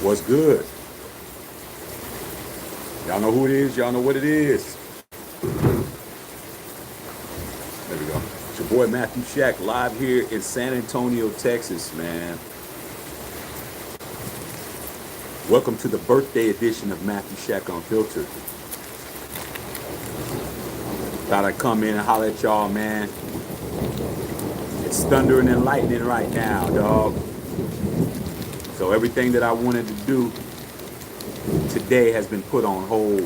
What's good? Y'all know who it is. Y'all know what it is. There we go. It's your boy Matthew Shack live here in San Antonio, Texas, man. Welcome to the birthday edition of Matthew Shack Unfiltered. Thought I'd come in and holler at y'all, man. It's thundering and lightning right now, dog. So everything that I wanted to do today has been put on hold.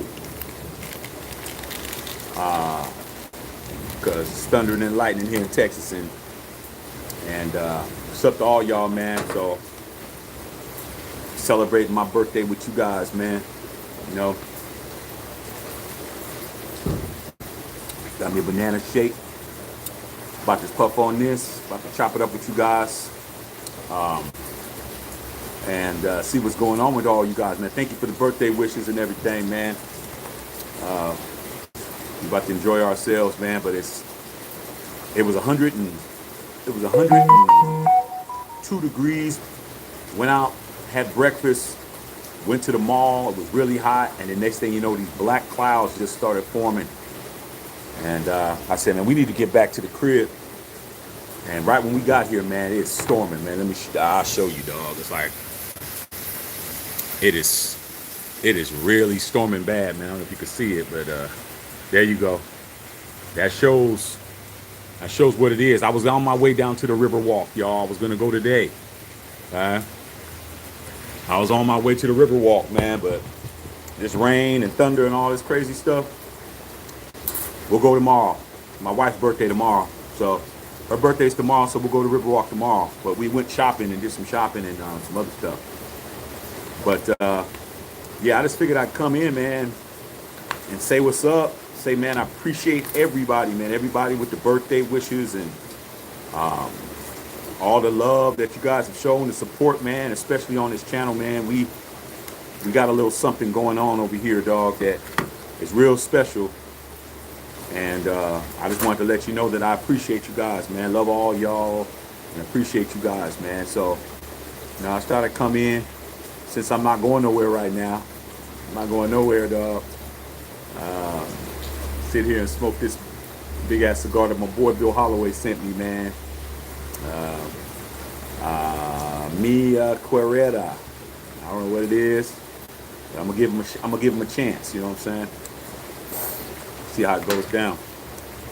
Because it's thundering and lightning here in Texas. And it's up to all y'all, man. So celebrating my birthday with you guys, man. You know. Got me a banana shake. About to puff on this. About to chop it up with you guys. And see what's going on with all you guys, man. Thank you for the birthday wishes and everything, man. We're about to enjoy ourselves, man. But it was 102 degrees. Went out, had breakfast, went to the mall. It was really hot, and the next thing you know, these black clouds just started forming. And I said, man, we need to get back to the crib. And right when we got here, man, it's storming, man. I'll show you, dog. It's like, it is really storming bad, man. I don't know if you can see it, but there you go. That shows what it is. I was on my way down to the river walk, y'all. I was gonna go today. I was on my way to the river walk, man, but this rain and thunder and all this crazy stuff. We'll go tomorrow. My wife's birthday tomorrow, so her birthday's tomorrow, so we'll go to Riverwalk tomorrow. But we went shopping and did some shopping and some other stuff. But yeah, I just figured I'd come in, man, and say what's up. Say, man, I appreciate everybody, man. Everybody with the birthday wishes and all the love that you guys have shown, the support, man, especially on this channel, man. We got a little something going on over here, dog, that is real special. And I just wanted to let you know that I appreciate you guys, man. Love all y'all and appreciate you guys, man. So now I started to come in since I'm not going nowhere right now. I'm not going nowhere, dog. Sit here and smoke this big ass cigar that my boy Bill Holloway sent me, man. Mia Quereta. I don't know what it is, but I'm gonna give him a chance. You know what I'm saying? See how it goes down.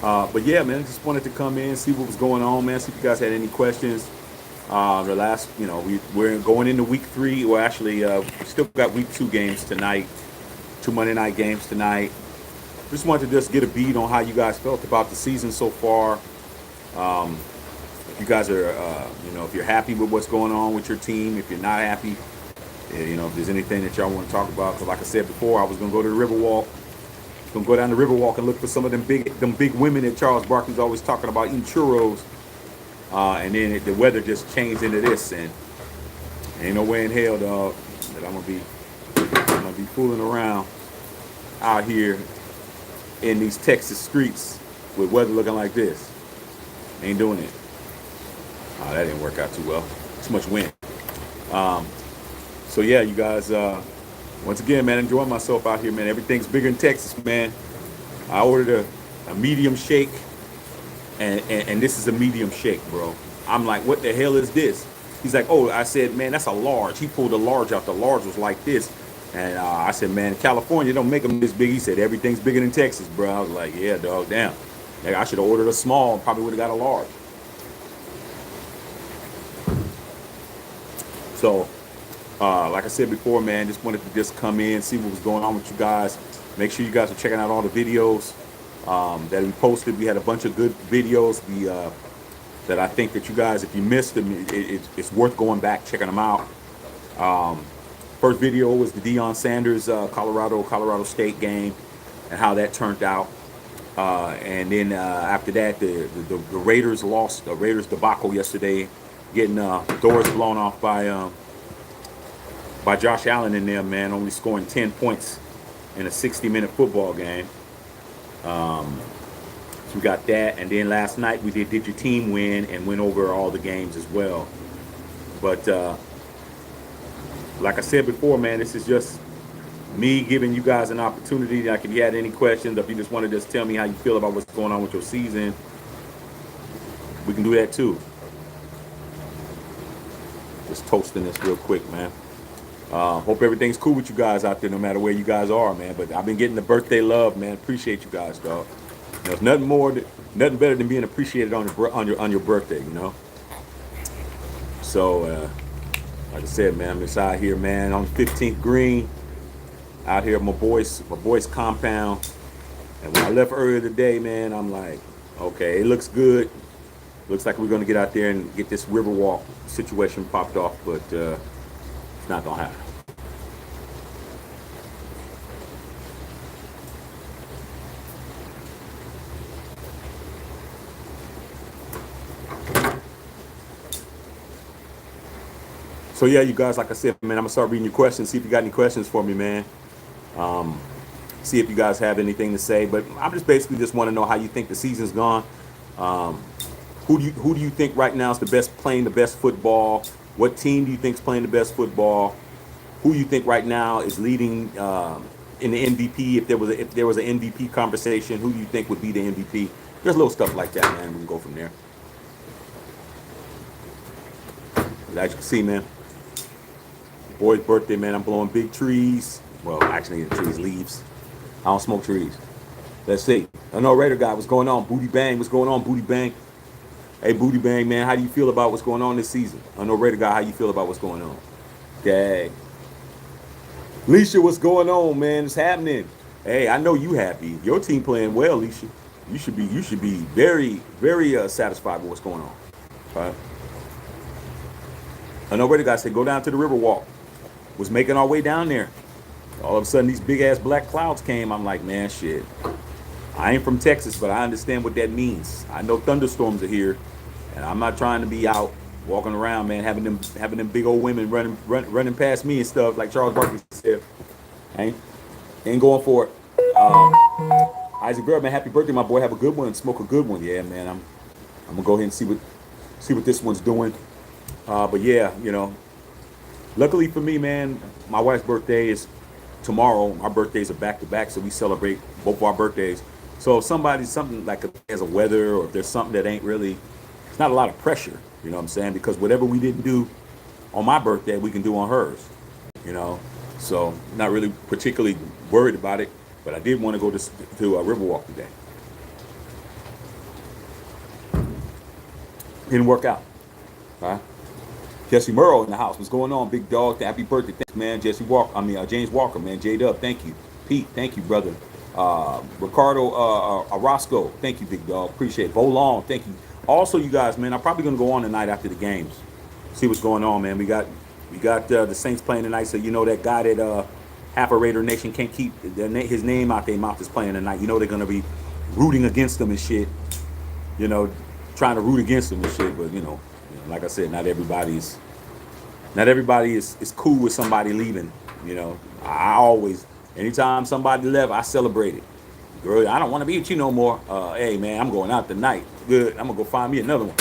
But yeah, man, just wanted to come in, see what was going on, man. See if you guys had any questions. The last, you know, we're going into week 3. Well, actually, we still got week 2 games tonight, 2 Monday night games tonight. Just wanted to just get a beat on how you guys felt about the season so far. If you guys are, you know, if you're happy with what's going on with your team, if you're not happy, you know, if there's anything that y'all want to talk about. Because like I said before, I was going to go to the Riverwalk. Gonna go down the Riverwalk and look for some of them big women that Charles Barkley's always talking about eating churros. And then the weather just changed into this, and ain't no way in hell, dog, that I'm gonna be fooling around out here in these Texas streets with weather looking like this. Ain't doing it. That didn't work out too well. Too much wind. So yeah, you guys. Once again, man, enjoying myself out here, man. Everything's bigger in Texas, man. I ordered a medium shake, and this is a medium shake, bro. I'm like, what the hell is this? He's like, oh, I said, man, that's a large. He pulled a large out. The large was like this. And I said, man, California don't make them this big. He said, everything's bigger than Texas, bro. I was like, yeah, dog, damn. Like, I should have ordered a small. Probably would have got a large. So, like I said before, man, just wanted to just come in, see what was going on with you guys. Make sure you guys are checking out all the videos that we posted. We had a bunch of good videos that I think that you guys, if you missed them, it's worth going back, checking them out. First video was the Deion Sanders Colorado State game and how that turned out. And then after that, the Raiders lost, the Raiders debacle yesterday, getting doors blown off by Josh Allen in there, man, only scoring 10 points in a 60-minute football game. So we got that, and then last night we did your team win and went over all the games as well. But like I said before, man, this is just me giving you guys an opportunity. Like if you had any questions, if you just want to just tell me how you feel about what's going on with your season, we can do that too. Just toasting this real quick, man. Hope everything's cool with you guys out there, no matter where you guys are, man. But I've been getting the birthday love, man. Appreciate you guys, dog. There's nothing better than being appreciated on your birthday, you know. So, like I said, man, I'm just out here, man, on 15th Green, out here at my boy's compound. And when I left earlier today, man, I'm like, okay, it looks good. Looks like we're gonna get out there and get this Riverwalk situation popped off, but it's not gonna happen. So yeah, you guys, like I said, man, I'm gonna start reading your questions. See if you got any questions for me, man. See if you guys have anything to say. But I'm just basically just want to know how you think the season's gone. Um, who do you think right now is the best playing the best football? What team do you think is playing the best football? Who you think right now is leading in the MVP? If there was an MVP conversation, who do you think would be the MVP? There's little stuff like that, man. We can go from there. As you can see, man, boy's birthday, man. I'm blowing big trees. Well, actually, the trees leaves. I don't smoke trees. Let's see. I know Raider guy, what's going on? Booty Bang, what's going on? Booty Bang. Hey, Booty Bang, man, how do you feel about what's going on this season? I know Raider guy, how you feel about what's going on? Dang. Leisha, what's going on, man? It's happening. Hey, I know you happy. Your team playing well, Leisha. You should be very, very satisfied with what's going on. All right. I know Raider guy said go down to the Riverwalk. Was making our way down there. All of a sudden, these big ass black clouds came. I'm like, man, shit. I ain't from Texas, but I understand what that means. I know thunderstorms are here, and I'm not trying to be out walking around, man, having them big old women running past me and stuff like Charles Barkley said. Ain't going for it. Isaac Bird, man, happy birthday, my boy. Have a good one. Smoke a good one. Yeah, man. I'm gonna go ahead and see what this one's doing. But yeah, you know, luckily for me, man, my wife's birthday is tomorrow. Our birthdays are back to back, so we celebrate both of our birthdays. So if something like there's a weather or if there's something that ain't really, it's not a lot of pressure, you know what I'm saying? Because whatever we didn't do on my birthday, we can do on hers, you know? So not really particularly worried about it, but I did want to go to a Riverwalk today. Didn't work out, all right? Jesse Murrow in the house. What's going on, big dog? Happy birthday. Thanks, man. James Walker, man. J-Dub, thank you. Pete, thank you, brother. Ricardo Orozco, thank you, big dog. Appreciate it. Bo Long, thank you. Also, you guys, man, I'm probably going to go on tonight after the games. See what's going on, man. We got the Saints playing tonight, so you know that guy that half a Raider Nation can't keep his name out their mouth is playing tonight. You know they're going to be rooting against them and shit. You know, trying to root against them and shit, but, you know, like I said, not everybody is cool with somebody leaving. You know, I always, anytime somebody left, I celebrate it. Girl, I don't want to be with you no more. Hey, man, I'm going out tonight. Good. I'm going to go find me another one.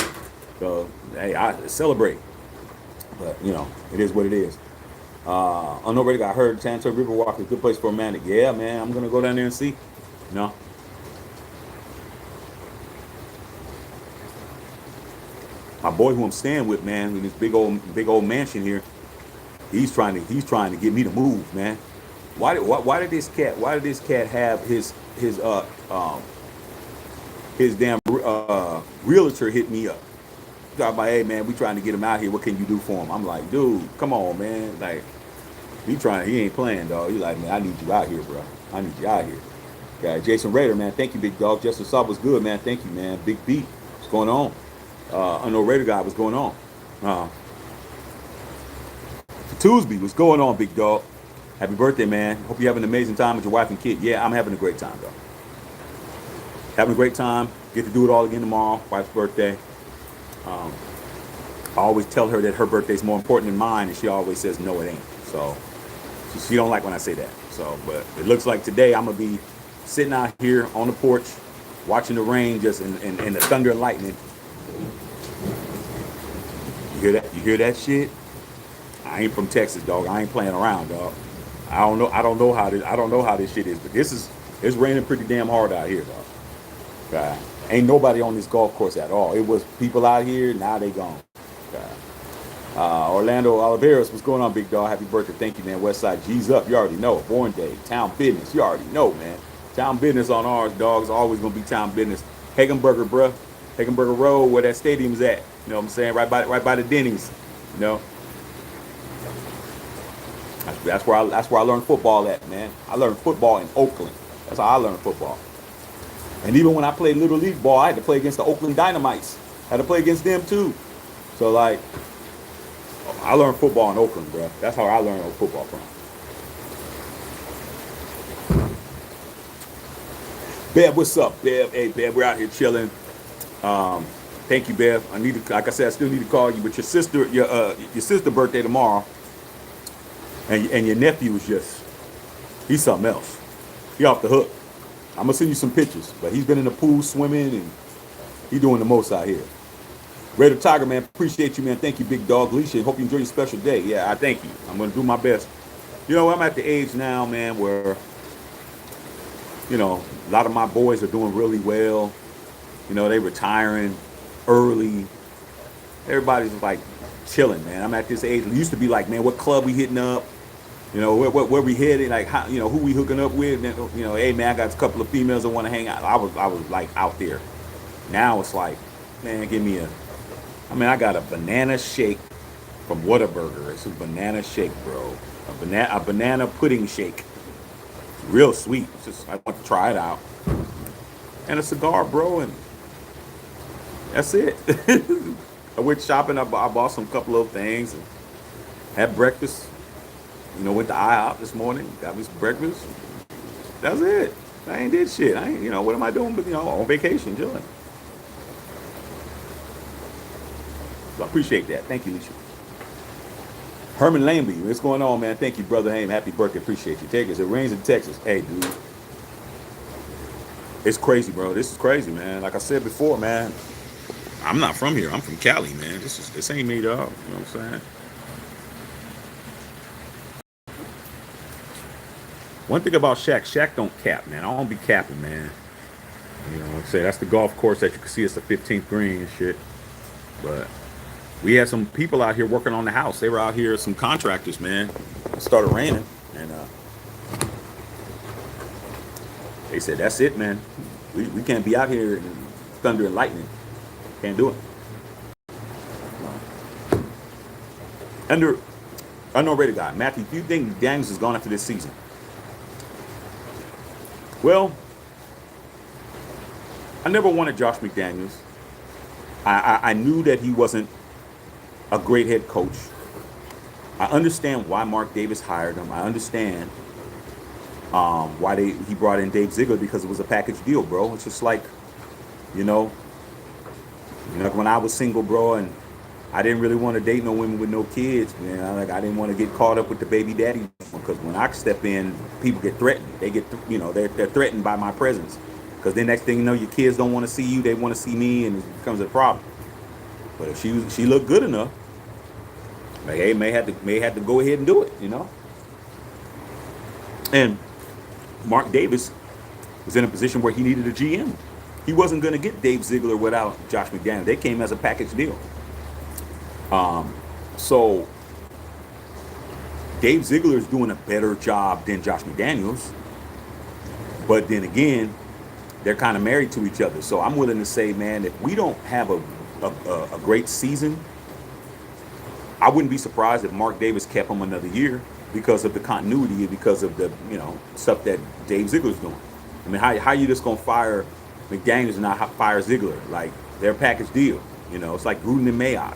So, hey, I celebrate. But, you know, it is what it is. I know already got heard Tanto Riverwalk is a good place for a manic. Yeah, man, I'm going to go down there and see. You know. My boy who I'm staying with, man, in this big old mansion here, he's trying to get me to move, man. Why did this cat have his damn realtor hit me up? Talk about, hey man, we trying to get him out here. What can you do for him? I'm like, dude, come on, man. Like, he ain't playing, dog. He's like, man, I need you out here, bro. I need you out here. Okay, Jason Raider, man, thank you, big dog. Justin Saab was good, man. Thank you, man. Big beat. What's going on? I know Raider guy, what's going on? Tuesday, what's going on, big dog? Happy birthday, man. Hope you have an amazing time with your wife and kid. Yeah, I'm having a great time, dog. Having a great time. Get to do it all again tomorrow. Wife's birthday. I always tell her that her birthday is more important than mine, and she always says, no, it ain't. So she don't like when I say that. So, but it looks like today I'm going to be sitting out here on the porch, watching the rain just and the thunder and lightning. You hear that? You hear that shit? I ain't from Texas, dog. I ain't playing around, dog. I don't know how this. I don't know how this shit is, but it's raining pretty damn hard out here, dog. God. Ain't nobody on this golf course at all. It was people out here. Now they gone. God. Orlando Oliveros, what's going on, big dog? Happy birthday. Thank you, man. Westside G's up. You already know. Born Day. Town business. You already know, man. Town business on ours, dog. It's always going to be town business. Hagenberger, bruh. Hagenberger Road, where that stadium's at. You know what I'm saying? Right by the Denny's. You know? That's where I learned football at, man. I learned football in Oakland. That's how I learned football. And even when I played Little League ball, I had to play against the Oakland Dynamites. I had to play against them, too. So, like, I learned football in Oakland, bro. That's how I learned football from. Bev, what's up, Bev? Hey, Bev, we're out here chilling. Thank you, Bev. I need to, like I said, I still need to call you. But your sister birthday tomorrow, and your nephew was he's something else. He off the hook. I'm gonna send you some pictures, but he's been in the pool swimming and he doing the most out here. Raider Tiger, man, appreciate you, man. Thank you, big dog. Alicia, hope you enjoy your special day. Yeah, I thank you. I'm gonna do my best. You know, I'm at the age now, man, where, you know, a lot of my boys are doing really well. You know, they retiring early. Everybody's like chilling, man. I'm at this age. It used to be like, man, what club we hitting up? You know, where we headed? Like, how, you know, who we hooking up with? And, you know, hey, man, I got a couple of females that want to hang out. I was like out there. Now it's like, man, give me I got a banana shake from Whataburger. It's a banana shake, bro. A banana pudding shake. Real sweet. It's just, I want to try it out. And a cigar, bro, and that's it. I went shopping. I bought some couple of things and had breakfast. You know, went to IHOP this morning. Got me some breakfast. That's it. I ain't did shit. I ain't, you know, what am I doing? But, you know, on vacation, chilling. So I appreciate that. Thank you, Alicia. Herman Lambie, what's going on, man? Thank you, brother Haim. Happy birthday. Appreciate you. Take us. It rains in Texas. Hey, dude. It's crazy, bro. This is crazy, man. Like I said before, man, I'm not from here. I'm from Cali, man. This ain't me, dog. You know what I'm saying? One thing about Shaq don't cap, man. I don't be capping, man. You know what I'm saying? That's the golf course that you can see. It's the 15th green and shit. But we had some people out here working on the house. They were out here, some contractors, man. It started raining. And they said, that's it, man. We can't be out here in thunder and lightning. Can't do it. Unknown Raider guy. Matthew, do you think McDaniels is gone after this season? Well, I never wanted Josh McDaniels. I knew that he wasn't a great head coach. I understand why Mark Davis hired him. I understand why he brought in Dave Ziegler, because it was a package deal, bro. It's just like, you know, when I was single, bro, and I didn't really want to date no women with no kids, man. I didn't want to get caught up with the baby daddy, because when I step in, people get threatened. They get, you know, they're threatened by my presence, because the next thing you know, your kids don't want to see you, they want to see me, and it becomes a problem. But if she looked good enough, like, hey, may have to go ahead and do it, you know. And Mark Davis was in a position where he needed a GM. He wasn't going to get Dave Ziegler without Josh McDaniels. They came as a package deal. So Dave Ziegler is doing a better job than Josh McDaniels. But then again, they're kind of married to each other. So I'm willing to say, man, if we don't have a great season, I wouldn't be surprised if Mark Davis kept him another year, because of the continuity, because of the, you know, stuff that Dave Ziegler's doing. I mean, how you just gonna fire McDaniels and not fire Ziegler? Like, they're a package deal. You know, it's like Gruden and Mayock.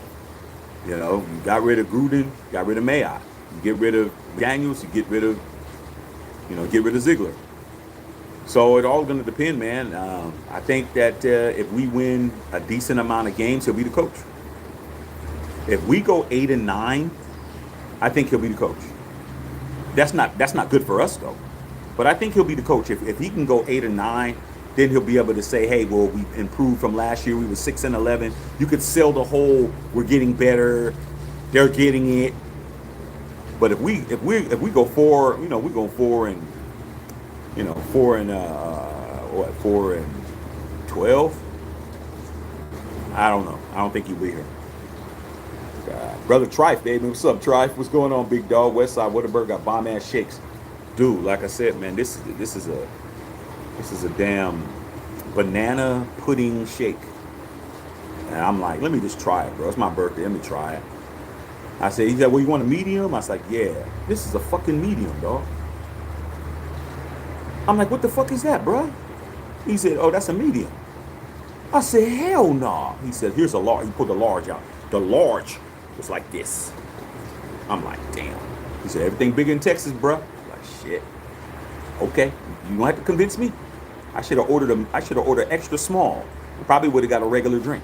You know, you got rid of Gruden, got rid of Mayock. You get rid of Daniels, you get rid of Ziegler. So it all going to depend, man. I think that if we win a decent amount of games, he'll be the coach. If we go 8-9, I think he'll be the coach. That's not good for us, though. But I think he'll be the coach. If he can go 8-9, then he'll be able to say, hey, well, we improved from last year. We were 6-11. You could sell the whole, we're getting better, they're getting it. But if we go four, we go 4-12. I don't know. I don't think he'll be here. Brother Trife, baby. What's up, Trife? What's going on, big dog? Westside Whataburger got bomb ass shakes. Dude, like I said, man, this is a damn banana pudding shake. And I'm like, let me just try it, bro. It's my birthday. Let me try it. He said, well, you want a medium? I was like, yeah. This is a fucking medium, dog. I'm like, what the fuck is that, bro? He said, oh, that's a medium. I said, hell no. Nah. He said, here's a large. He pulled the large out. The large was like this. I'm like, damn. He said, everything big in Texas, bro. I'm like, shit. Okay, you don't have to convince me. I should have ordered extra small. Probably would have got a regular drink.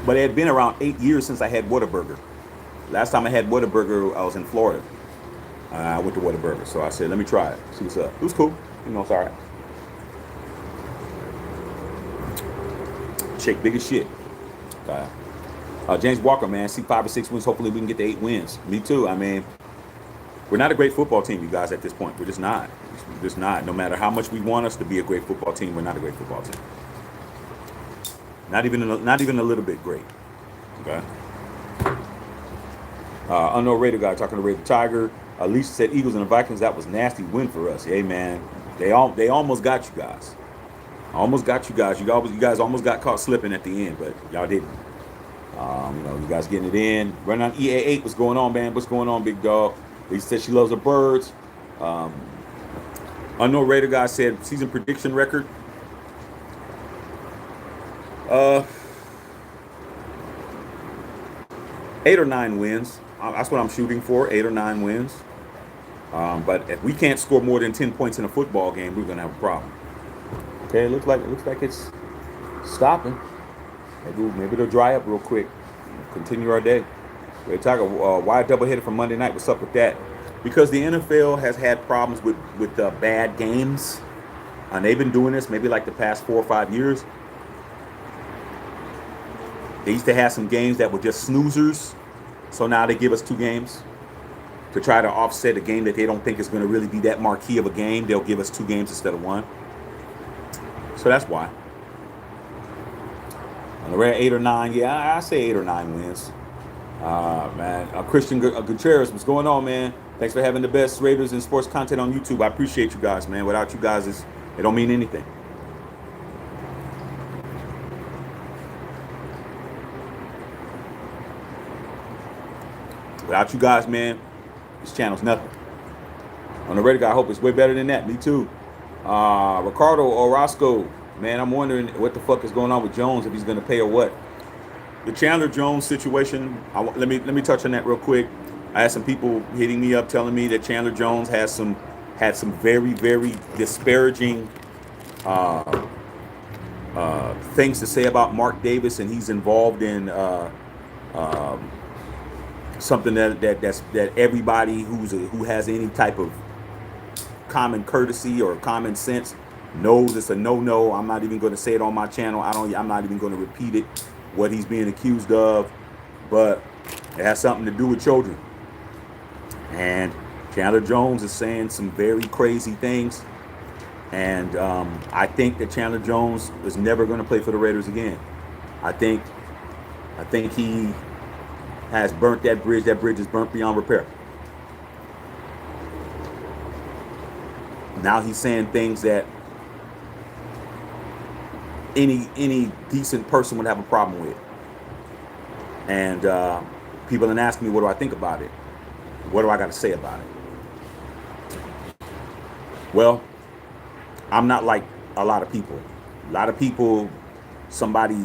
But it had been around 8 years since I had Whataburger. Last time I had Whataburger, I was in Florida. I went to Whataburger, so I said, let me try it. See what's up. It was cool. It's all right. Shake big as shit. James Walker, man, see 5 or 6 wins. Hopefully we can get to 8 wins. Me too. I mean, we're not a great football team, you guys, at this point. We're just not. We're just not. No matter how much we want us to be a great football team, we're not a great football team. Not even a little bit great. Okay. Unknown Raider guy talking to Raider Tiger. Alicia said Eagles and the Vikings. That was nasty win for us. Hey man, they almost got you guys. Almost got you guys. You guys almost got caught slipping at the end, but y'all didn't. You guys getting it in. Run on EA8. What's going on, man? What's going on, big dog? He said she loves the birds. Unknown Raider guy said season prediction record. 8 or 9 wins. That's what I'm shooting for. 8 or 9 wins. But if we can't score more than 10 points in a football game, we're gonna have a problem. Okay, it looks like it's stopping. Maybe it'll dry up real quick. Continue our day. We're talking why a doubleheader from Monday night. What's up with that? Because the NFL has had problems with bad games, and they've been doing this maybe like the past 4 or 5 years. They used to have some games that were just snoozers, so now they give us 2 games to try to offset a game that they don't think is going to really be that marquee of a game. They'll give us 2 games instead of 1. So that's why. On the rare 8 or 9, yeah, I say 8 or 9 wins. Man, Christian Gutierrez, what's going on, man? Thanks for having the best Raiders and sports content on YouTube. I appreciate you guys, man. Without you guys, it don't mean anything. Without you guys, man, this channel's nothing. On the Raider guy, I hope it's way better than that. Me too. Ricardo Orozco, man, I'm wondering what the fuck is going on with Jones, if he's going to pay or what. The Chandler Jones situation, let me touch on that real quick. I had some people hitting me up telling me that Chandler Jones had some very, very disparaging things to say about Mark Davis, and he's involved in something that everybody who has any type of common courtesy or common sense knows it's a no. I'm not even going to say it on my channel. I'm not even going to repeat it, what he's being accused of, but it has something to do with children. And Chandler Jones is saying some very crazy things, and I think that Chandler Jones is never going to play for the Raiders again. I think he has burnt that bridge. That bridge is burnt beyond repair. Now he's saying things that any decent person would have a problem with. And people are asking me, what do I think about it? What do I got to say about it? Well, I'm not like a lot of people. A lot of people, somebody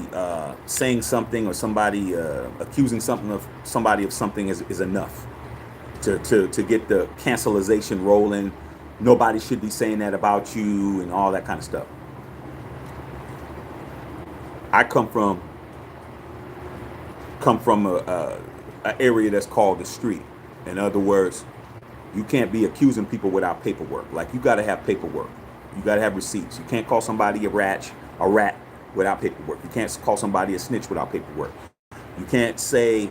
saying something or somebody accusing something of somebody of something is enough to get the cancelization rolling. Nobody should be saying that about you and all that kind of stuff. I come from an area that's called the street. In other words, you can't be accusing people without paperwork. Like, you got to have paperwork. You got to have receipts. You can't call somebody a rat without paperwork. You can't call somebody a snitch without paperwork. You can't say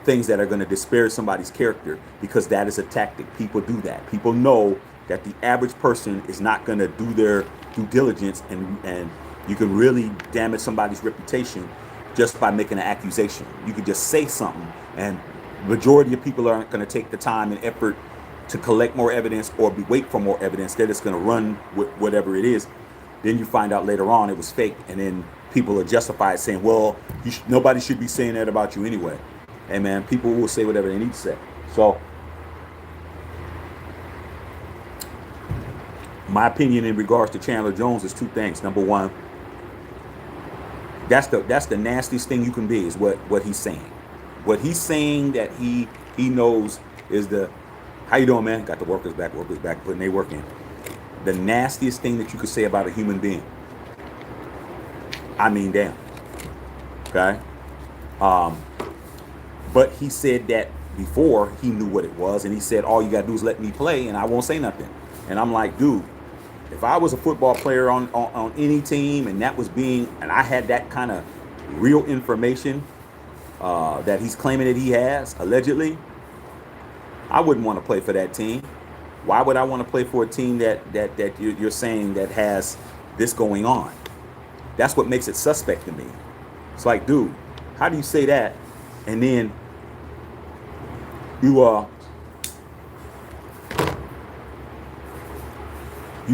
things that are going to disparage somebody's character, because that is a tactic. People do that. People know that the average person is not going to do their due diligence, and you can really damage somebody's reputation just by making an accusation. You could just say something, and majority of people aren't going to take the time and effort to collect more evidence or wait for more evidence. They're just going to run with whatever it is. Then you find out later on it was fake, and then people are justified saying, well, nobody should be saying that about you anyway. Hey man, people will say whatever they need to say. So my opinion in regards to Chandler Jones is two things. Number one, that's the nastiest thing you can be, is what he's saying. What he's saying that he knows is the, how you doing, man? Got the workers back, putting their work in. The nastiest thing that you could say about a human being. I mean, damn. Okay? But he said that before he knew what it was, and he said, all you gotta do is let me play and I won't say nothing. And I'm like, dude, if I was a football player on any team, and that was and I had that kind of real information that he's claiming that he has, allegedly, I wouldn't want to play for that team. Why would I want to play for a team that you're saying that has this going on? That's what makes it suspect to me. It's like, dude, how do you say that? And then you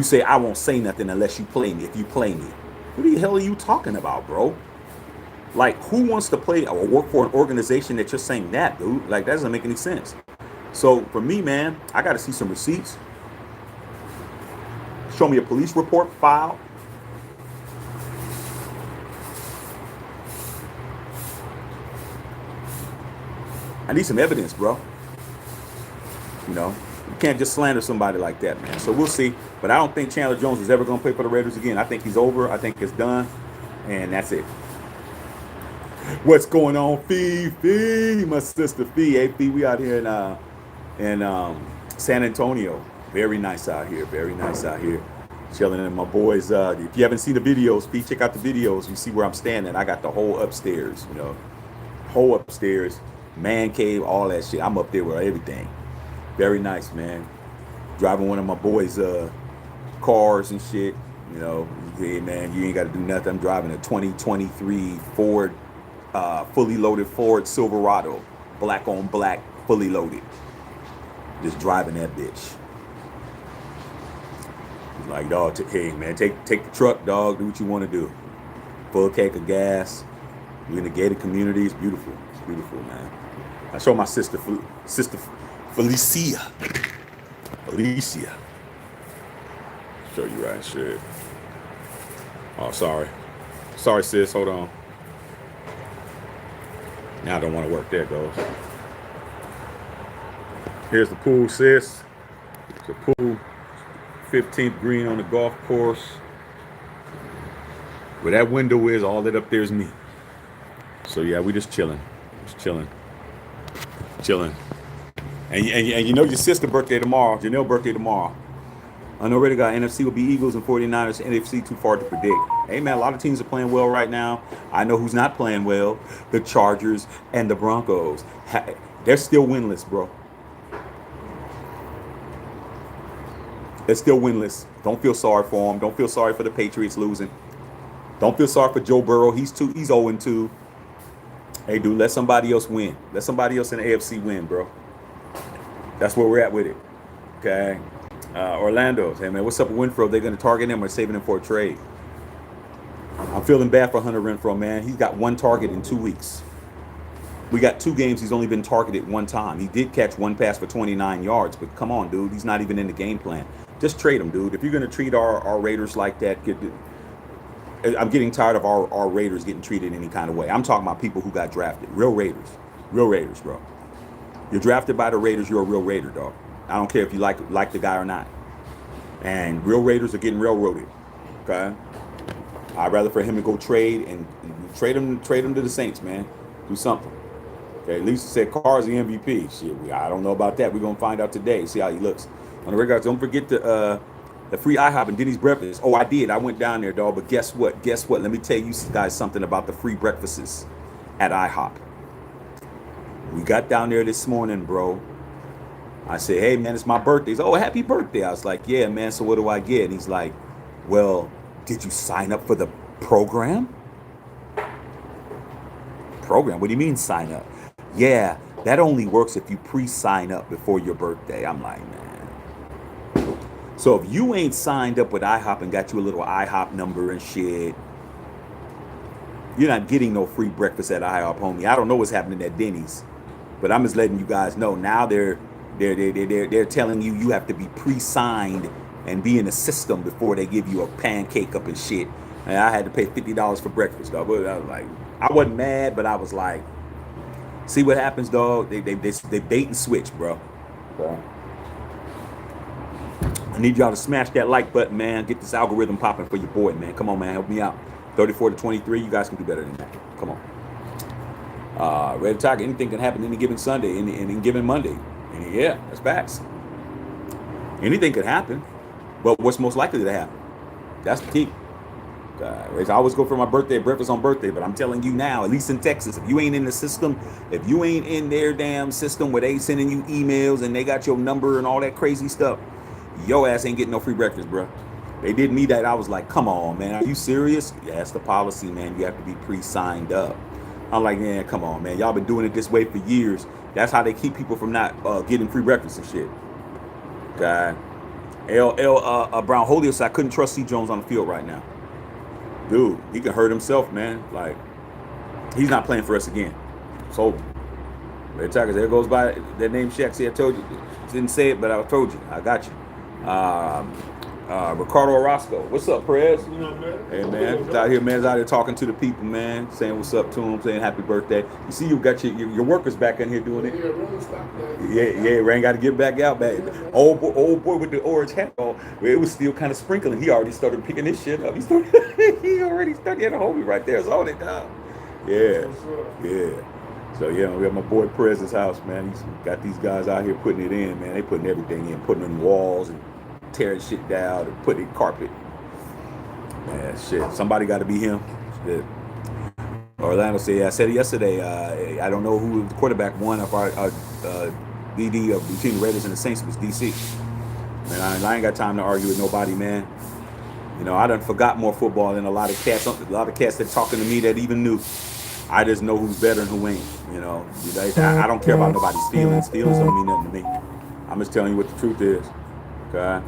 say, I won't say nothing unless you play me, if you play me. What the hell are you talking about, bro? Like, who wants to play or work for an organization that you're saying that, dude? Like, that doesn't make any sense. So for me, man, I got to see some receipts. Show me a police report file. I need some evidence, bro. You know, you can't just slander somebody like that, man. So we'll see. But I don't think Chandler Jones is ever going to play for the Raiders again. I think he's over. I think it's done. And that's it. What's going on, Fee? My sister Fee. Hey, Fee, we out here in San Antonio. Very nice out here. Very nice out here. Chilling in my boys. If you haven't seen the videos, Fee, check out the videos. You see where I'm standing. I got the whole upstairs, you know. Whole upstairs. Man cave, all that shit. I'm up there with everything. Very nice, man. Driving one of my boys' cars and shit. You know, hey, man, you ain't got to do nothing. I'm driving a 2023 Ford, fully loaded Ford Silverado. Black on black, fully loaded. Just driving that bitch. Like, dog, hey, man, take the truck, dog. Do what you want to do. Full cake of gas. We're in the gated community. It's beautiful. It's beautiful, man. I show my sister Felicia. Show you right shit. Oh, sorry. Sorry, sis. Hold on. Now I don't want to work there, goes. Here's the pool, sis. It's a pool. 15th green on the golf course. Where that window is, all that up there is me. So yeah, we just chilling. And you know your sister birthday tomorrow. Janelle birthday tomorrow. I know already got NFC will be Eagles and 49ers. NFC too far to predict. Hey man, a lot of teams are playing well right now. I know who's not playing well. The Chargers and the Broncos. They're still winless, bro. They're still winless. Don't feel sorry for them. Don't feel sorry for the Patriots losing. Don't feel sorry for Joe Burrow. He's 0-2. Hey, dude, let somebody else win. Let somebody else in the AFC win, bro. That's where we're at with it. Okay. Orlando. Hey, man, what's up with Renfro? They're going to target him or saving him for a trade? I'm feeling bad for Hunter Renfro, man. He's got one target in 2 weeks. We got 2 games. He's only been targeted one time. He did catch one pass for 29 yards, but come on, dude. He's not even in the game plan. Just trade him, dude. If you're going to treat our Raiders like that, I'm getting tired of our Raiders getting treated any kind of way. I'm talking about people who got drafted. Real Raiders, bro. You're drafted by the Raiders, you're a real Raider, dog. I don't care if you like the guy or not. And real Raiders are getting railroaded. Okay? I'd rather for him to go trade and trade him to the Saints, man. Do something. Okay, at least said Carr's the MVP. Shit, I don't know about that. We're gonna find out today. See how he looks. On the regards, don't forget the free IHOP and Denny's breakfast. Oh, I did. I went down there, dog. But guess what? Let me tell you guys something about the free breakfasts at IHOP. We got down there this morning, bro. I said, hey, man, it's my birthday. He's, oh, happy birthday. I was like, yeah, man, so what do I get? And he's like, well, did you sign up for the program? Program? What do you mean sign up? Yeah, that only works if you pre-sign up before your birthday. I'm like, man. So if you ain't signed up with IHOP and got you a little IHOP number and shit, you're not getting no free breakfast at IHOP, homie. I don't know what's happening at Denny's, but I'm just letting you guys know. Now they're telling you you have to be pre-signed and be in the system before they give you a pancake up and shit. And I had to pay $50 for breakfast, dog. But I was like, I wasn't mad, but I was like, see what happens, dog. They bait and switch, bro. Okay. I need y'all to smash that like button, man. Get this algorithm popping for your boy, man. Come on, man. Help me out. 34 to 23. You guys can do better than that. Come on. Red Tiger. Anything can happen any given Sunday, any given Monday. And yeah, that's facts. Anything could happen, but what's most likely to happen? That's the key. I always go for my birthday breakfast on birthday, but I'm telling you now, at least in Texas, if you ain't in the system, if you ain't in their damn system where they sending you emails and they got your number and all that crazy stuff, your ass ain't getting no free breakfast, bro. They did me that. I was like, come on, man. Are you serious? Yeah, that's the policy, man. You have to be pre-signed up. I'm like, man, come on, man. Y'all been doing it this way for years. That's how they keep people from not getting free breakfast and shit. Okay. Brown Holios, I couldn't trust C. Jones on the field right now. Dude, he can hurt himself, man. Like, he's not playing for us again. So, Red Tigers, there goes by that name Shaq. See, I told you. Didn't say it, but I told you. I got you. Ricardo Orozco. What's up, Perez? You know, man. Hey, man. He's out here, man. He's out here talking to the people, man. Saying what's up to them, saying happy birthday. You see, you got your workers back in here doing it. Yeah, Rain stopped that. Yeah, Rain got to get back out, man. Old boy with the orange hat on. It was still kind of sprinkling. He already started picking this shit up. He already started. He had a homie right there. It's on it now. Yeah. Yeah. So, yeah, we have my boy Perez's house, man. He's got these guys out here putting it in, man. They putting everything in, putting in walls and tearing shit down and putting in carpet. Man, shit. Somebody got to be him. Shit. Orlando said, I said it yesterday. I don't know who the quarterback won of our DD of between the Raiders and the Saints was DC. Man, I ain't got time to argue with nobody, man. You know, I done forgot more football than a lot of cats that talking to me that even knew. I just know who's better and who ain't. You know, I don't care about nobody's feelings. Feelings don't mean nothing to me. I'm just telling you what the truth is. Okay?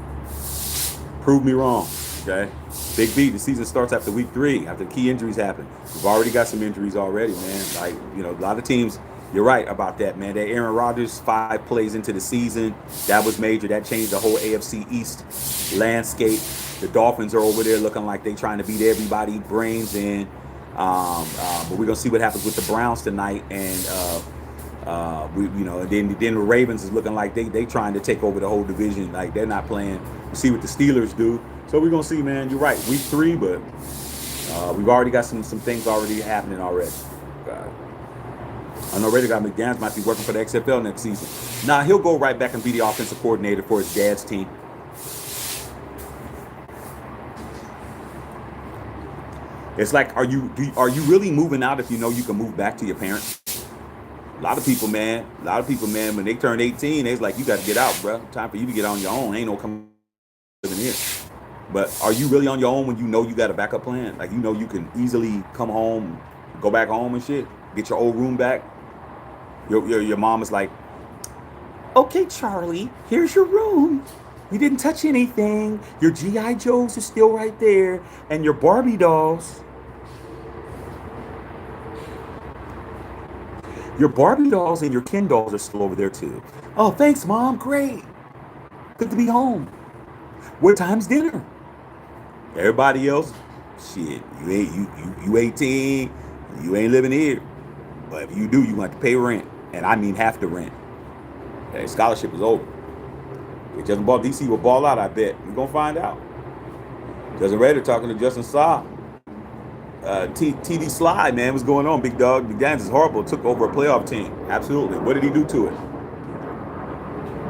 Prove me wrong. Okay? Big B, the season starts after week 3, after key injuries happen. We've already got some injuries already, man. Like, you know, a lot of teams, you're right about that, man. That Aaron Rodgers 5 plays into the season, that was major. That changed the whole AFC East landscape. The Dolphins are over there looking like they trying to beat everybody, brains in. But we're gonna see what happens with the Browns tonight, and then the Ravens is looking like they trying to take over the whole division. Like, they're not playing. We'll see what the Steelers do. So we're gonna see, man. You're right, week 3, but we've already got some things already happening already. I know Raider guy McDaniels might be working for the XFL next season. Nah, he'll go right back and be the offensive coordinator for his dad's team. It's like, are you really moving out if you know you can move back to your parents? A lot of people, man, when they turn 18, they's like, you got to get out, bro. Time for you to get on your own. Ain't no coming living here. But are you really on your own when you know you got a backup plan? Like, you know you can easily come home, go back home and shit, get your old room back. Your mom is like, okay, Charlie, here's your room. You didn't touch anything. Your G.I. Joes are still right there. And your Barbie dolls. Your Barbie dolls and your Ken dolls are still over there too. Oh, thanks, Mom. Great. Good to be home. What time's dinner? Everybody else, shit, you 18, you ain't living here. But if you do, you want to pay rent. And I mean half the rent. That scholarship is over. If Justin Ball, DC will ball out, I bet. We're going to find out. Justin Raider talking to Justin Saw. TD Slide, man, what's going on, big dog? McDaniels is horrible. Took over a playoff team. Absolutely. What did he do to it?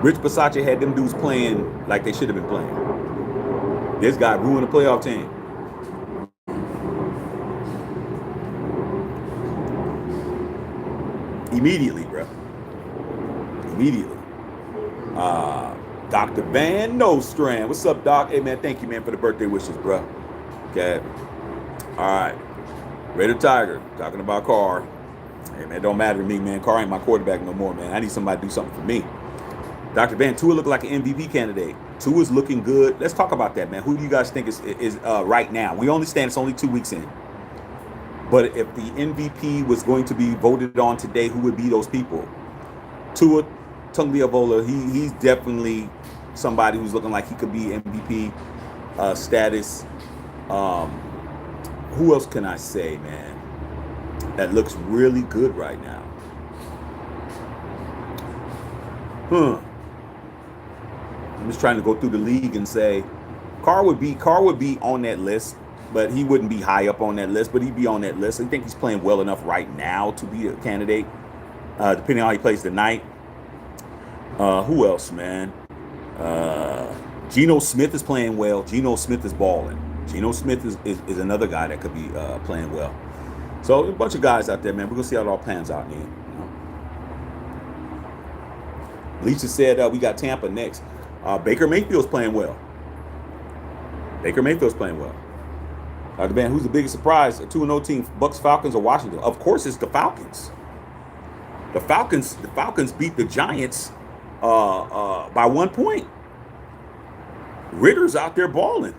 Rich Bisaccia had them dudes playing like they should have been playing. This guy ruined a playoff team. Immediately, bro. immediately. Dr. Van Nostrand. What's up, Doc? Hey, man, thank you, man, for the birthday wishes, bro. Okay. All right. Raider Tiger, talking about Carr. Hey, man, it don't matter to me, man. Carr ain't my quarterback no more, man. I need somebody to do something for me. Dr. Van, Tua look like an MVP candidate. Tua's looking good. Let's talk about that, man. Who do you guys think is right now? We understand it's only 2 weeks in. But if the MVP was going to be voted on today, who would be those people? Tua Tagovailoa, he's definitely somebody who's looking like he could be MVP status. Who else can I say, man, that looks really good right now? I'm just trying to go through the league and say Carr would be on that list, but he wouldn't be high up on that list, but he'd be on that list. I think he's playing well enough right now to be a candidate, depending on how he plays tonight. Who else, man? Geno Smith is playing well. Geno Smith is balling. Geno Smith is another guy that could be playing well. So a bunch of guys out there, man. We're going to see how it all pans out, man. You know? Lisa said we got Tampa next. Baker Mayfield's playing well. Man, who's the biggest surprise? A 2-0 team, Bucks, Falcons, or Washington? Of course, it's the Falcons. The Falcons beat the Giants by 1 point. Ritter's out there balling.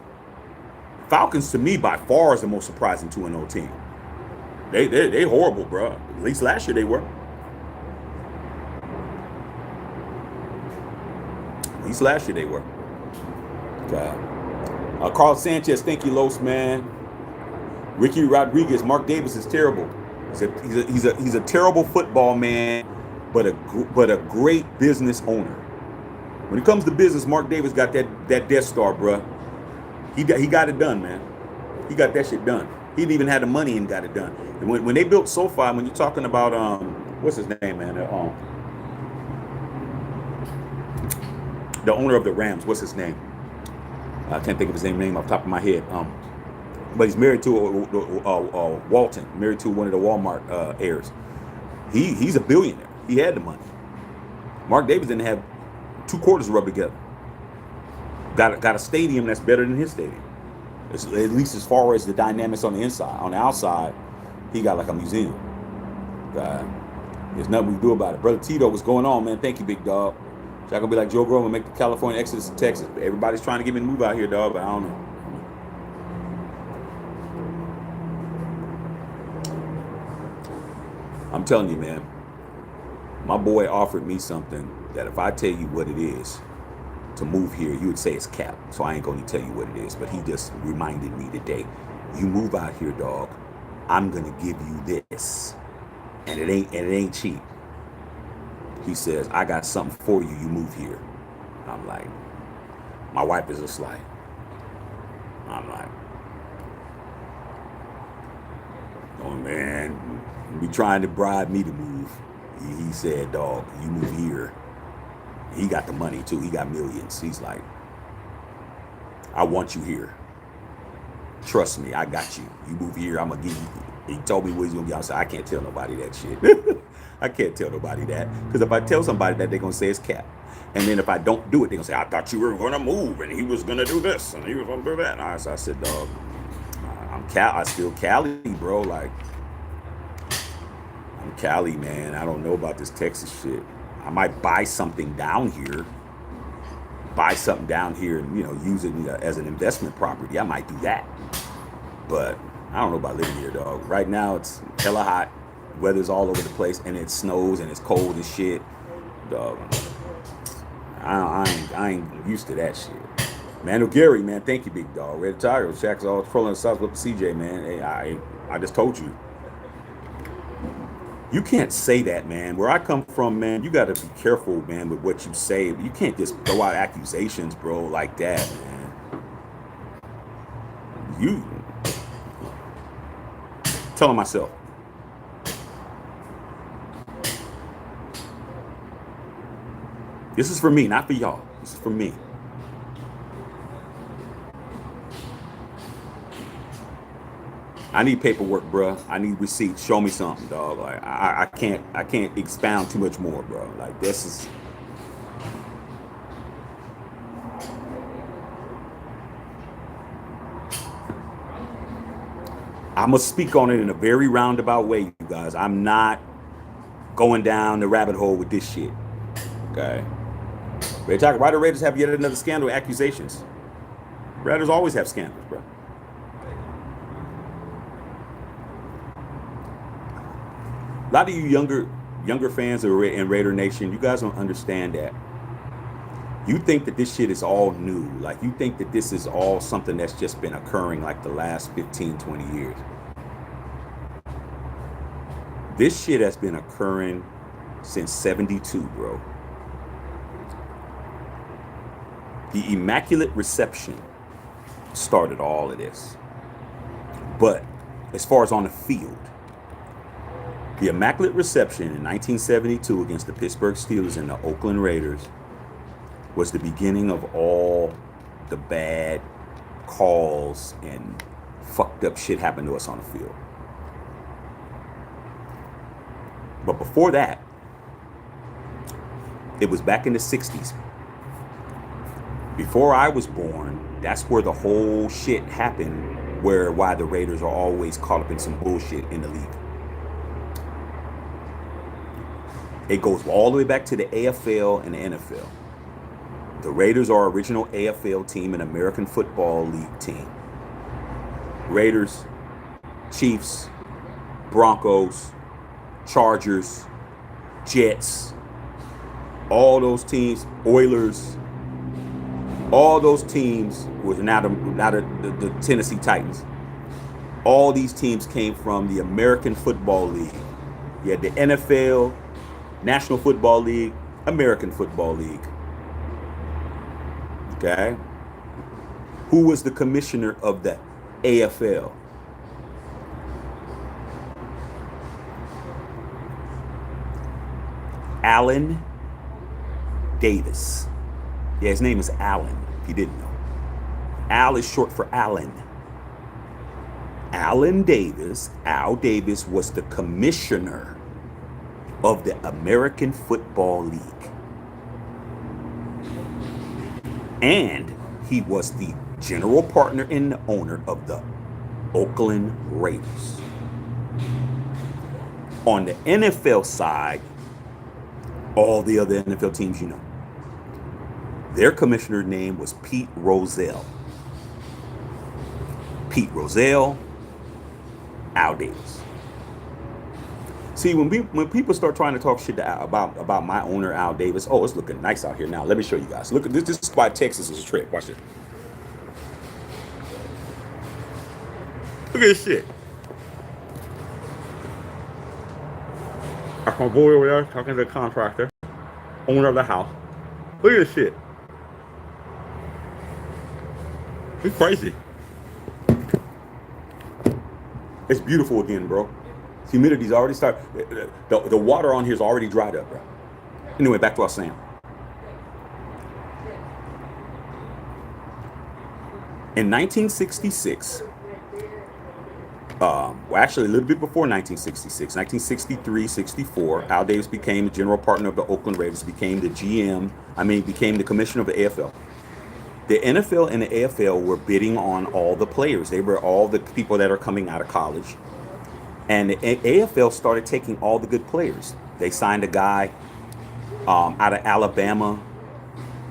Falcons, to me, by far is the most surprising 2-0 team. They horrible, bro. At least last year they were. Carl Sanchez, thank you, Los, man. Ricky Rodriguez, Mark Davis is terrible. He's a terrible football man, but a great business owner. When it comes to business, Mark Davis got that Death Star, bruh. He got it done, man. He got that shit done. He didn't even have the money and got it done. And when they built SoFi, when you're talking about what's his name, man? The owner of the Rams, what's his name? I can't think of his name off the top of my head. But he's married to Walton, married to one of the Walmart heirs. He's a billionaire. He had the money. Mark Davis didn't have 2 quarters rubbed together. Got a stadium that's better than his stadium. At least as far as the dynamics on the inside. On the outside, he got like a museum. There's nothing we can do about it. Brother Tito, what's going on, man? Thank you, big dog. So I gonna be like Joe Groban, make the California exodus to Texas. Everybody's trying to get me to move out here, dog, but I don't know. I'm telling you, man. My boy offered me something that if I tell you what it is to move here, you would say it's cap. So I ain't gonna tell you what it is. But he just reminded me today, you move out here, dog, I'm gonna give you this. And it ain't cheap. He says, I got something for you, you move here. I'm like, my wife is just like, I'm like, oh man, you be trying to bribe me to move. He said, dog, you move here. He got the money too. He got millions. He's like, I want you here. Trust me, I got you. You move here, I'm gonna give you. He told me what he's gonna be. I said, I can't tell nobody that shit. I can't tell nobody that. Because if I tell somebody that, they're gonna say it's cap. And then if I don't do it, they're gonna say, I thought you were gonna move and he was gonna do this and he was gonna do that. And I said, dog, I still Cali, bro. Like, I'm Cali, man. I don't know about this Texas shit. I might buy something down here. And, use it as an investment property. I might do that. But I don't know about living here, dog. Right now, it's hella hot. Weather's all over the place, and it snows, and it's cold as shit. Dog, I ain't used to that shit. Manu Gary, man, thank you, big dog. Red Tiger, Shaq's all trolling the South with CJ, man. Hey, I just told you. You can't say that, man. Where I come from, man, you got to be careful, man, with what you say. You can't just throw out accusations, bro, like that, man. You telling myself. This is for me, not for y'all. This is for me. I need paperwork, bro. I need receipts. Show me something, dog. Like I can't expound too much more, bro. Like this is I'm going to speak on it in a very roundabout way, you guys. I'm not going down the rabbit hole with this shit. Okay. We're talking, why the Raiders have yet another scandal, accusations? Raiders always have scandals, bro. A lot of you younger fans in Raider Nation, you guys don't understand that. You think that this shit is all new. Like, you think that this is all something that's just been occurring like the last 15, 20 years. This shit has been occurring since 72, bro. The Immaculate Reception started all of this. But as far as on the field, the Immaculate Reception in 1972 against the Pittsburgh Steelers and the Oakland Raiders was the beginning of all the bad calls and fucked up shit happened to us on the field. But before that, it was back in the 60s. Before I was born, that's where the whole shit happened, why the Raiders are always caught up in some bullshit in the league. It goes all the way back to the AFL and the NFL. The Raiders are original AFL team and American Football League team. Raiders, Chiefs, Broncos, Chargers, Jets, all those teams, Oilers, all those teams was now the Tennessee Titans. All these teams came from the American Football League. You had the NFL, National Football League, American Football League. Okay? Who was the commissioner of the AFL? Allen Davis. Yeah, his name is Allen, if you didn't know. Al is short for Allen. Allen Davis, Al Davis, was the commissioner of the American Football League. And he was the general partner and the owner of the Oakland Raiders. On the NFL side, all the other NFL teams you know, their commissioner's name was Pete Rozelle. Pete Rozelle, Al Davis. See, when people start trying to talk shit about my owner, Al Davis, oh, it's looking nice out here now. Let me show you guys. Look at this. This is why Texas is a trip. Watch this. Look at this shit. I my boy over there talking to the contractor, owner of the house. Look at this shit. It's crazy. It's beautiful again, bro. Humidity's already started. The water on here is already dried up, bro. Anyway, back to what I was saying. In 1966, well, actually a little bit before 1966, 1963, 64, Al Davis became the general partner of the Oakland Raiders, became the became the commissioner of the AFL. The NFL and the AFL were bidding on all the players. They were all the people that are coming out of college. And the AFL started taking all the good players. They signed a guy out of Alabama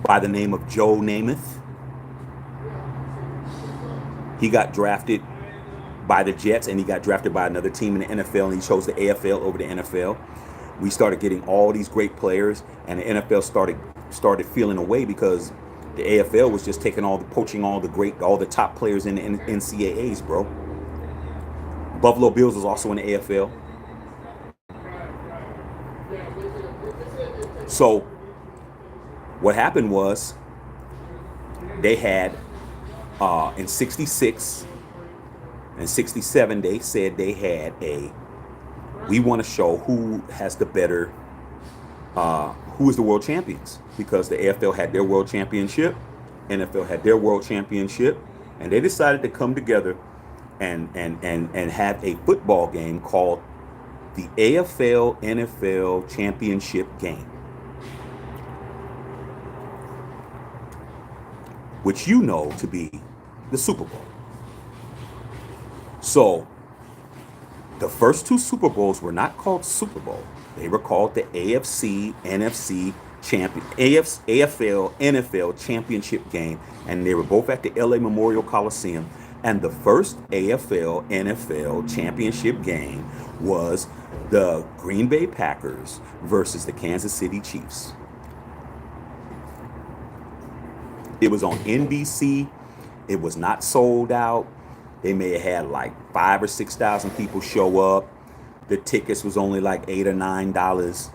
by the name of Joe Namath. He got drafted by the Jets, and he got drafted by another team in the NFL, and he chose the AFL over the NFL. We started getting all these great players, and the NFL started feeling away because the AFL was just poaching all the top players in the NCAAs, bro. Buffalo Bills was also in the AFL. So what happened was they had in 66 and 67, they said they had we want to show who has the better, who is the world champions, because the AFL had their world championship, NFL had their world championship, and they decided to come together and have a football game called the AFL NFL Championship Game, which you know to be the Super Bowl. So The first two Super Bowls were not called Super Bowl. They were called the AFC, NFC champion, AFL, NFL championship game, and they were both at the LA Memorial Coliseum. And the first AFL, NFL championship game was the Green Bay Packers versus the Kansas City Chiefs. It was on NBC. It was not sold out. They may have had like 5 or 6 thousand people show up. The tickets was only like $8 or $9,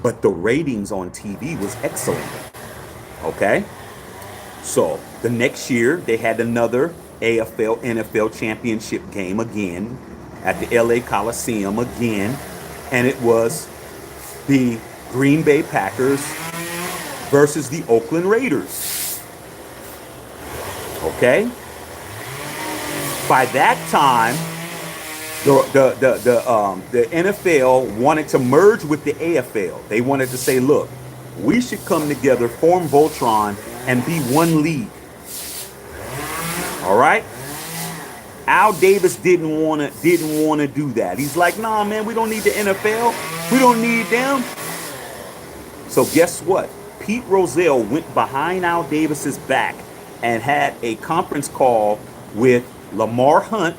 but the ratings on TV was excellent. Okay, so the next year they had another AFL NFL championship game again at the LA Coliseum again, and it was the Green Bay Packers versus the Oakland Raiders. Okay, by that time, the NFL wanted to merge with the AFL. They wanted to say, look, we should come together, form Voltron, and be one league. All right. Al Davis didn't wanna do that. He's like, nah, man, we don't need the NFL. We don't need them. So guess what? Pete Rozelle went behind Al Davis's back and had a conference call with Lamar Hunt,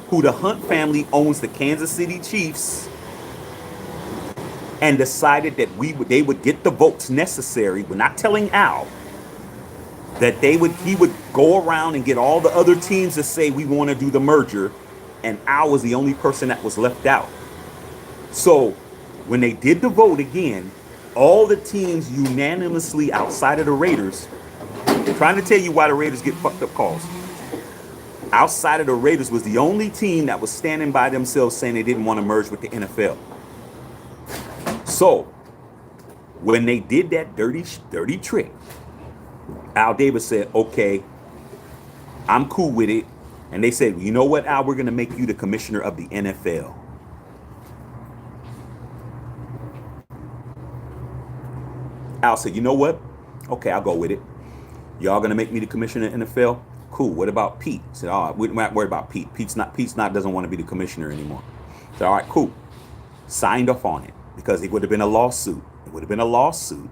who the Hunt family owns the Kansas City Chiefs, and decided that they would get the votes necessary. We're not telling Al that he would go around and get all the other teams to say we want to do the merger, and Al was the only person that was left out. So when they did the vote again, all the teams unanimously outside of the Raiders, I'm trying to tell you why the Raiders get fucked up calls. Outside of the Raiders was the only team that was standing by themselves saying they didn't want to merge with the NFL. So when they did that dirty trick, Al Davis said, okay, I'm cool with it. And they said, you know what, Al, we're going to make you the commissioner of the NFL. Al said, you know what? Okay, I'll go with it. Y'all going to make me the commissioner of the NFL? Cool. What about Pete? He said, all right, we're not worried about Pete. Pete's not doesn't want to be the commissioner anymore. I said, all right, cool. Signed off on it because it would have been a lawsuit. It would have been a lawsuit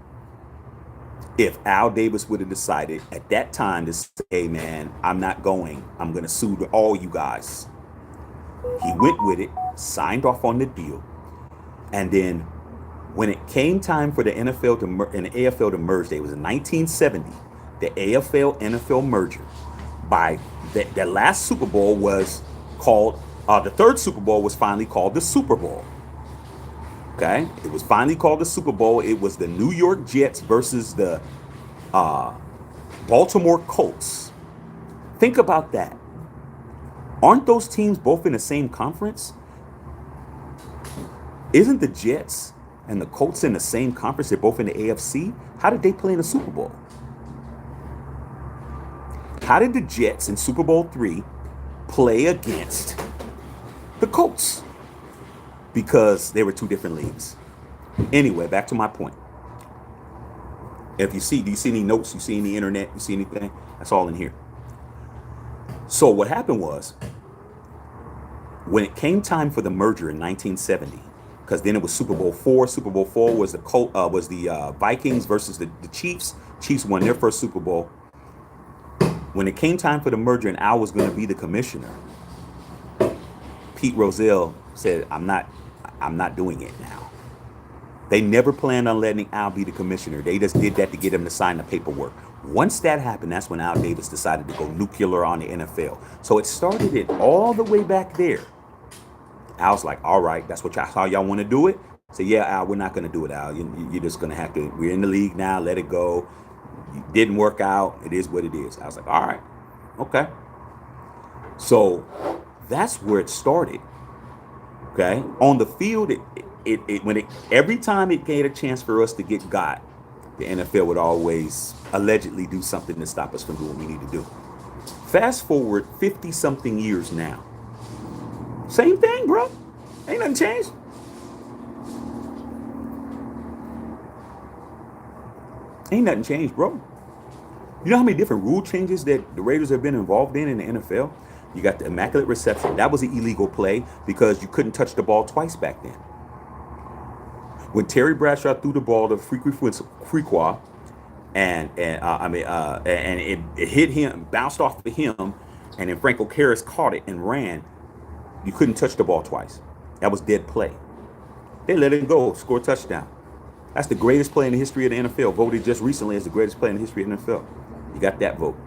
if Al Davis would have decided at that time to say, hey, man, I'm not going. I'm going to sue all you guys. He went with it, signed off on the deal. And then when it came time for the NFL and the AFL to merge, it was in 1970, the AFL NFL merger. By the last Super Bowl was called, the third Super Bowl was finally called the Super Bowl. Okay, it was finally called the Super Bowl. It was the New York Jets versus the Baltimore Colts. Think about that. Aren't those teams both in the same conference? Isn't the Jets and the Colts in the same conference? They're both in the AFC. How did they play in the Super Bowl? How did the Jets in Super Bowl III play against the Colts? Because they were two different leagues. Anyway, back to my point. If you see, do you see any notes? You see any internet? You see anything? That's all in here. So what happened was, when it came time for the merger in 1970, because then it was Super Bowl IV. Super Bowl IV was the Vikings versus the Chiefs. Chiefs won their first Super Bowl. When it came time for the merger and Al was going to be the commissioner, Pete Rozelle said, I'm not doing it now. They never planned on letting Al be the commissioner. They just did that to get him to sign the paperwork. Once that happened, that's when Al Davis decided to go nuclear on the NFL. So it started it all the way back there. Al's like, all right, that's how y'all want to do it? Say, yeah, Al, we're not going to do it, Al. You're just going to have to, we're in the league now, let it go. It didn't work out. It is what it is. I was like, all right, okay. So that's where it started. Okay, on the field, every time it gave a chance for us to get got, the NFL would always allegedly do something to stop us from doing what we need to do. Fast forward 50-something years now. Same thing, bro. Ain't nothing changed. Ain't nothing changed, bro. You know how many different rule changes that the Raiders have been involved in the NFL? You got the immaculate reception. That was an illegal play because you couldn't touch the ball twice back then. When Terry Bradshaw threw the ball to Frequa, and it hit him, bounced off of him, and then Franco Harris caught it and ran. You couldn't touch the ball twice. That was dead play. They let him go, score a touchdown. That's the greatest play in the history of the NFL. Voted just recently as the greatest play in the history of the NFL. You got that vote.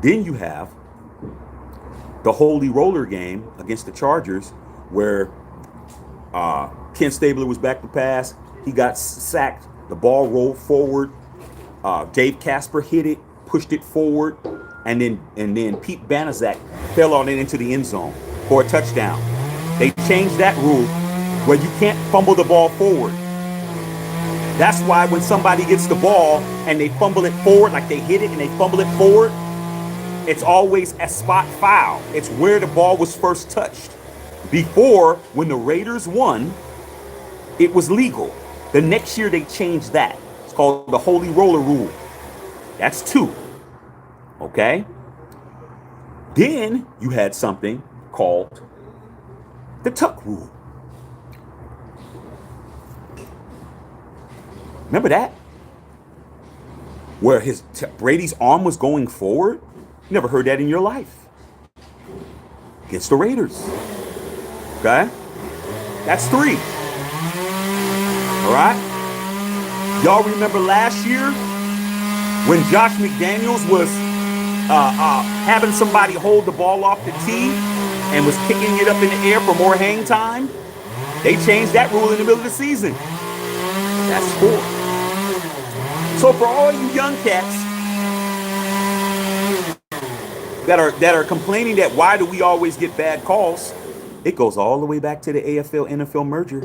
Then you have the Holy Roller game against the Chargers, where Ken Stabler was back to pass. He got sacked. The ball rolled forward. Dave Casper hit it, pushed it forward, and then Pete Banaszak fell on it into the end zone for a touchdown. They changed that rule where you can't fumble the ball forward. That's why when somebody gets the ball and they fumble it forward, like they hit it and they fumble it forward, it's always a spot foul. It's where the ball was first touched. Before, when the Raiders won, it was legal. The next year they changed that. It's called the Holy Roller Rule. That's 2. Okay? Then you had something called the Tuck Rule. Remember that? Where Brady's arm was going forward? You never heard that in your life. Against the Raiders. Okay? That's 3. All right? Y'all remember last year when Josh McDaniels was having somebody hold the ball off the tee and was kicking it up in the air for more hang time? They changed that rule in the middle of the season. That's 4. So for all you young cats that are complaining that why do we always get bad calls, it goes all the way back to the AFL-NFL merger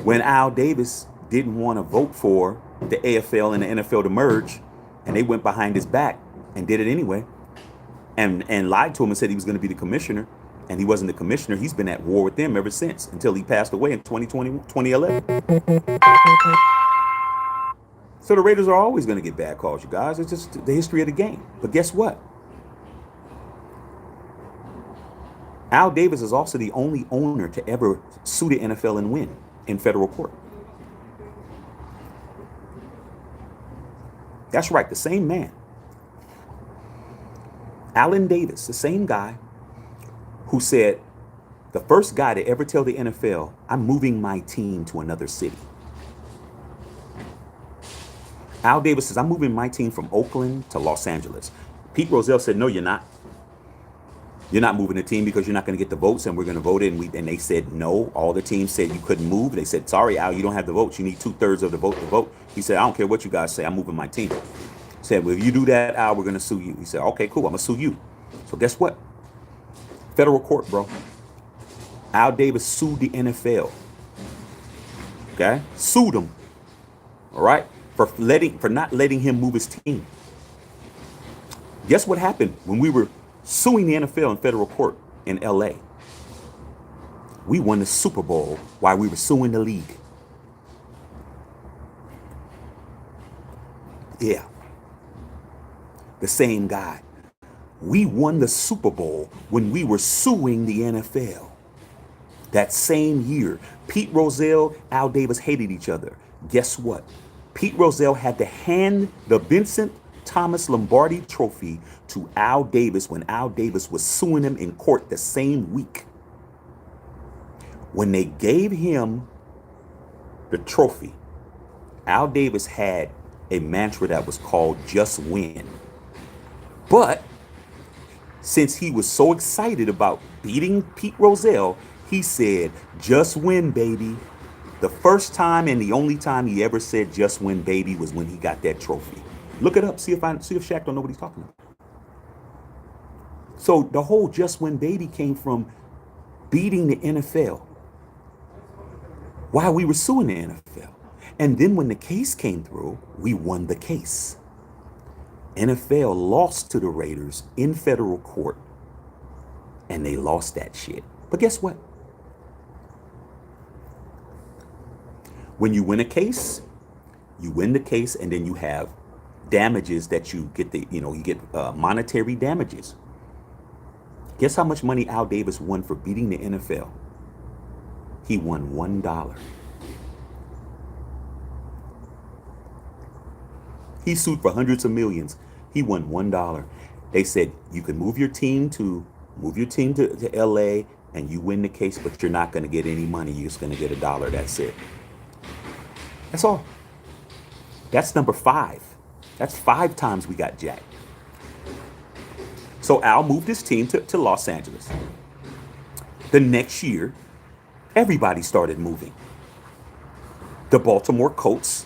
when Al Davis didn't want to vote for the AFL and the NFL to merge, and they went behind his back and did it anyway, and lied to him and said he was going to be the commissioner, and he wasn't the commissioner. He's been at war with them ever since until he passed away in 2011. So the Raiders are always going to get bad calls, you guys. It's just the history of the game. But guess what? Al Davis is also the only owner to ever sue the NFL and win in federal court. That's right, the same man. Alan Davis, the same guy who said, the first guy to ever tell the NFL, I'm moving my team to another city. Al Davis says, I'm moving my team from Oakland to Los Angeles. Pete Rozelle said, no, you're not. You're not moving the team because you're not going to get the votes, and we're going to vote it. And they said no. All the teams said you couldn't move. They said, sorry, Al, you don't have the votes. You need 2/3 of the vote to vote. He said, I don't care what you guys say. I'm moving my team. He said, well, if you do that, Al, we're going to sue you. He said, okay, cool. I'm going to sue you. So guess what? Federal court, bro. Al Davis sued the NFL. Okay? Sued him. All right? For not letting him move his team. Guess what happened when we were suing the NFL in federal court in LA? We won the Super Bowl while we were suing the league. Yeah. The same guy. We won the Super Bowl when we were suing the NFL. That same year, Pete Rozelle, Al Davis hated each other. Guess what? Pete Rozelle had to hand the Vincent Thomas Lombardi Trophy to Al Davis when Al Davis was suing him in court the same week. When they gave him the trophy, Al Davis had a mantra that was called just win. But since he was so excited about beating Pete Rozelle, he said, just win, baby. The first time and the only time he ever said just win, baby, was when he got that trophy. Look it up. See if Shaq don't know what he's talking about. So the whole just win, baby came from beating the NFL while we were suing the NFL. And then when the case came through, we won the case. NFL lost to the Raiders in federal court, and they lost that shit. But guess what? When you win a case, you win the case, and then you have damages that you get you get monetary damages. Guess how much money Al Davis won for beating the NFL? He won $1. He sued for hundreds of millions. He won $1. They said you can move your team to LA and you win the case, but you're not going to get any money. You're just going to get $1. That's it. That's all. That's number 5. That's 5 times we got jacked. So Al moved his team to Los Angeles. The next year, everybody started moving. The Baltimore Colts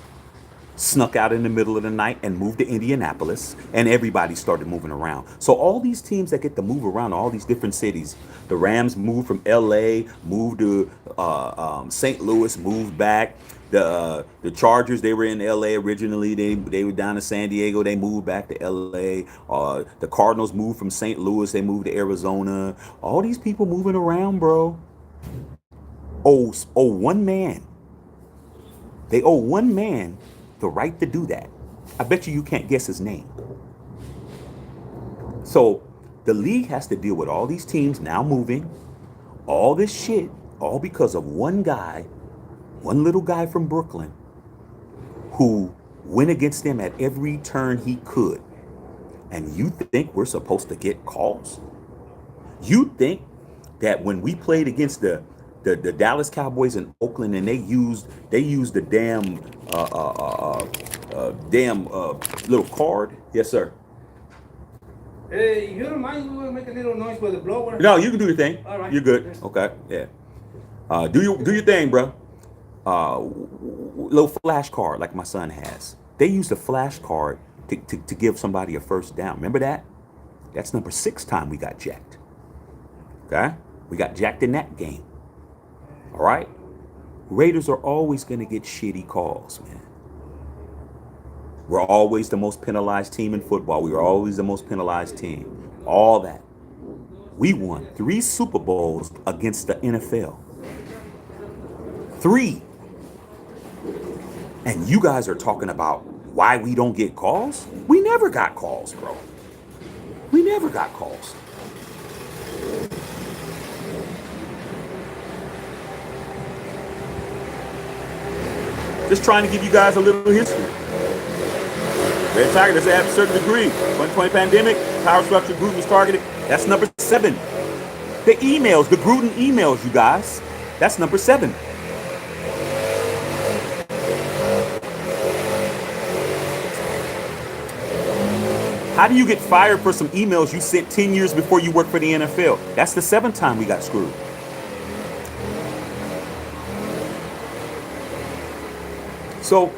snuck out in the middle of the night and moved to Indianapolis, and everybody started moving around. So all these teams that get to move around all these different cities, the Rams moved from LA, moved to St. Louis, moved back. The Chargers, they were in LA originally. They were down in San Diego. They moved back to LA. The Cardinals moved from St. Louis. They moved to Arizona. All these people moving around, bro. One man. They owe one man the right to do that. I bet you can't guess his name. So the league has to deal with all these teams now moving, all this shit, all because of one guy, one little guy from Brooklyn who went against them at every turn he could. And you think we're supposed to get calls? You think that when we played against the Dallas Cowboys in Oakland and they used the damn little card? Yes, sir. Hey, if you don't mind, we will make a little noise with the blower. No, you can do your thing. All right. You're good. Yes. Okay. Yeah. Do your thing, bro. Little flash card like my son has. They used a flash card to give somebody a first down. Remember that? That's number 6 time we got jacked. Okay? We got jacked in that game. All right? Raiders are always going to get shitty calls, man. We're always the most penalized team in football. We were always the most penalized team. All that. We won 3 Super Bowls against the NFL. 3. And you guys are talking about why we don't get calls? We never got calls, bro. We never got calls. Just trying to give you guys a little history. Red Tiger does have a certain degree. 2020 pandemic, power structure, Gruden was targeted. That's number 7. The emails, the Gruden emails, you guys. That's number 7. How do you get fired for some emails you sent 10 years before you worked for the NFL? That's the 7th time we got screwed. So,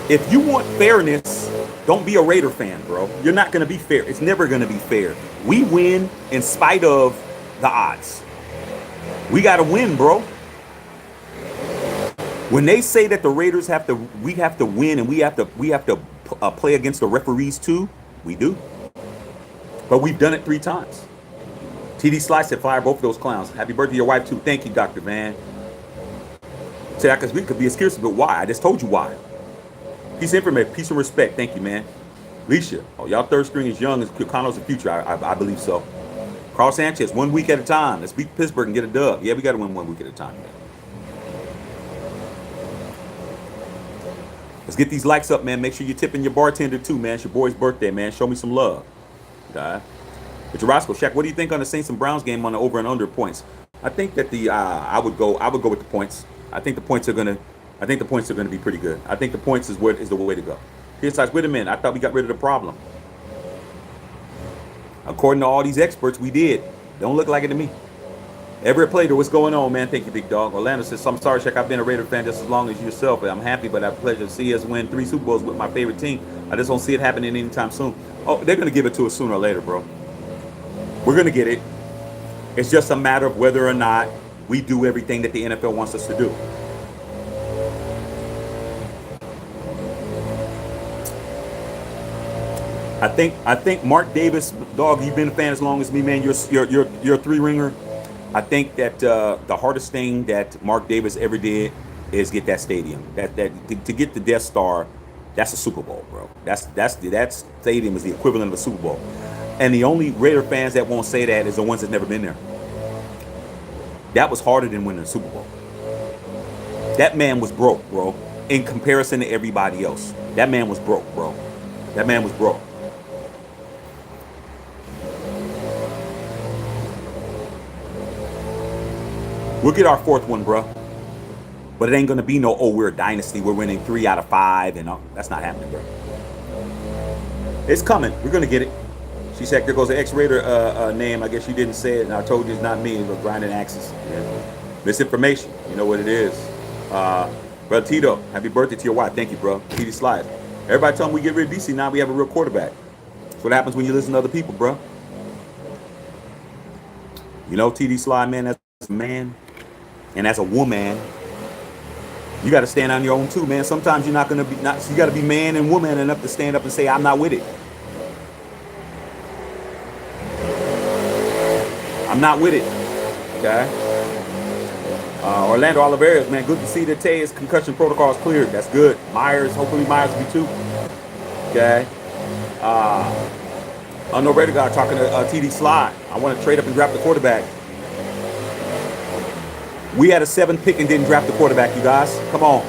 if you want fairness, don't be a Raider fan, bro. You're not going to be fair. It's never going to be fair. We win in spite of the odds. We got to win, bro. When they say that the Raiders we have to win and we have to play against the referees too, we do. But we've done it 3 times. TD Slice said fire both of those clowns. Happy birthday to your wife too. Thank you, Dr. Van. Say that because we could be as curious, but why? I just told you why. Peace and information, peace and respect. Thank you, man. Alicia, y'all third string is young. Cano's the future. I believe so. Carl Sanchez, 1 week at a time. Let's beat Pittsburgh and get a dub. Yeah, we got to win 1 week at a time, man. Let's get these likes up, man. Make sure you're tipping your bartender too, man. It's your boy's birthday, man. Show me some love. Okay. But Roscoe, Shaq, what do you think on the Saints and Browns game on the over and under points? I think that I would go with the points. I think the points are gonna be pretty good. I think the points is the way to go. Here's like, wait a minute, I thought we got rid of the problem. According to all these experts, we did. Don't look like it to me. Everett Plater, what's going on, man? Thank you, big dog. Orlando says, I'm sorry, Shaq. I've been a Raider fan just as long as yourself. I'm happy, but I have pleasure to see us win 3 Super Bowls with my favorite team. I just don't see it happening anytime soon. Oh, they're going to give it to us sooner or later, bro. We're going to get it. It's just a matter of whether or not we do everything that the NFL wants us to do. I think Mark Davis, dog, you've been a fan as long as me, man. You're a 3-ringer. I think that the hardest thing that Mark Davis ever did is get that stadium. That to get the Death Star That's a Super Bowl, bro. That stadium is the equivalent of a Super Bowl. And the only Raider fans that won't say that is the ones that's never been there. That was harder than winning a Super Bowl. That man was broke, bro. In comparison to everybody else, that man was broke, bro. That man was broke. We'll get our fourth one, bro. But it ain't gonna be no, oh, we're a dynasty, we're winning 3 out of 5, and that's not happening, bro. It's coming. We're gonna get it. She said there goes an X-Raider name. I guess you didn't say it, and I told you it's not me. We're grinding axes. Yeah. Misinformation. You know what it is. Brother Tito, happy birthday to your wife. Thank you, bro. TD Slide. Everybody tell them we get rid of DC. Now we have a real quarterback. That's what happens when you listen to other people, bro. You know, TD Slide, man, as a man and as a woman, you got to stand on your own too, man. Sometimes you're not going to be, you got to be man and woman enough to stand up and say, I'm not with it. I'm not with it. Okay. Orlando Oliveras, man, good to see that Tay's concussion protocol is cleared. That's good. Myers, hopefully Myers will be too. Okay. Unknown Raider guy talking to TD Slide. I want to trade up and draft the quarterback. We had a 7th pick and didn't draft the quarterback, you guys. Come on.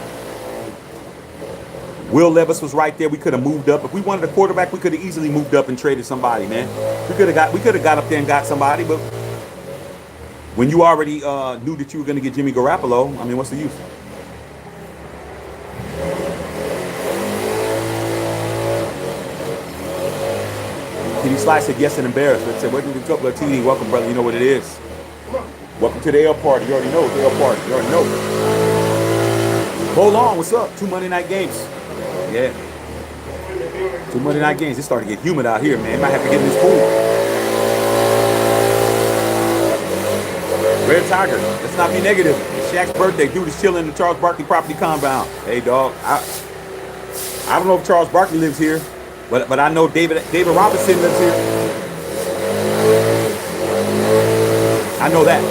Will Levis was right there. We could have moved up. If we wanted a quarterback, we could have easily moved up and traded somebody, man. We could have got up there and got somebody, but when you already knew that you were going to get Jimmy Garoppolo, I mean, what's the use? TD Slice said yes and embarrassed. Let's say, welcome to the couple of TD. Welcome, brother. You know what it is. Welcome to the L party. You already know the L party. You already know. Hold on. What's up? 2 Monday night games. Yeah. 2 Monday night games. It's starting to get humid out here, man. Might have to get in this pool. Red Tiger. Let's not be negative. It's Shaq's birthday. Dude is chilling in the Charles Barkley property compound. Hey, dog. I don't know if Charles Barkley lives here, but I know David Robinson lives here. I know that.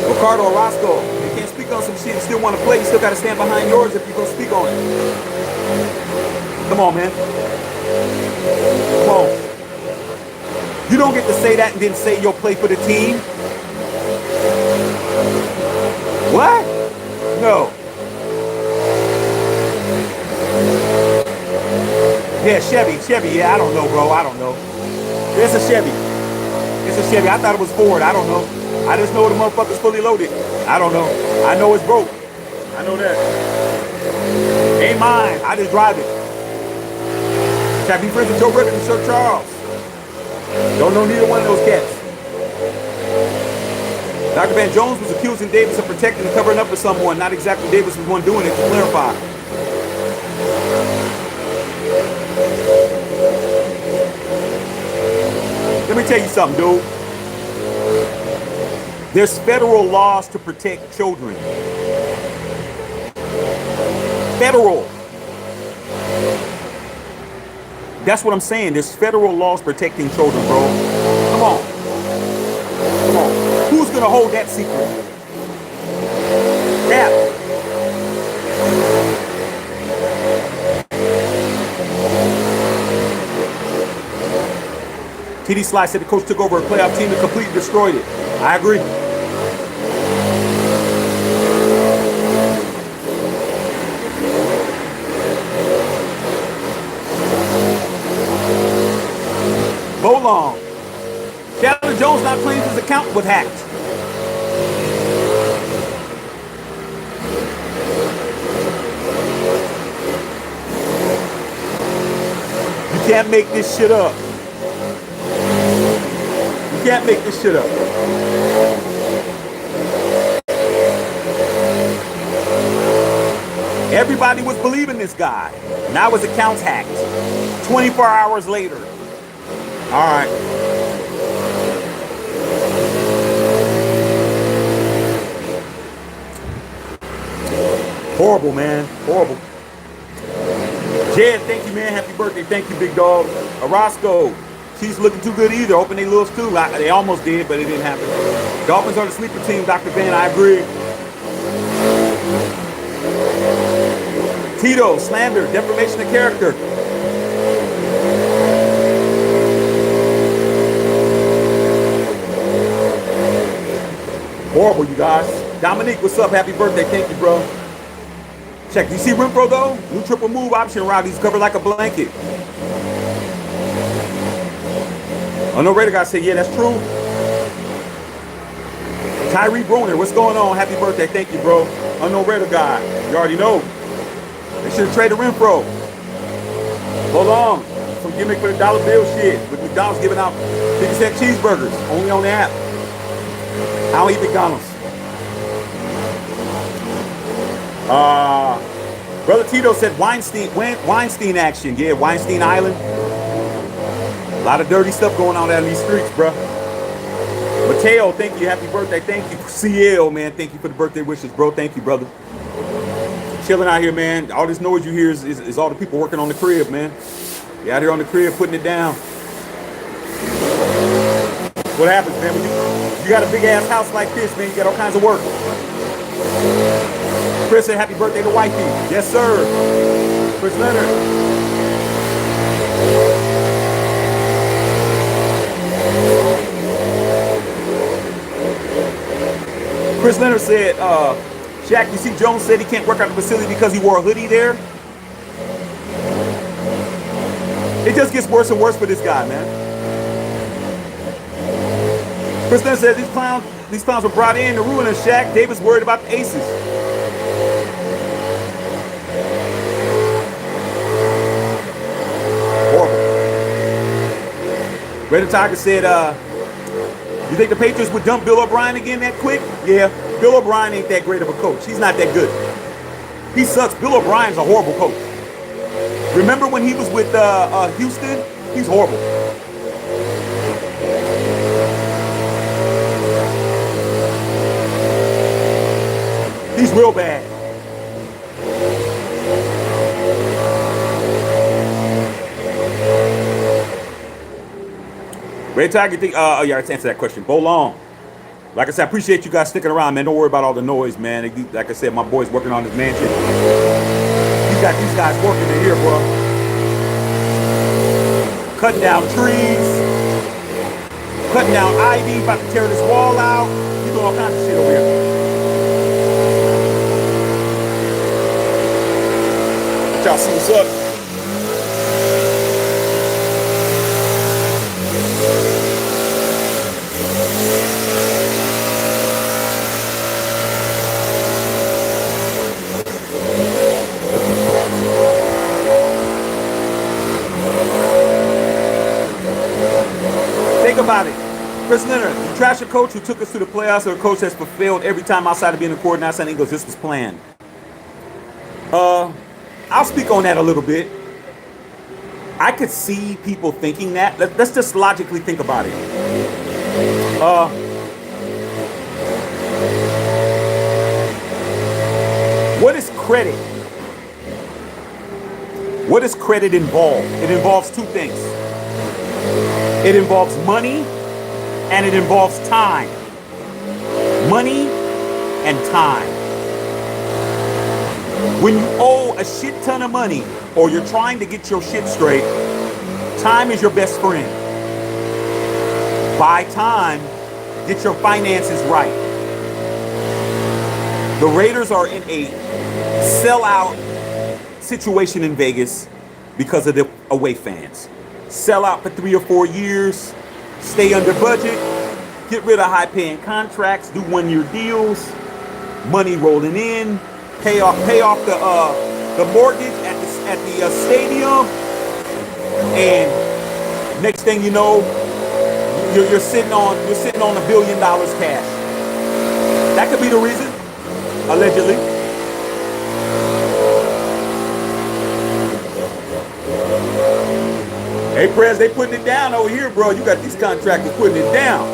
Ricardo Orozco, you can't speak on some shit and still want to play. You still got to stand behind yours if you're going to speak on it. Come on, man. Come on. You don't get to say that and then say you'll play for the team. What? No. Yeah, Chevy. Yeah, I don't know, bro. I don't know. It's a Chevy. I thought it was Ford. I don't know. I just know the motherfucker's fully loaded. I don't know. I know it's broke. I know that. Ain't mine. I just drive it. Can I be friends with Joe Burger and Sir Charles? Don't know neither one of those cats. Dr. Van Jones was accusing Davis of protecting and covering up for someone. Not exactly Davis was one doing it, to clarify. Let me tell you something, dude. There's federal laws to protect children. Federal. That's what I'm saying. There's federal laws protecting children, bro. Come on. Come on. Who's going to hold that secret? Yeah. TD Slice said the coach took over a playoff team and completely destroyed it. I agree. Long. Chandler Jones not claims his account was hacked. You can't make this shit up. You can't make this shit up. Everybody was believing this guy. Now his account's hacked. 24 hours later. All right. Horrible, man. Horrible. Jed, thank you, man. Happy birthday. Thank you, big dog. Orozco. Chiefs looking too good either. Hoping they lose too. They almost did, but it didn't happen. Dolphins are the sleeper team, Dr. Van. I agree. Tito, slander, defamation of character. Horrible, you guys. Dominique, what's up? Happy birthday. Thank you, bro. Check. Do you see Renfro, though? New triple move option route. He's covered like a blanket. I know Raider guy said, yeah, that's true. Tyree Bruner, what's going on? Happy birthday. Thank you, bro. Unknown Raider guy. You already know. They should have traded Renfro. Hold on. Some gimmick for the dollar bill shit. With McDonald's giving out 50-cent cheeseburgers. Only on the app. I don't eat McDonald's. Brother Tito said Weinstein action. Yeah, Weinstein Island. A lot of dirty stuff going on out in these streets, bro. Mateo, thank you. Happy birthday. Thank you. CL, man. Thank you for the birthday wishes, bro. Thank you, brother. Chilling out here, man. All this noise you hear is all the people working on the crib, man. They out here on the crib putting it down. What happens, man? When you got a big ass house like this, man, you got all kinds of work. Chris said happy birthday to Wifey. Yes, sir. Chris Leonard. Chris Leonard said, Shaq, you see Jones said he can't work out the facility because he wore a hoodie there? It just gets worse and worse for this guy, man. Chris Leonard says these clowns were brought in to ruin us, Shaq. Davis worried about the aces. Horrible. Raider Tiger said, you think the Patriots would dump Bill O'Brien again that quick? Yeah, Bill O'Brien ain't that great of a coach. He's not that good. He sucks. Bill O'Brien's a horrible coach. Remember when he was with Houston? He's horrible. He's real bad. Red Tiger, think, oh yeah, let's answer that question. Bo Long. Like I said, I appreciate you guys sticking around, man. Don't worry about all the noise, man. Like I said, my boy's working on his mansion. He's got these guys working in here, bro. Cutting down trees. Cutting down ivy, about to tear this wall out. He's doing all kinds of shit over here. Let y'all see what's up. Think about it. Chris Leonard, you trash a coach who took us to the playoffs, or a coach that's fulfilled every time outside of being a coordinator, and he goes, this was planned. I'll speak on that a little bit. I could see people thinking that. Let's just logically think about it. What is credit? What does credit involve? It involves two things. It involves money and it involves time. Money and time. When you owe a shit ton of money or you're trying to get your shit straight, time is your best friend. Buy time, get your finances right. The Raiders are in a sellout situation in Vegas because of the away fans. Sell out for 3 or 4 years, stay under budget, get rid of high-paying contracts, do one-year deals, money rolling in, pay off the mortgage at the stadium, and next thing you know, you're sitting on $1 billion cash. That could be the reason, allegedly. Hey, Prez, they putting it down over here, bro. You got these contractors putting it down.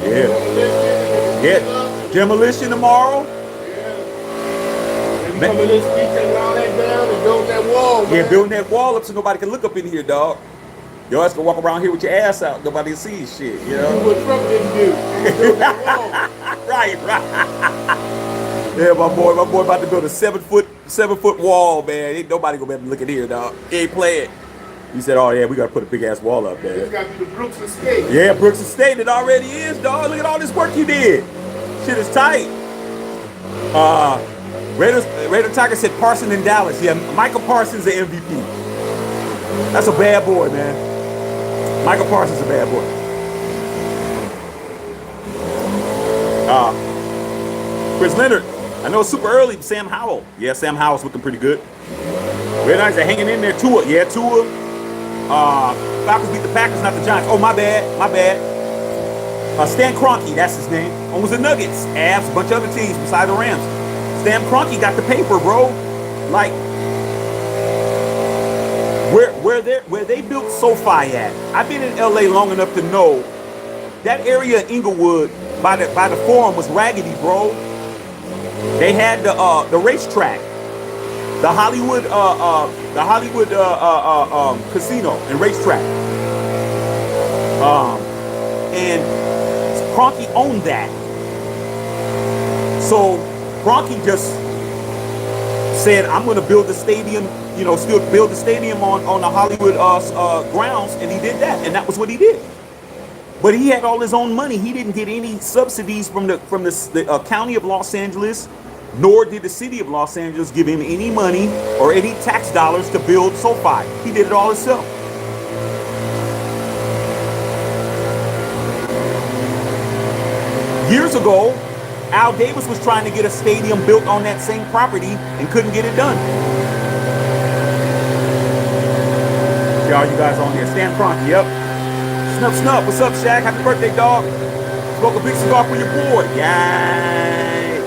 Yeah. Yeah. Demolition tomorrow. Yeah. Coming this week, taking all that down and building that wall, man. Yeah, building that wall up so nobody can look up in here, dog. Your ass can walk around here with your ass out. Nobody can see shit, you know? Do what Trump didn't do. He built that wall. Right. Yeah, my boy about to build a 7 foot wall, man. Ain't nobody gonna be able to look at here, dog. He ain't playing. He said, "Oh yeah, we gotta put a big ass wall up there." It's got to be the Brooks Estate. Yeah, Brooks Estate. It already is, dog. Look at all this work you did. Shit is tight. Raider Tiger said Parsons in Dallas. Yeah, Michael Parsons the MVP. That's a bad boy, man. Michael Parsons is a bad boy. Chris Leonard. I know it's super early, but Sam Howell. Yeah, Sam Howell's looking pretty good. Red Knights are hanging in there. Tua. Yeah, Tua. Falcons beat the Packers, not the Giants. Oh, my bad. Stan Kroenke, that's his name. Owns the Nuggets, Avs, a bunch of other teams besides the Rams. Stan Kroenke got the paper, bro. Like, where they built SoFi at. I've been in LA long enough to know that area in Inglewood by the Forum was raggedy, bro. They had the racetrack, the Hollywood casino and racetrack. And Kroenke owned that. So Kroenke just said, I'm going to build the stadium, still build the stadium on the Hollywood grounds. And he did that. And that was what he did. But he had all his own money. He didn't get any subsidies from the county of Los Angeles, nor did the city of Los Angeles give him any money or any tax dollars to build SoFi. He did it all himself. Years ago, Al Davis was trying to get a stadium built on that same property and couldn't get it done. See all you guys on here. Stan Kroenke, yep. Snub. What's up, Shaq? Happy birthday, dog. Smoke a big cigar for your boy. Yay.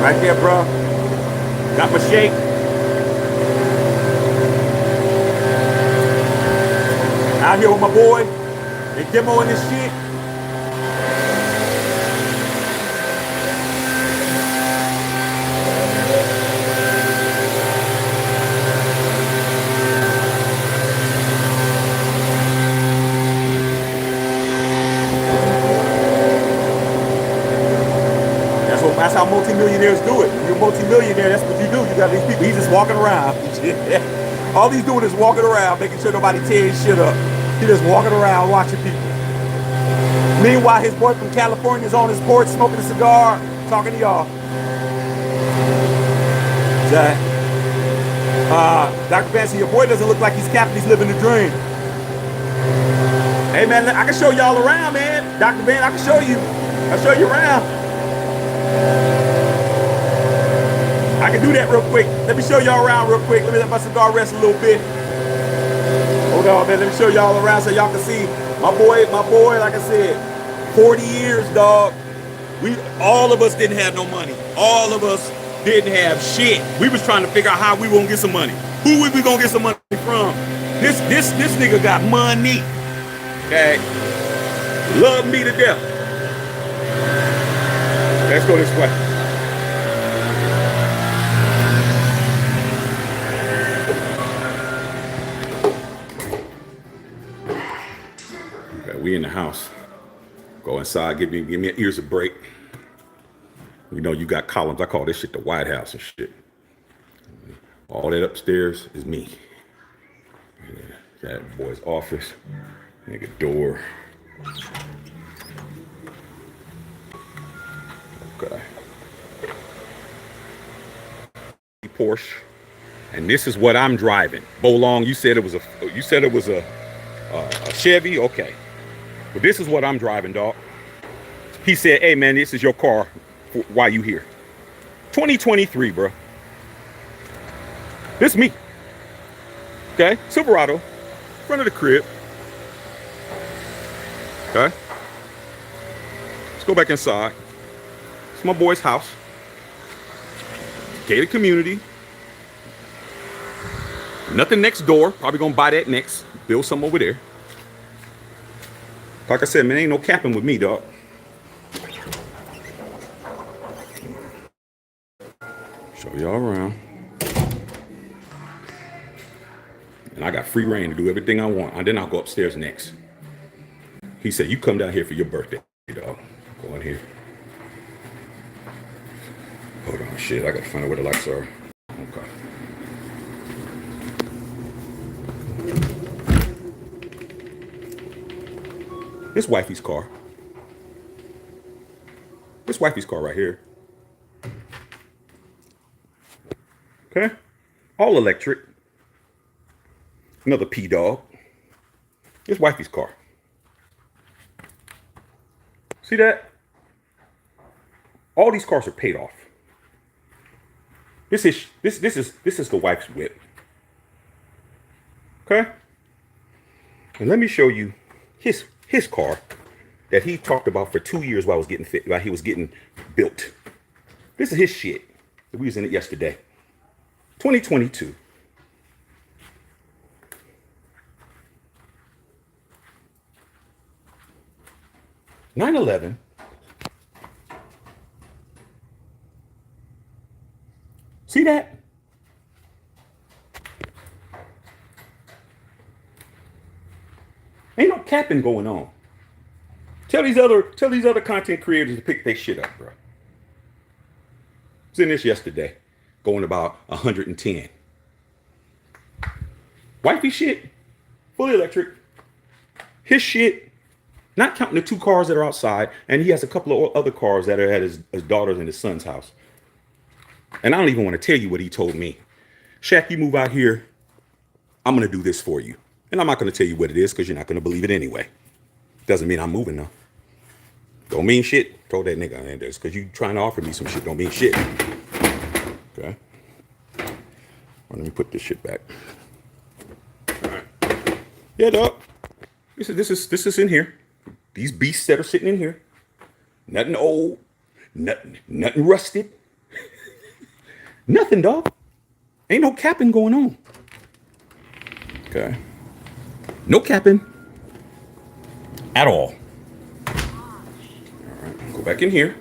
Right there, bro. Got my shake. Out here with my boy. They demoing this shit. That's how multimillionaires do it. When you're a multimillionaire, that's what you do. You got these people, he's just walking around. All he's doing is walking around, making sure nobody tear his shit up. He's just walking around watching people. Meanwhile, his boy from California is on his porch smoking a cigar, talking to y'all. Dr. Fancy, your boy doesn't look like he's capping, he's living the dream. Hey man, I can show y'all around, man. Dr. Van, I can show you. I'll show you around. I can do that real quick. Let me show y'all around real quick. Let me let my cigar rest a little bit. Hold on, man. Let me show y'all around so y'all can see. My boy, like I said, 40 years, dog. All of us didn't have no money. All of us didn't have shit. We was trying to figure out how we gonna get some money. Who we gonna get some money from? This nigga got money. Okay. Love me to death. Let's go this way. Okay, we in the house. Go inside, give me your ears a break. You know you got columns. I call this shit the White House and shit. All that upstairs is me. Yeah, that boy's office. Nigga door. Okay. Porsche, and this is what I'm driving. Bolong, you said it was a Chevy. Okay, but this is what I'm driving, dog. He said, "Hey man, this is your car. Why you here?" 2023, bro. This is me. Okay, Silverado, front of the crib. Okay, let's go back inside. It's my boy's house. Gated community. Nothing next door. Probably gonna buy that next. Build some over there. Like I said, man, ain't no capping with me, dog. Show y'all around. And I got free reign to do everything I want. And then I'll go upstairs next. He said, you come down here for your birthday, dog. Go in here. Shit, I gotta find out where the lights are. Okay. This wifey's car. This wifey's car right here. Okay. All electric. Another P-Dog. This wifey's car. See that? All these cars are paid off. This is the wife's whip. Okay? And let me show you his car that he talked about for 2 years while he was getting built. This is his shit. We was in it yesterday. 2022. (9/11). See that? Ain't no capping going on. Tell these other content creators to pick their shit up, bro. I was in this yesterday, going about 110. Wifey shit, fully electric. His shit, not counting the 2 cars that are outside, and he has a couple of other cars that are at his daughter's and his son's house. And I don't even want to tell you what he told me. Shaq, you move out here, I'm going to do this for you. And I'm not going to tell you what it is because you're not going to believe it anyway. Doesn't mean I'm moving though. Don't mean shit. Told that nigga in this because you trying to offer me some shit. Don't mean shit. Okay. Well, let me put this shit back. All right. Yeah, dog. This is in here. These beasts that are sitting in here. Nothing old. Nothing rusted. Nothing, dog. Ain't no capping going on. Okay. No capping. At all. All right, go back in here.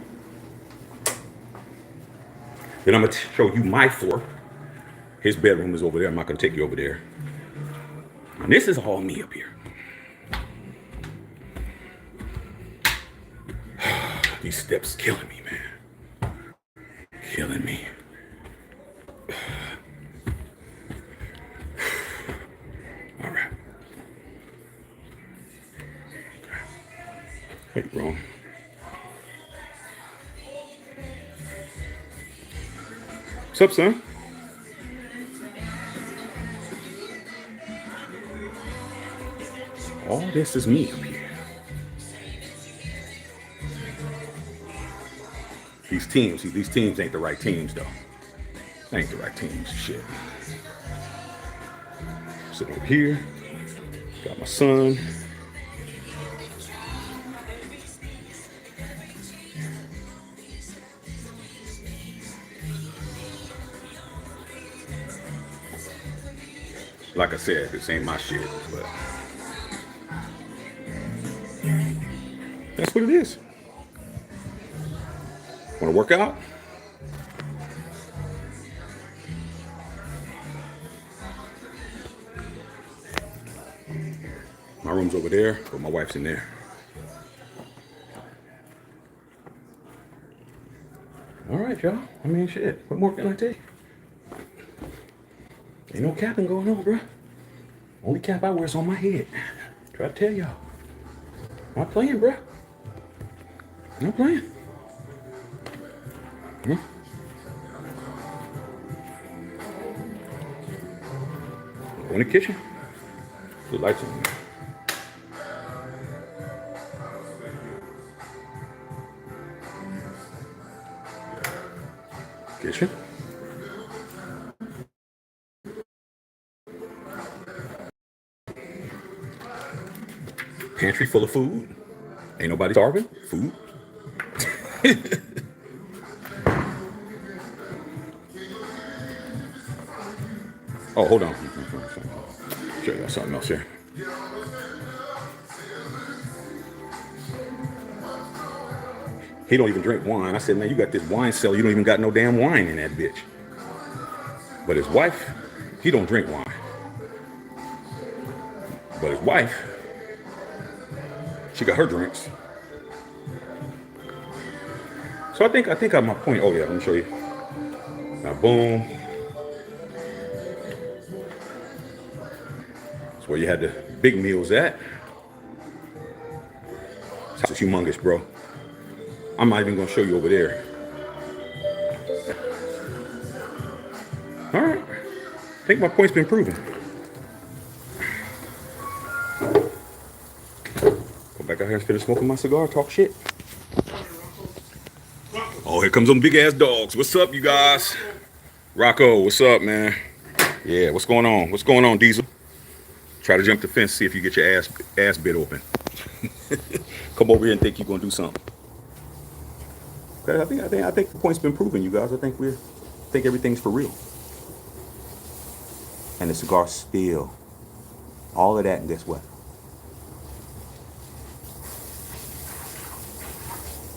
Then I'm going to show you my floor. His bedroom is over there. I'm not going to take you over there. And this is all me up here. These steps killing me, man. Killing me. All right. Hey, wrong. What's up, son? All this is me up here. These teams ain't the right teams, though. They ain't the right teams, shit. Sit over here. Got my son. Like I said, this ain't my shit, but that's what it is. Want to work out? My room's over there, but my wife's in there. All right, y'all. I mean, shit. What more can I tell you? Ain't no capping going on, bro. Only cap I wear is on my head. Try to tell y'all. Not playing, bro. Not playing. Go in the kitchen. The lights on. Kitchen. Pantry full of food. Ain't nobody starving. Food. Oh, hold on. Show you something else here. He don't even drink wine. I said, man, you got this wine cellar. You don't even got no damn wine in that bitch. But his wife, he don't drink wine. But his wife, she got her drinks. So I think I got my point. Oh yeah, let me show you. Now, boom. That's where you had the big meals at. This is humongous, bro. I'm not even gonna show you over there. All right. I think my point's been proven. Go back out here and finish smoking my cigar, talk shit. Oh, here comes them big ass dogs. What's up, you guys? Rocco, what's up, man? Yeah, what's going on? What's going on, Diesel? Try to jump the fence, see if you get your ass bit open. Come over here and think you're gonna do something. Okay, I think the point's been proven, you guys. I think everything's for real. And the cigar still, all of that, and guess what?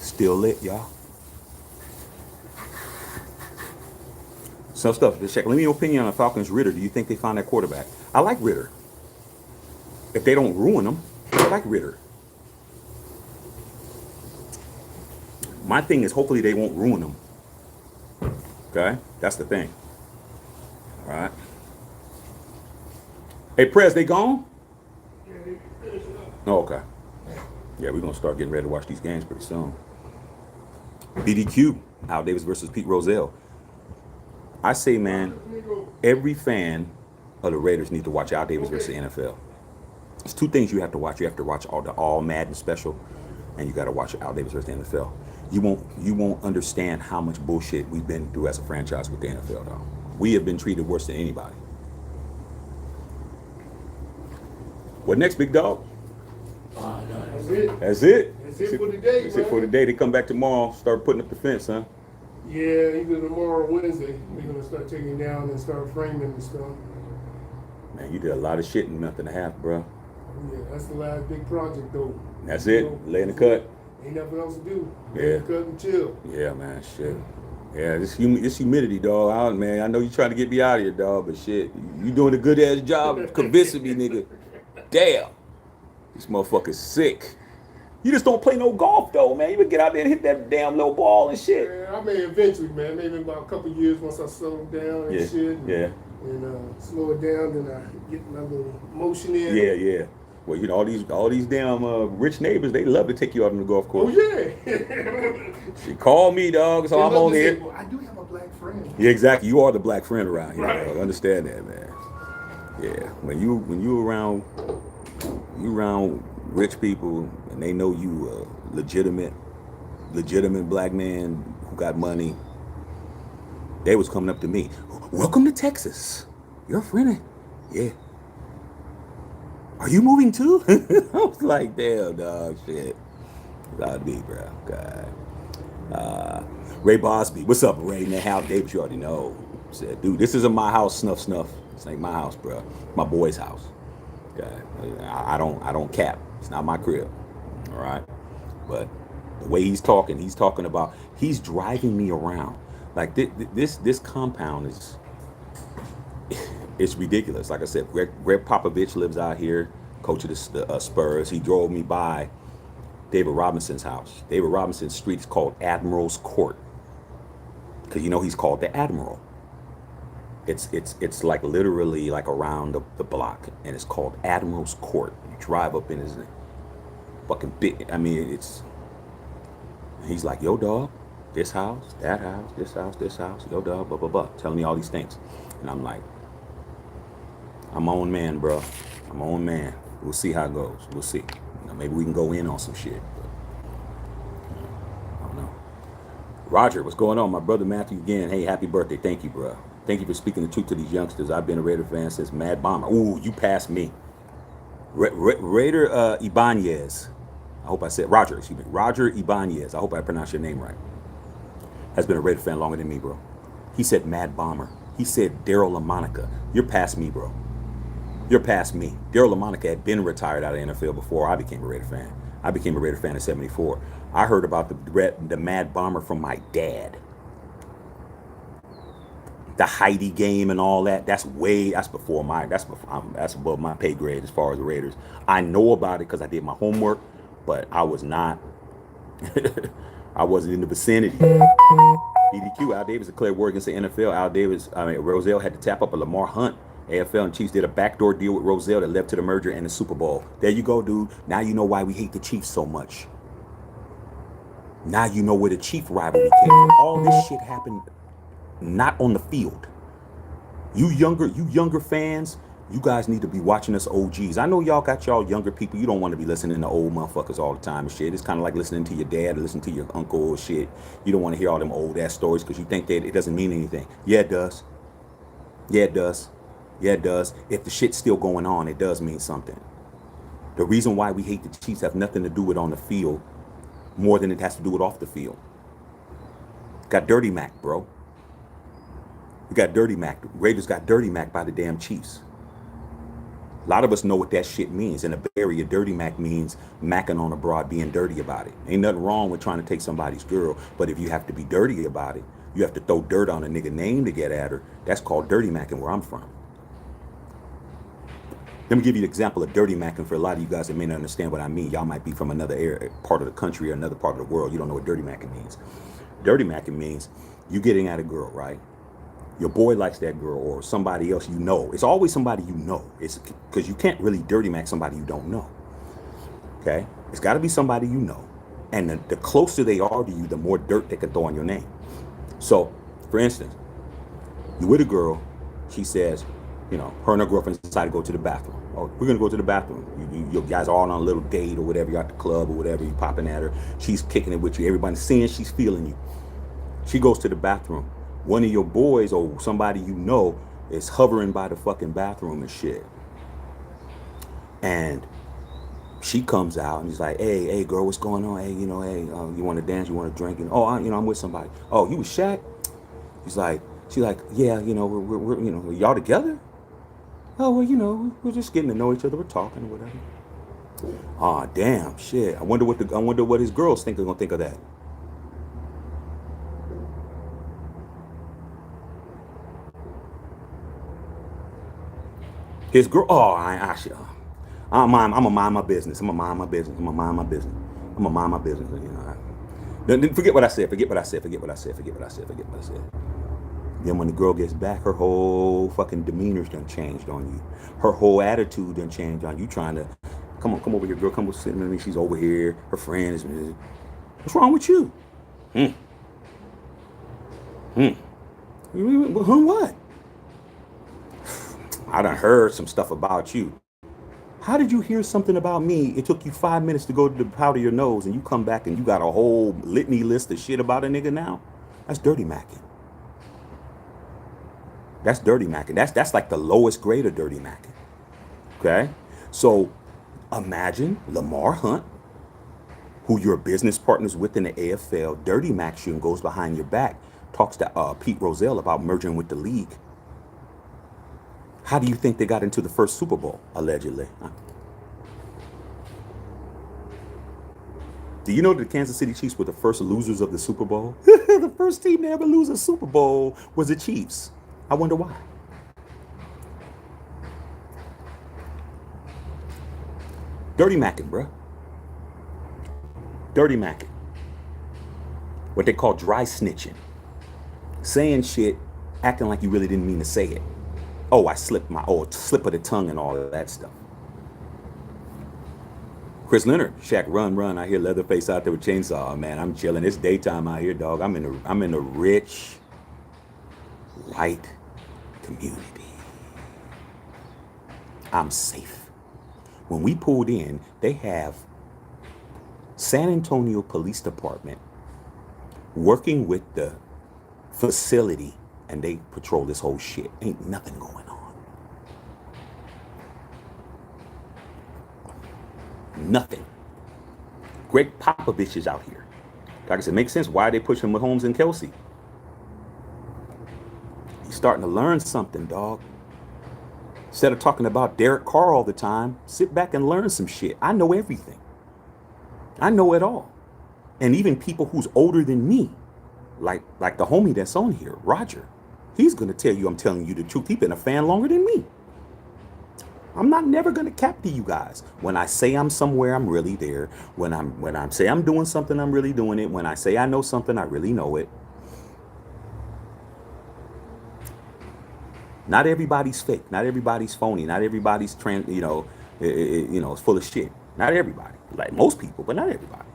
Still lit, y'all. Some stuff to check. Let me your opinion on the Falcons. Ritter. Do you think they found that quarterback? I like Ritter. If they don't ruin them, I like Ritter. My thing is, hopefully they won't ruin them. Okay, that's the thing. All right. Hey, Prez, they gone? Oh, okay. Yeah, we're gonna start getting ready to watch these games pretty soon. BDQ, Al Davis versus Pete Rozelle. I say, man, every fan of the Raiders need to watch Al Davis versus the NFL. There's two things you have to watch. You have to watch all Madden special, and you got to watch Al Davis versus the NFL. You won't understand how much bullshit we've been through as a franchise with the NFL, though. We have been treated worse than anybody. What next, big dog? That's it. That's it. That's it for today, That's man. it for today. They come back tomorrow, start putting up the fence, huh? Yeah, either tomorrow or Wednesday, we're gonna start taking it down and start framing and stuff. Man, you did a lot of shit in a month and a half, bro. Yeah, that's the last big project though. That's it. Lay in the cut. Ain't nothing else to do. Yeah. Lay in the cut and chill. Yeah, man, shit. Yeah, this humidity, dog. Man, I know you trying to get me out of here, dog, but shit, you doing a good ass job of convincing me, nigga. Damn, this motherfucker's sick. You just don't play no golf, though, man. You would get out there and hit that damn low ball and shit. Yeah, I may eventually, man. Maybe in about a couple of years once I settle down and shit. And slow it down, then I get my little motion in. Yeah. Well, you know, all these damn rich neighbors, they love to take you out on the golf course. Oh yeah. She called me, dog, so I'm on here. Well, I do have a black friend. Yeah, exactly. You are the black friend around here, Right. dog. Understand that, man. Yeah, when you around rich people and they know you a legitimate black man who got money, they was coming up to me. Welcome to Texas. You're a friend. Yeah. Are you moving too? I was like, damn, dog, shit. Gotta be, bro. God. Ray Bosby. What's up, Ray? Man, Hal Davis, you already know. Said, dude, this isn't my house, snuff. This ain't my house, bro. My boy's house. Okay. I don't cap. It's not my crib. All right. But the way he's talking about, he's driving me around. Like this compound is, it's ridiculous. Like I said, Greg Popovich lives out here, coach of the Spurs. He drove me by David Robinson's house. David Robinson's street is called Admiral's Court, because you know he's called the Admiral. It's like literally like around the block, and it's called Admiral's Court. You drive up in his fucking big. I mean, it's. He's like, yo, dog, this house, that house, this house, yo, dog, blah blah blah, telling me all these things, and I'm like, I'm my own man, bro. I'm my own man. We'll see how it goes. We'll see. You know, maybe we can go in on some shit. But, I don't know. Roger, what's going on? My brother Matthew again. Hey, happy birthday. Thank you, bro. Thank you for speaking the truth to these youngsters. I've been a Raider fan since Mad Bomber. Ooh, you passed me. Raider Ibanez. I hope I said Roger. Excuse me, Roger Ibanez. I hope I pronounced your name right. Has been a Raider fan longer than me, bro. He said Mad Bomber. He said Daryl LaMonica. You're past me, bro. You're past me. Daryl LaMonica had been retired out of the NFL before I became a Raider fan. I became a Raider fan in '74. I heard about the Mad Bomber from my dad. The Heidi game and all that. That's above my pay grade as far as the Raiders. I know about it because I did my homework, but I was not. I wasn't in the vicinity. EDQ, Al Davis declared war against the NFL. Rozelle had to tap up a Lamar Hunt. AFL and Chiefs did a backdoor deal with Rozelle that led to the merger and the Super Bowl. There you go, dude. Now you know why we hate the Chiefs so much. Now you know where the Chief rivalry came from. All this shit happened not on the field. You younger fans, you guys need to be watching us OGs. I know y'all got y'all younger people. You don't want to be listening to old motherfuckers all the time and shit. It's kind of like listening to your dad or listening to your uncle or shit. You don't want to hear all them old ass stories because you think that it doesn't mean anything. Yeah, it does. Yeah, it does. Yeah, it does. If the shit's still going on, it does mean something. The reason why we hate the Chiefs have nothing to do with on the field more than it has to do with off the field. Got Dirty Mac, bro. We got Dirty Mac. Raiders got Dirty Mac by the damn Chiefs. A lot of us know what that shit means. In the Bay Area, Dirty Mac means macking on a broad, being dirty about it. Ain't nothing wrong with trying to take somebody's girl, but if you have to be dirty about it, you have to throw dirt on a nigga name to get at her. That's called Dirty Macking where I'm from. Let me give you an example of Dirty Macking for a lot of you guys that may not understand what I mean. Y'all might be from another area, part of the country or another part of the world. You don't know what Dirty Macking means. Dirty Macking means you getting at a girl, right? Your boy likes that girl or somebody else you know. It's always somebody you know. It's because you can't really dirty mac somebody you don't know. Okay? It's got to be somebody you know. And the closer they are to you, the more dirt they can throw on your name. So, for instance, you with a girl, she says, you know, her and her girlfriend decide to go to the bathroom. Oh, we're going to go to the bathroom. You guys are all on a little date or whatever. You're at the club or whatever. You're popping at her. She's kicking it with you. Everybody's seeing she's feeling you. She goes to the bathroom. One of your boys or somebody you know is hovering by the fucking bathroom and shit. And she comes out and he's like, hey, girl, what's going on? Hey, you want to dance? You want to drink? And, I'm with somebody. Oh, you with Shaq? She's like, yeah, we're y'all together? Oh, well, we're just getting to know each other. We're talking or whatever. Ah, damn, shit. I wonder what his girls are gonna think of that. His girl, I'm gonna mind my business. I'm gonna mind my business. Forget what I said. Then when the girl gets back, her whole fucking demeanor's done changed on you. Her whole attitude done changed on you. Trying to, come over here, girl. Come over, sit with me. She's over here. Her friends. What's wrong with you? What? I done heard some stuff about you. How did you hear something about me? It took you 5 minutes to go to the powder your nose and you come back and you got a whole litany list of shit about a nigga now? That's dirty macking. That's dirty macking. That's like the lowest grade of dirty macking. Okay? So imagine Lamar Hunt, who you're business partners with in the AFL, dirty macks you and goes behind your back, talks to Pete Rozelle about merging with the league. How do you think they got into the first Super Bowl, allegedly? Huh? Do you know that the Kansas City Chiefs were the first losers of the Super Bowl? The first team to ever lose a Super Bowl was the Chiefs. I wonder why. Dirty macking, bruh. Dirty macking. What they call dry snitching. Saying shit, acting like you really didn't mean to say it. Oh, I slipped slip of the tongue and all of that stuff. Chris Leonard, Shaq, run. I hear Leatherface out there with chainsaw. Man, I'm chilling. It's daytime out here, dog. I'm in a rich, white community. I'm safe. When we pulled in, they have San Antonio Police Department working with the facility, and they patrol this whole shit. Ain't nothing going on. Nothing. Greg Popovich is out here. Like I said, makes sense why they pushing Mahomes and Kelsey. He's starting to learn something, dog. Instead of talking about Derek Carr all the time, sit back and learn some shit. I know everything. I know it all. And even people who's older than me, like the homie that's on here, Roger, he's going to tell you I'm telling you the truth. He's been a fan longer than me. I'm not never going to cap to you guys. When I say I'm somewhere, I'm really there. When I say I'm doing something, I'm really doing it. When I say I know something, I really know it. Not everybody's fake. Not everybody's phony. Not everybody's it's full of shit. Not everybody. Like most people, but not everybody.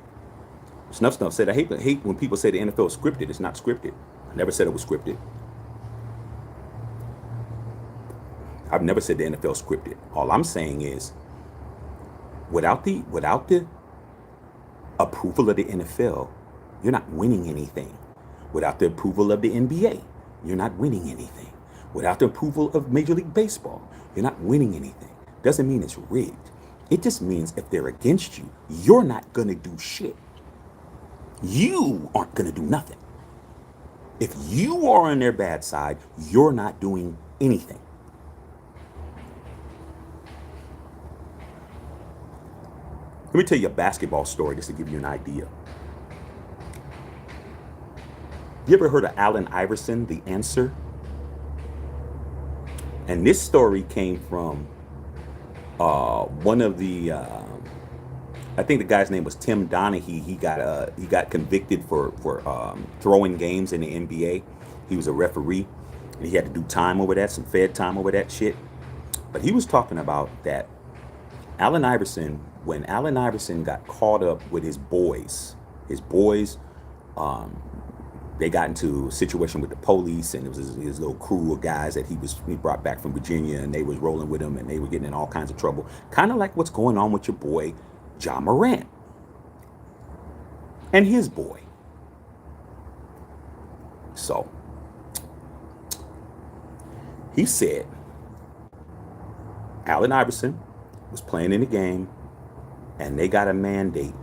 Snuff said, I hate when people say the NFL is scripted. It's not scripted. I never said it was scripted. I've never said the NFL is scripted. All I'm saying is, without the approval of the NFL, you're not winning anything. Without the approval of the NBA, you're not winning anything. Without the approval of Major League Baseball, you're not winning anything. Doesn't mean it's rigged. It just means if they're against you, you're not going to do shit. You aren't going to do nothing. If you are on their bad side, you're not doing anything. Let me tell you a basketball story just to give you an idea. You ever heard of Allen Iverson, The Answer? And this story came from one of the, I think the guy's name was Tim Donaghy. He got convicted for throwing games in the NBA. He was a referee, and he had to do time over that, some fed time over that shit. But he was talking about that Allen Iverson, when Allen Iverson got caught up with his boys, they got into a situation with the police, and it was his little crew of guys that he brought back from Virginia, and they was rolling with him, and they were getting in all kinds of trouble. Kind of like what's going on with your boy, Ja Morant, and his boy. So, he said, Allen Iverson was playing in the game, and they got a mandate.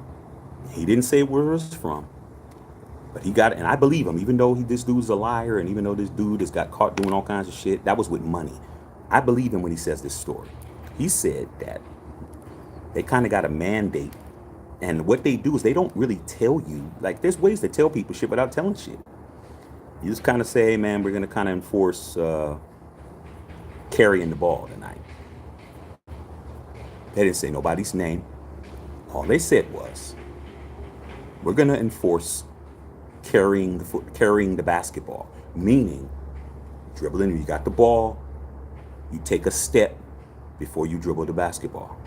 He didn't say where it was from, but he got it, and I believe him, even though this dude's a liar, and even though this dude has got caught doing all kinds of shit, that was with money. I believe him when he says this story. He said that they kind of got a mandate, and what they do is they don't really tell you, like there's ways to tell people shit without telling shit. You just kind of say, hey man, we're going to kind of enforce carrying the ball tonight. They didn't say nobody's name. All they said was, we're going to enforce carrying the basketball, meaning dribbling. You got the ball, you take a step before you dribble the basketball.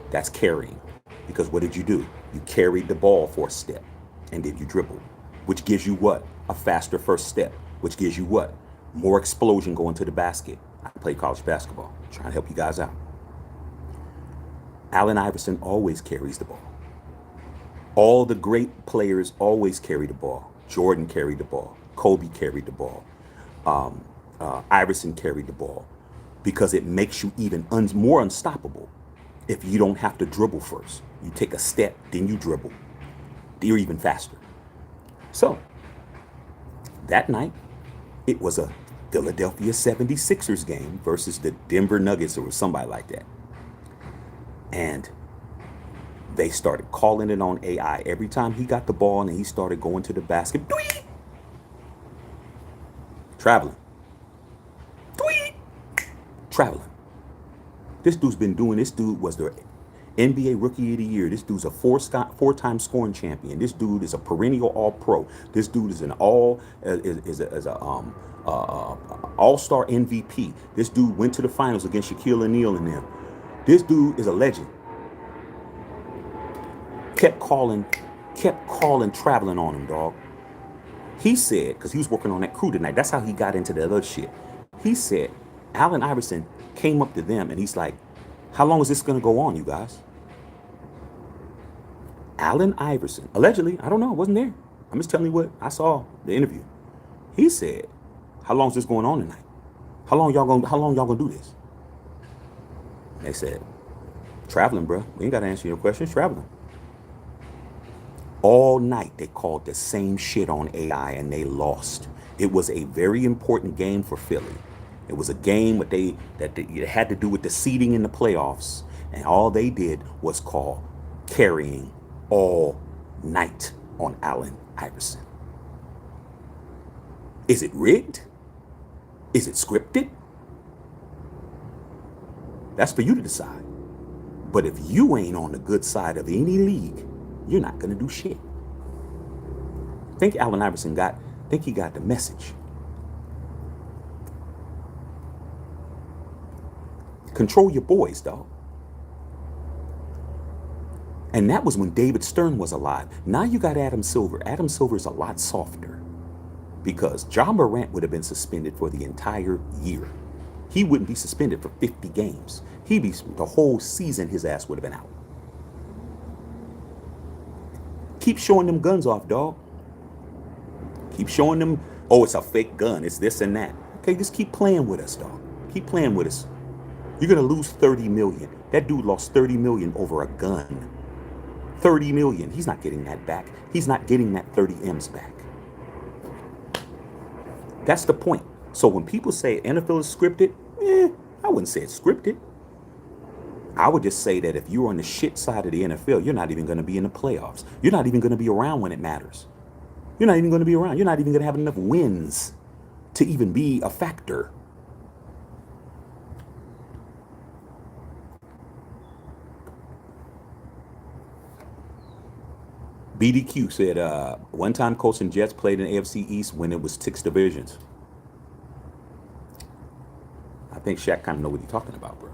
That's carrying, because what did you do? You carried the ball for a step, and then you dribbled, which gives you what? A faster first step, which gives you what? More explosion going to the basket. I play college basketball, trying to help you guys out. Allen Iverson always carries the ball. All the great players always carry the ball. Jordan carried the ball. Kobe carried the ball. Iverson carried the ball, because it makes you even more unstoppable if you don't have to dribble first. You take a step, then you dribble. You're even faster. So, that night, it was a Philadelphia 76ers game versus the Denver Nuggets or somebody like that. And they started calling it on AI. Every time he got the ball and he started going to the basket, traveling. This dude's been doing, this dude was the NBA Rookie of the Year. This dude's a four-time scoring champion. This dude is a perennial All-Pro. This dude is an All-Star MVP. This dude went to the finals against Shaquille O'Neal and them. This dude is a legend. Kept calling, traveling on him, dog. He said, because he was working on that crew tonight, that's how he got into the other shit. He said, Allen Iverson came up to them and he's like, how long is this going to go on, you guys? Allen Iverson, allegedly, I don't know, I wasn't there. I'm just telling you what I saw, the interview. He said, how long is this going on tonight? How long y'all gonna do this? And they said, traveling, bro. We ain't got to answer your questions, traveling. All night they called the same shit on AI and they lost. It was a very important game for Philly. It was a game that it had to do with the seeding in the playoffs, and all they did was call carrying all night on Allen Iverson. Is it rigged? Is it scripted? That's for you to decide. But if you ain't on the good side of any league, you're not gonna do shit. Think Allen Iverson think he got the message. Control your boys, dog. And that was when David Stern was alive. Now you got Adam Silver. Adam Silver is a lot softer because John Morant would have been suspended for the entire year. He wouldn't be suspended for 50 games. He'd be the whole season, his ass would have been out. Keep showing them guns off, dog. Keep showing them, oh, it's a fake gun. It's this and that. Okay, just keep playing with us, dog. Keep playing with us. You're going to lose 30 million. That dude lost 30 million over a gun. 30 million. He's not getting that back. He's not getting that 30 M's back. That's the point. So when people say NFL is scripted, I wouldn't say it's scripted. I would just say that if you're on the shit side of the NFL, you're not even going to be in the playoffs. You're not even going to be around when it matters. You're not even going to be around. You're not even going to have enough wins to even be a factor. BDQ said, one time coaching Jets played in AFC East when it was 6 divisions. I think Shaq kind of know what he's talking about, bro.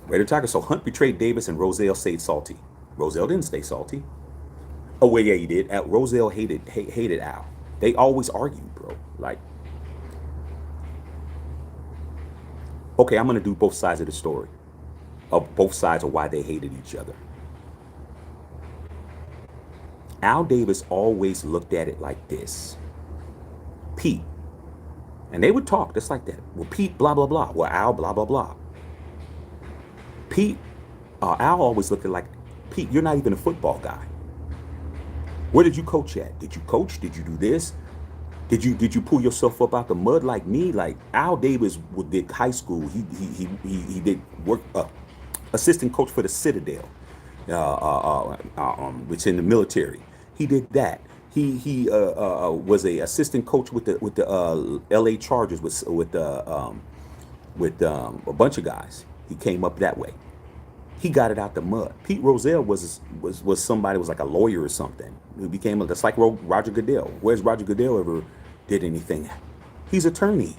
Raider Tiger, so Hunt betrayed Davis and Rozelle stayed salty. Rozelle didn't stay salty. Oh, well, yeah, he did. Rozelle hated Al. They always argued, bro. Like, okay, I'm going to do both sides of the story. Of both sides of why they hated each other. Al Davis always looked at it like this. Pete. And they would talk just like that. Well, Pete, blah, blah, blah. Well, Al, blah, blah, blah. Pete, Al always looked at it like, Pete, you're not even a football guy. Where did you coach at? Did you coach? Did you do this? Did you pull yourself up out the mud like me? Like Al Davis did high school. He did work, assistant coach for the Citadel, which in the military. He did that. He was a assistant coach with the L.A. Chargers with a bunch of guys. He came up that way. He got it out the mud. Pete Rozelle was somebody, was like a lawyer or something. He became just like Roger Goodell. Where's Roger Goodell ever did anything? He's attorney.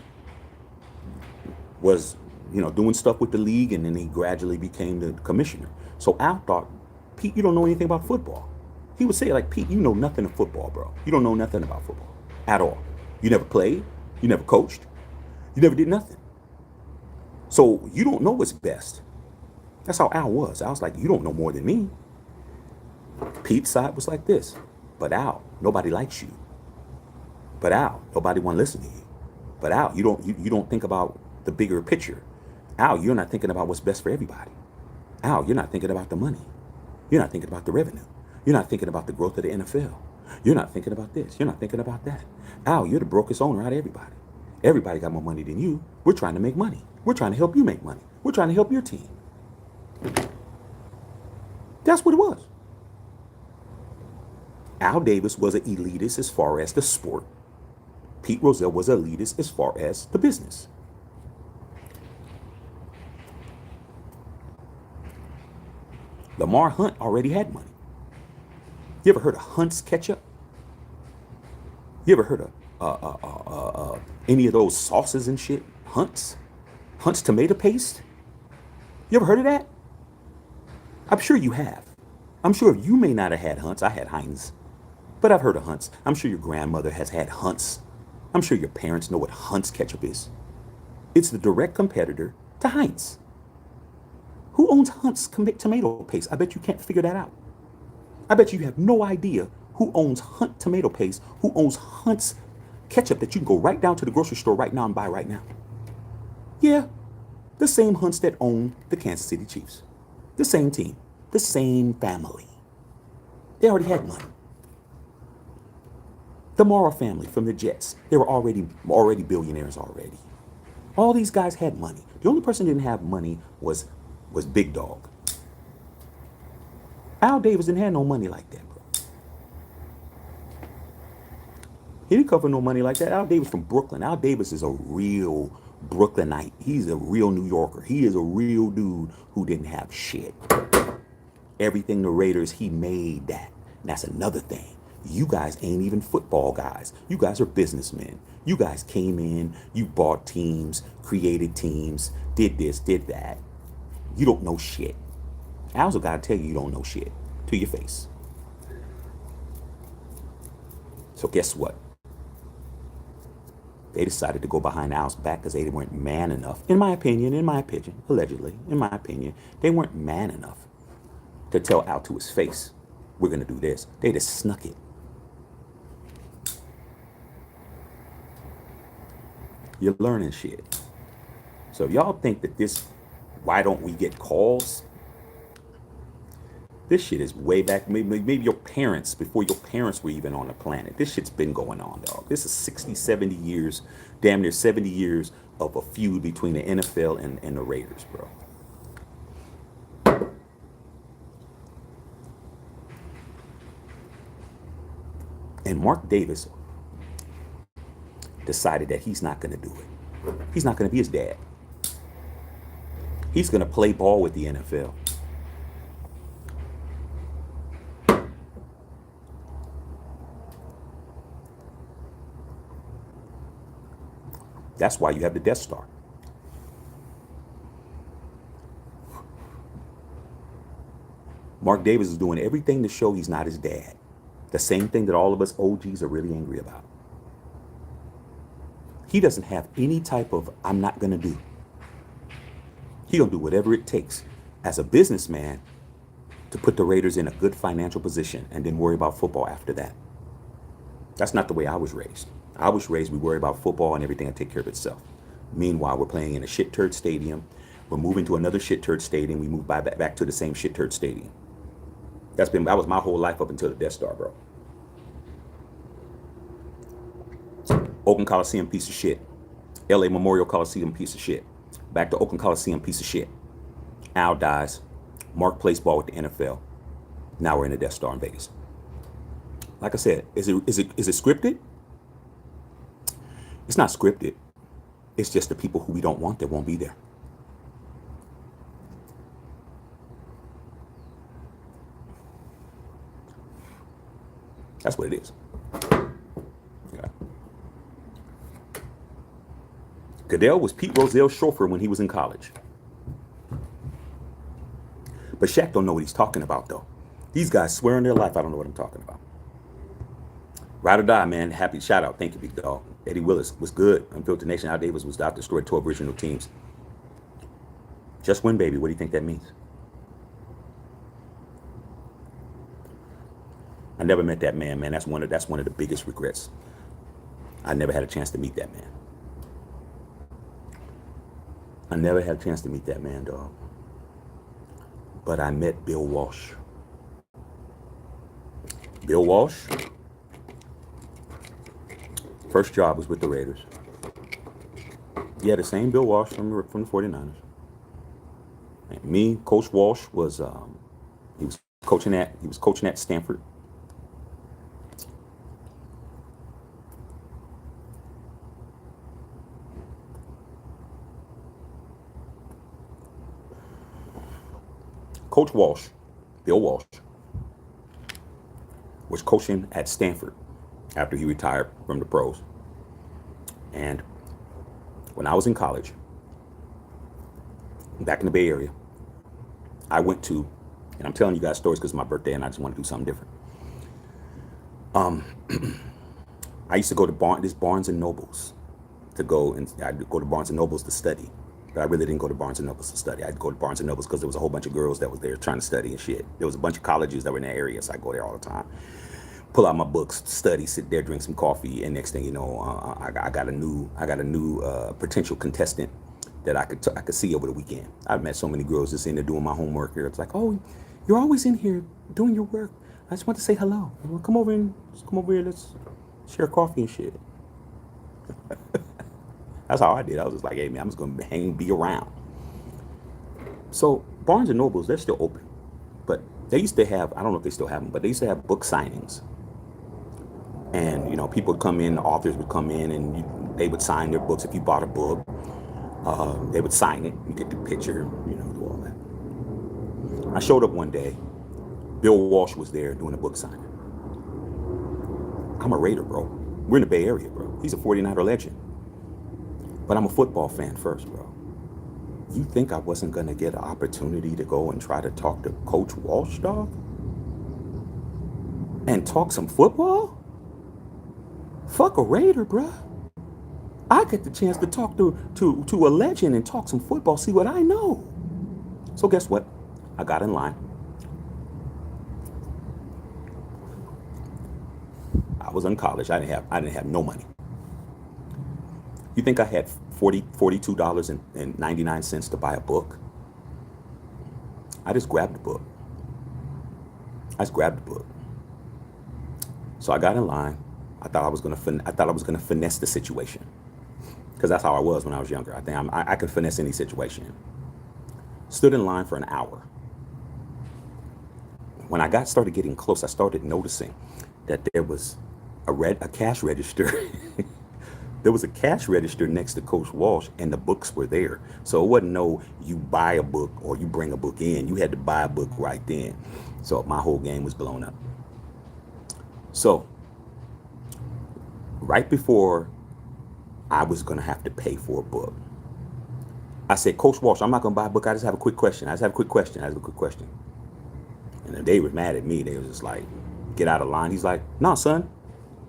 Was doing stuff with the league, and then he gradually became the commissioner. So Al thought, Pete, you don't know anything about football. He would say like, Pete, you know nothing of football, bro. You don't know nothing about football at all. You never played. You never coached. You never did nothing. So you don't know what's best. That's how Al was. I was like, you don't know more than me. Pete's side was like this. But Al, nobody likes you. But Al, nobody want to listen to you. But Al, you don't think about the bigger picture. Al, you're not thinking about what's best for everybody. Al, you're not thinking about the money. You're not thinking about the revenue. You're not thinking about the growth of the NFL. You're not thinking about this. You're not thinking about that. Al, you're the brokest owner out of everybody. Everybody got more money than you. We're trying to make money. We're trying to help you make money. We're trying to help your team. That's what it was. Al Davis was an elitist as far as the sport. Pete Rozelle was an elitist as far as the business. Lamar Hunt already had money. You ever heard of Hunt's ketchup? You ever heard of any of those sauces and shit? Hunt's tomato paste? You ever heard of that? I'm sure you have. I'm sure you may not have had Hunt's. I had Heinz. But I've heard of Hunt's. I'm sure your grandmother has had Hunt's. I'm sure your parents know what Hunt's ketchup is. It's the direct competitor to Heinz. Who owns Hunt's tomato paste? I bet you can't figure that out. I bet you have no idea who owns Hunt tomato paste, who owns Hunt's ketchup that you can go right down to the grocery store right now and buy right now. Yeah, the same Hunts that own the Kansas City Chiefs. The same team, the same family. They already had money. The Mara family from the Jets, they were already billionaires already. All these guys had money. The only person who didn't have money was Big Dog. Al Davis didn't have no money like that, bro. He didn't come from no money like that. Al Davis from Brooklyn. Al Davis is a real Brooklynite. He's a real New Yorker. He is a real dude who didn't have shit. Everything the Raiders, he made that. And that's another thing. You guys ain't even football guys. You guys are businessmen. You guys came in, you bought teams, created teams, did this, did that. You don't know shit. I also gotta tell you, you don't know shit to your face. So guess what? They decided to go behind Al's back because they weren't man enough. In my opinion, allegedly, in my opinion, they weren't man enough to tell Al to his face, we're gonna do this. They just snuck it. You're learning shit. So if y'all think that this, why don't we get calls? This shit is way back, maybe your parents, before your parents were even on the planet. This shit's been going on, dog. This is 60, 70 years, damn near 70 years of a feud between the NFL and the Raiders, bro. And Mark Davis decided that he's not going to do it. He's not going to be his dad. He's going to play ball with the NFL. That's why you have the Death Star. Mark Davis is doing everything to show he's not his dad. The same thing that all of us OGs are really angry about. He doesn't have any type of, I'm not going to do. He'll do whatever it takes as a businessman to put the Raiders in a good financial position and then worry about football after that. That's not the way I was raised. I was raised, we worry about football and everything will take care of itself. Meanwhile, we're playing in a shit turd stadium. We're moving to another shit turd stadium. We move back to the same shit turd stadium. That was my whole life up until the Death Star, bro. Oakland Coliseum, piece of shit. LA Memorial Coliseum, piece of shit. Back to Oakland Coliseum, piece of shit. Al dies. Mark plays ball with the NFL. Now we're in the Death Star in Vegas. Like I said, is it scripted? It's not scripted. It's just the people who we don't want that won't be there. That's what it is. Yeah. Goodell was Pete Rozelle's chauffeur when he was in college. But Shaq don't know what he's talking about, though. These guys swear on their life I don't know what I'm talking about. Ride or die, man. Happy shout out. Thank you, big dog. Eddie Willis was good. Unfiltered Nation. Al Davis was out, destroyed 12 original teams. Just win, baby. What do you think that means? I never met that man, man. That's one of the biggest regrets. I never had a chance to meet that man. I never had a chance to meet that man, dog. But I met Bill Walsh. Bill Walsh. First job was with the Raiders. Yeah, the same Bill Walsh from the 49ers. And me, Coach Walsh was he was coaching at Stanford. Coach Walsh, Bill Walsh, was coaching at Stanford after he retired from the pros. And when I was in college, back in the Bay Area, I went to, and I'm telling you guys stories because it's my birthday and I just want to do something different. I used to go to Barnes and Nobles to go, and I'd go to Barnes and Nobles to study. But I really didn't go to Barnes and Nobles to study. I'd go to Barnes and Nobles because there was a whole bunch of girls that was there trying to study and shit. There was a bunch of colleges that were in that area, so I go there all the time. Pull out my books, study, sit there, drink some coffee, and next thing you know, I got a new potential contestant that I could see over the weekend. I've met so many girls just in there doing my homework. It's like, oh, you're always in here doing your work. I just want to say hello. Well, come over here. Let's share coffee and shit. That's how I did. I was just like, hey man, I'm just gonna be around. So Barnes and Nobles, they're still open, but they used to have, I don't know if they still have them, but they used to have book signings. And you know, people would come in, the authors would come in, and they would sign their books. If you bought a book, they would sign it. You get the picture, you know, do all that. I showed up one day. Bill Walsh was there doing a book signing. I'm a Raider, bro. We're in the Bay Area, bro. He's a 49er legend. But I'm a football fan first, bro. You think I wasn't going to get an opportunity to go and try to talk to Coach Walsh, dog? And talk some football? Fuck a Raider, bro. I get the chance to talk to a legend and talk some football, see what I know. So guess what? I got in line. I was in college. I didn't have no money. You think I had $42.99 to buy a book? I just grabbed the book. So I got in line. I thought I was gonna finesse the situation, because that's how I was when I was younger. I think I could finesse any situation. Stood in line for an hour. When I started getting close, I started noticing that there was a cash register. There was a cash register next to Coach Walsh, and the books were there. So it wasn't no you buy a book or you bring a book in. You had to buy a book right then. So my whole game was blown up. So right before I was going to have to pay for a book, I said, Coach Walsh, I'm not going to buy a book. I just have a quick question. And they were mad at me. They was just like, get out of line. He's like, no, son,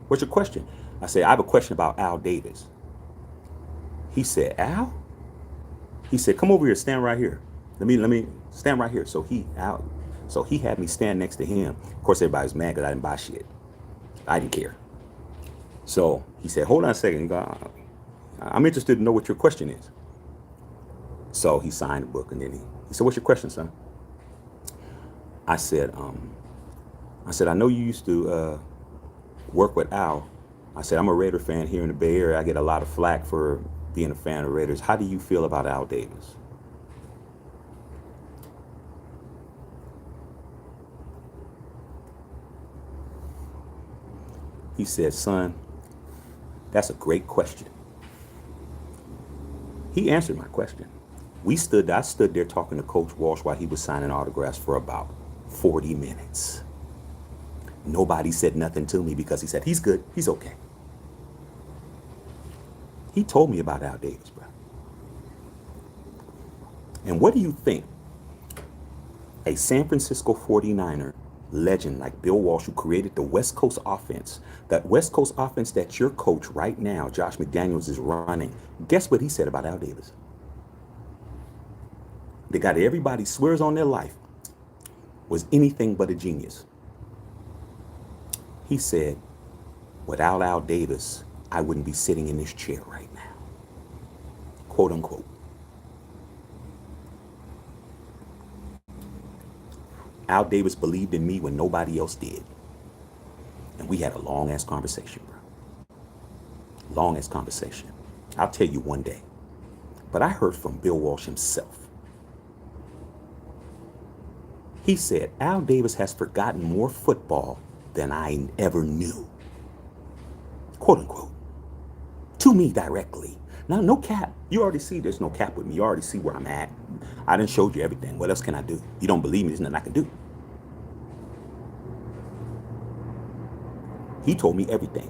what's your question? I said, I have a question about Al Davis. He said, Al? He said, come over here, stand right here. Let me stand right here. So he had me stand next to him. Of course, everybody was mad because I didn't buy shit. I didn't care. So he said, hold on a second. I'm interested to know what your question is. So he signed the book, and then he said, what's your question, son? I said, I know you used to work with Al. I said, I'm a Raider fan here in the Bay Area. I get a lot of flack for being a fan of Raiders. How do you feel about Al Davis? He said, son, that's a great question. He answered my question. I stood there talking to Coach Walsh while he was signing autographs for about 40 minutes. Nobody said nothing to me because he said, he's good, he's okay. He told me about Al Davis, bro. And what do you think a San Francisco 49er legend like Bill Walsh, who created the West Coast offense, that West Coast offense that your coach right now, Josh McDaniels, is running, guess what he said about Al Davis? The guy that everybody swears on their life was anything but a genius. He said, without Al Davis, I wouldn't be sitting in this chair right now. Quote unquote. Al Davis believed in me when nobody else did. And we had a long ass conversation, bro. Long ass conversation. I'll tell you one day. But I heard from Bill Walsh himself. He said, Al Davis has forgotten more football than I ever knew. Quote unquote. To me directly. Now, no cap. You already see there's no cap with me. You already see where I'm at. I done showed you everything. What else can I do? You don't believe me, there's nothing I can do. He told me everything.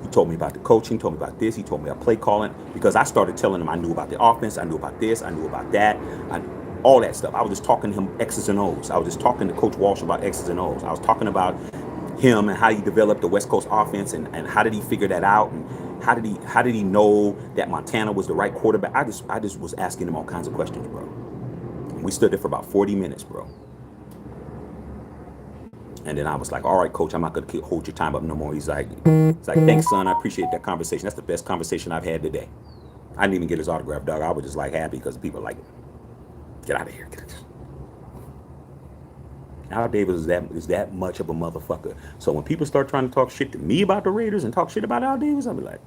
He told me about the coaching, told me about this, he told me about play calling, because I started telling him I knew about the offense, I knew about this, I knew about that, all that stuff. I was just talking to him X's and O's. I was just talking to Coach Walsh about X's and O's. I was talking about him and how he developed the West Coast offense and how did he figure that out, and how did he know that Montana was the right quarterback. I just was asking him all kinds of questions, bro. And we stood there for about 40 minutes, bro. And then I was like, all right, coach, I'm not going to hold your time up no more. He's like, thanks, son. I appreciate that conversation. That's the best conversation I've had today. I didn't even get his autograph, dog. I was just like happy because people like, get out of here. Al Davis is that much of a motherfucker. So when people start trying to talk shit to me about the Raiders and talk shit about Al Davis, I'll be like,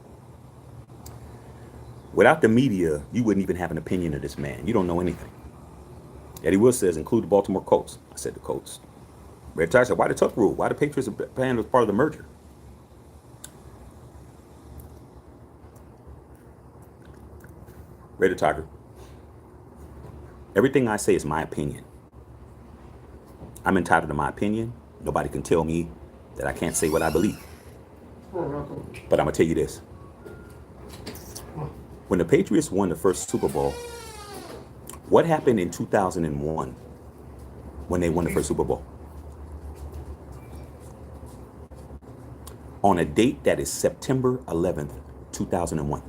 without the media, you wouldn't even have an opinion of this man. You don't know anything. Eddie Will says, include the Baltimore Colts. I said the Colts. Red Tiger said, why the tough rule? Why the Patriots are playing as part of the merger? Red Tiger. Everything I say is my opinion. I'm entitled to my opinion. Nobody can tell me that I can't say what I believe. But I'm going to tell you this. When the Patriots won the first Super Bowl, what happened in 2001 when they won the first Super Bowl? On a date that is September 11th, 2001.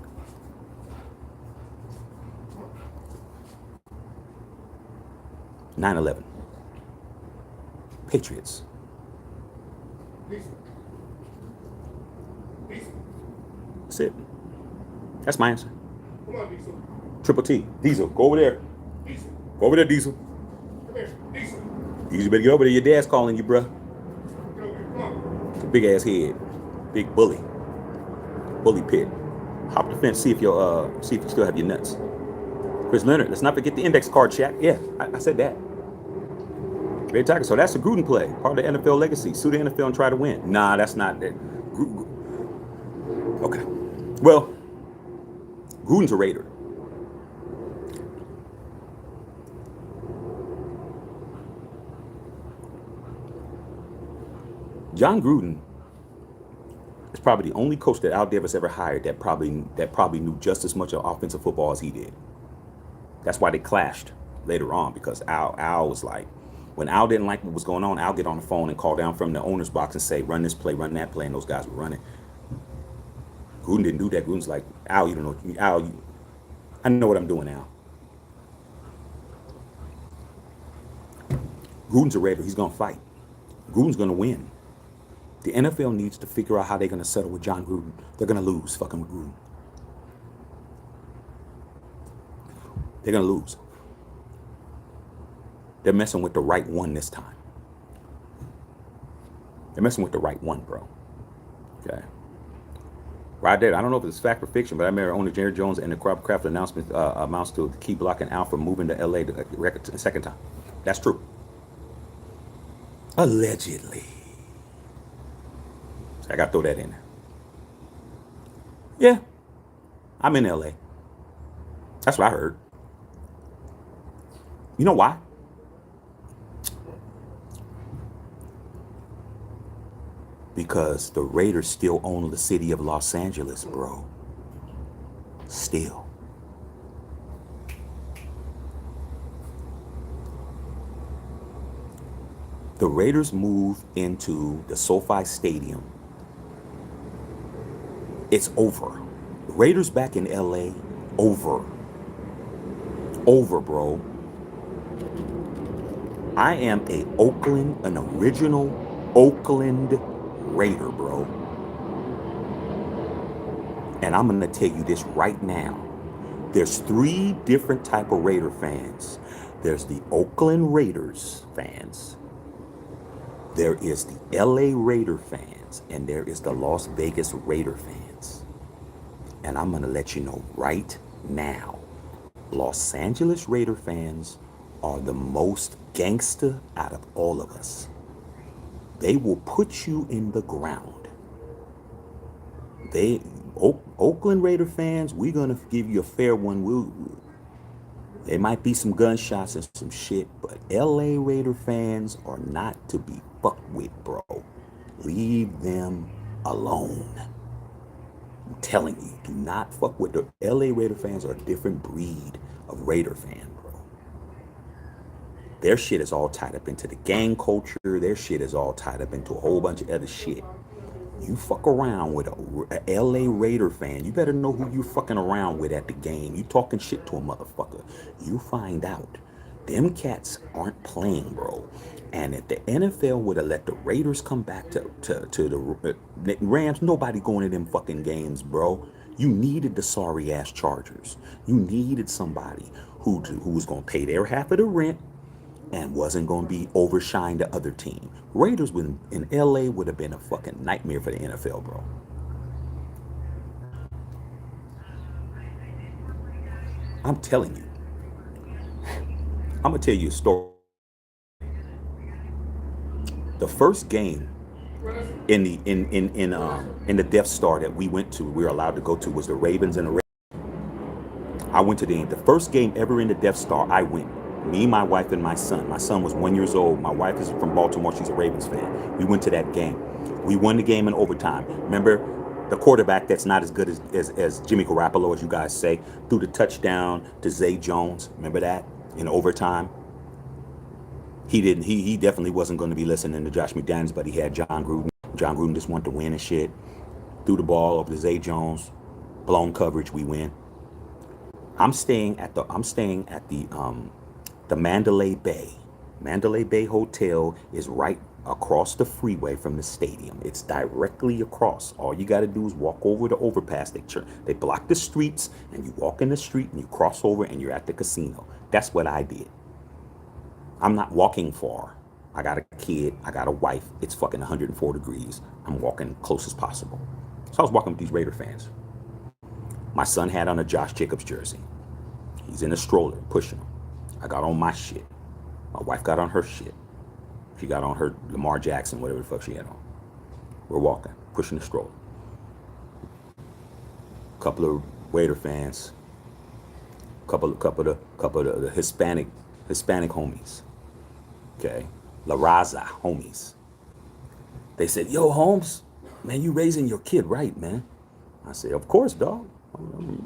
(9/11). Patriots. That's it. That's my answer. Come on, Diesel. Triple T. Diesel. Go over there. Diesel. Go over there, Diesel. Come here. Diesel. You better get over there. Your dad's calling you, bruh. Get over here. Come on. It's a big ass head. Big bully. Bully pit. Hop the fence, see if you still have your nuts. Chris Leonard, let's not forget the index card chat. Yeah, I said that. Red Tiger. So that's a Gruden play. Part of the NFL legacy. Sue the NFL and try to win. Nah, that's not it. Okay. Well, Gruden's a Raider. John Gruden is probably the only coach that Al Davis ever hired that probably knew just as much of offensive football as he did. That's why they clashed later on, because Al was like, when Al didn't like what was going on, Al get on the phone and call down from the owner's box and say, run this play, run that play, and those guys were running. Gruden didn't do that. Gruden's like, Al, you don't know, Al, I know what I'm doing, Al. Gruden's a Raider. He's going to fight. Gruden's going to win. The NFL needs to figure out how they're going to settle with John Gruden. They're going to lose fucking with Gruden. They're going to lose. They're messing with the right one this time. They're messing with the right one, bro. Okay. Right there. I don't know if it's fact or fiction, but I remember owner Jerry Jones and the Kraft announcement amounts to keep blocking Al from moving to LA the second time. That's true. Allegedly. So I got to throw that in there. Yeah. I'm in LA. That's what I heard. You know why? Because the Raiders still own the city of Los Angeles, bro. Still. The Raiders move into the SoFi Stadium. It's over. The Raiders back in LA, over. Over, bro. I am an original Oakland Raider, bro. And I'm going to tell you this right now. There's 3 different type of Raider fans. There's the Oakland Raiders fans. There is the LA Raider fans. And there is the Las Vegas Raider fans. And I'm going to let you know right now. Los Angeles Raider fans are the most gangster out of all of us. They will put you in the ground. Oakland Raider fans, we're gonna give you a fair one. There might be some gunshots and some shit, but LA Raider fans are not to be fucked with, bro. Leave them alone. I'm telling you, do not fuck with the LA Raider fans. Are a different breed of Raider fan, bro. Their shit is all tied up into the gang culture. Their shit is all tied up into a whole bunch of other shit. You fuck around with a LA Raider fan, you better know who you fucking around with at the game. You talking shit to a motherfucker. You find out. Them cats aren't playing, bro. And if the NFL would have let the Raiders come back to the Rams, nobody going to them fucking games, bro. You needed the sorry ass Chargers. You needed somebody who was going to pay their half of the rent and wasn't going to be overshine the other team. Raiders in LA would have been a fucking nightmare for the NFL, bro. I'm telling you. I'm going to tell you a story. The first game in the Death Star that we were allowed to go to, was the Ravens and the Ravens. I went to the first game ever in the Death Star. I went. Me, my wife, and my son. My son was 1 year old. My wife is from Baltimore. She's a Ravens fan. We went to that game. We won the game in overtime. Remember, the quarterback that's not as good as Jimmy Garoppolo, as you guys say, threw the touchdown to Zay Jones. Remember that? In overtime? He didn't. He definitely wasn't going to be listening to Josh McDaniels, but he had John Gruden. John Gruden just wanted to win and shit. Threw the ball over to Zay Jones. Blown coverage. We win. I'm staying at the Mandalay Bay. Mandalay Bay Hotel is right across the freeway from the stadium. It's directly across. All you got to do is walk over the overpass. They block the streets, and you walk in the street, and you cross over, and you're at the casino. That's what I did. I'm not walking far. I got a kid. I got a wife. It's fucking 104 degrees. I'm walking close as possible. So I was walking with these Raider fans. My son had on a Josh Jacobs jersey. He's in a stroller, pushing him. I got on my shit. My wife got on her shit. She got on her Lamar Jackson, whatever the fuck she had on. We're walking, pushing the stroller. Couple of Raider fans. Couple of the Hispanic homies. Okay, La Raza homies. They said, "Yo, Holmes, man, you raising your kid right, man?" I said, "Of course, dog.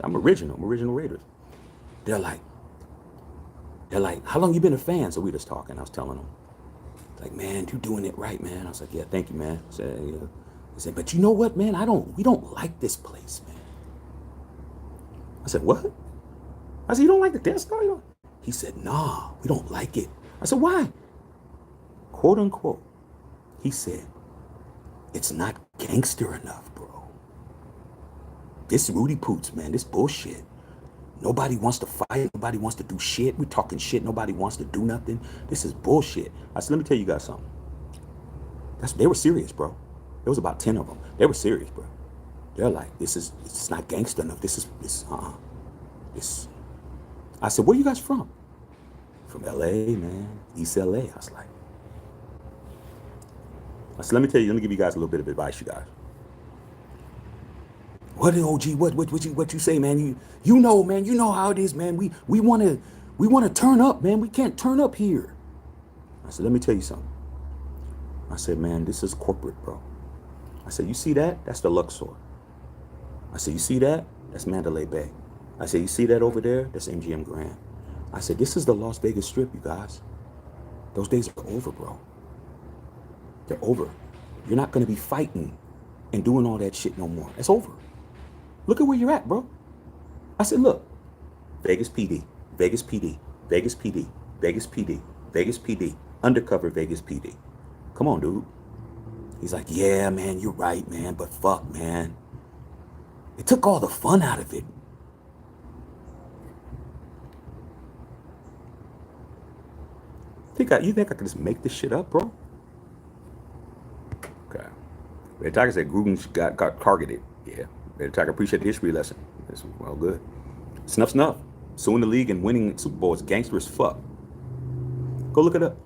I'm original. I'm original Raiders." They're like, "How long you been a fan?" So we just talking. I was telling them, like, "Man, you doing it right, man." I was like, "Yeah, thank you, man." I said, yeah. He said, "But you know what, man? We don't like this place, man." I said, "What?" I said, "You don't like the Death Star?" He said, "Nah, we don't like it." I said, "Why?" Quote unquote. He said, "It's not gangster enough, bro. This Rudy Poots, man, this bullshit. Nobody wants to fight. Nobody wants to do shit. We're talking shit. Nobody wants to do nothing. This is bullshit." I said, "Let me tell you guys something." They were serious, bro. There was about 10 of them. They were serious, bro. They're like, it's not gangster enough. This. I said, "Where you guys from?" "From LA, man. East LA. I said, let me give you guys a little bit of advice, you guys. What OG? What you say, man? You know, man. You know how it is, man. We wanna turn up, man. We can't turn up here. I said, let me tell you something. I said, man, this is corporate, bro. I said, you see that? That's the Luxor. I said, you see that? That's Mandalay Bay. I said, you see that over there? That's MGM Grand. I said, this is the Las Vegas Strip, you guys. Those days are over, bro. They're over. You're not going to be fighting and doing all that shit no more. It's over. Look at where you're at, bro. I said, look, Vegas PD, Vegas PD, Vegas PD, Vegas PD, Vegas PD, undercover Vegas PD. Come on, dude. He's like, yeah, man, you're right, man, but fuck, man. It took all the fun out of it. You think I could just make this shit up, bro? Okay. Red Tiger said Gruden got targeted. Yeah. Red Tiger, appreciate the history lesson. It's well good. Snuff. Suing the league and winning Super Bowl is gangster as fuck. Go look it up.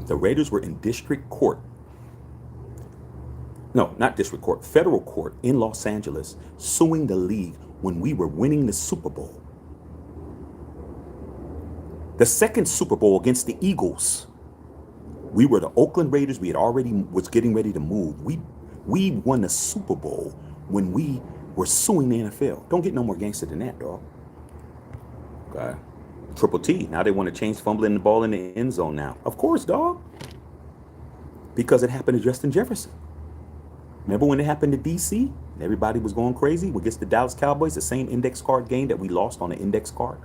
The Raiders were in district court. No, not district court. Federal court in Los Angeles suing the league when we were winning the Super Bowl. The second Super Bowl against the Eagles. We were the Oakland Raiders. We had already was getting ready to move. We won the Super Bowl when we were suing the NFL. Don't get no more gangster than that, dog. Okay. Triple T. Now they want to change fumbling the ball in the end zone now. Of course, dog. Because it happened to Justin Jefferson. Remember when it happened to DC? Everybody was going crazy against the Dallas Cowboys, the same index card game that we lost on the index card.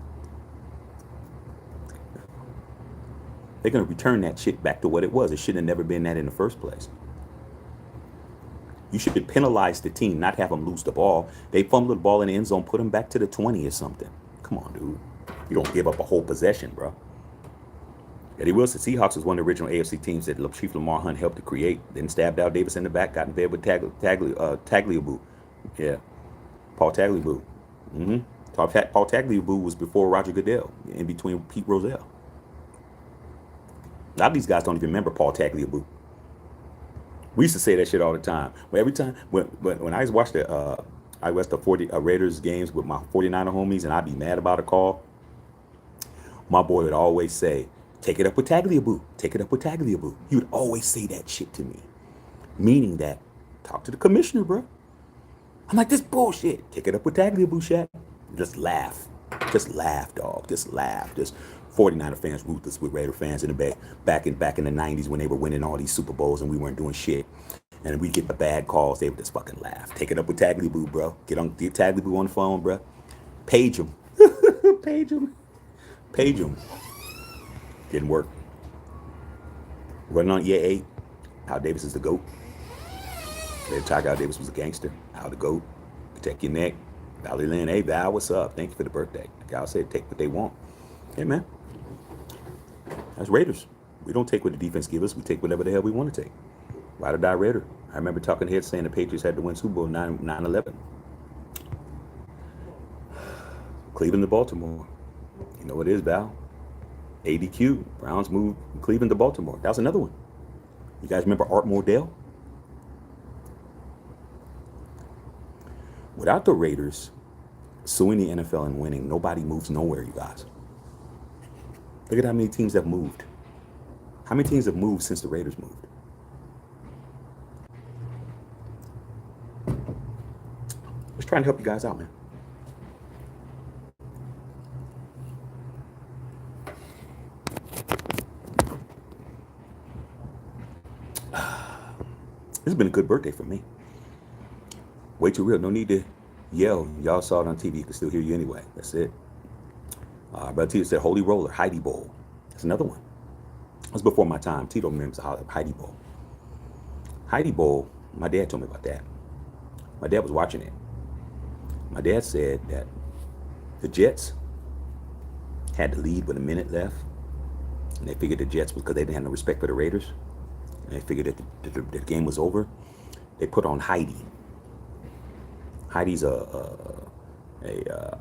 They're going to return that shit back to what it was. It should have never been that in the first place. You should penalize the team, not have them lose the ball. They fumbled the ball in the end zone, put them back to the 20 or something. Come on, dude. You don't give up a whole possession, bro. Eddie Wilson, Seahawks was one of the original AFC teams that Chief Lamar Hunt helped to create. Then stabbed out Davis in the back, got in bed with Tagliabue. Yeah, Paul Tagliabue. Paul Tagliabue was before Roger Goodell, in between Pete Rozelle. A lot of these guys don't even remember Paul Tagliabue. We used to say that shit all the time. But every time when I watched the Raiders games with my 49er homies, and I'd be mad about a call, my boy would always say, Take it up with Tagliabue. Take it up with Tagliabue. He would always say that shit to me. Meaning that, talk to the commissioner, bro. I'm like, this bullshit. Take it up with Tagliabue, Shaq. Just laugh. Just laugh, dog. Just laugh. Just 49er fans ruthless with Raider fans in the back in the 90s when they were winning all these Super Bowls and we weren't doing shit. And we get the bad calls, they would just fucking laugh. Take it up with Tagliabue, bro. Get Tagliabue on the phone, bro. Page him. Page him. Page him. Didn't work. Running on year 8. Al Davis is the GOAT. They talk Al Davis was a gangster. Al the GOAT. Protect your neck. Valley Lynn, hey Val, what's up? Thank you for the birthday. Like Al said, take what they want. Hey man. That's Raiders. We don't take what the defense gives us. We take whatever the hell we want to take. Ride or die Raider. I remember talking heads saying the Patriots had to win Super Bowl 9-11. Cleveland to Baltimore. You know what it is, Val? ADQ. Browns moved Cleveland to Baltimore. That was another one. You guys remember Art Modell? Without the Raiders suing the NFL and winning, nobody moves nowhere, you guys. Look at how many teams have moved. How many teams have moved since the Raiders moved? Just trying to help you guys out, man. This has been a good birthday for me. Way too real. No need to yell. Y'all saw it on TV. You can still hear you anyway. That's it. Brother Tito said Holy Roller, Heidi Bowl. That's another one. That was before my time. Tito remembers Heidi Bowl. Heidi Bowl, my dad told me about that. My dad was watching it. My dad said that the Jets had the lead with a minute left. And they figured the Jets, because they didn't have no respect for the Raiders, and they figured that the game was over, they put on Heidi. Heidi's a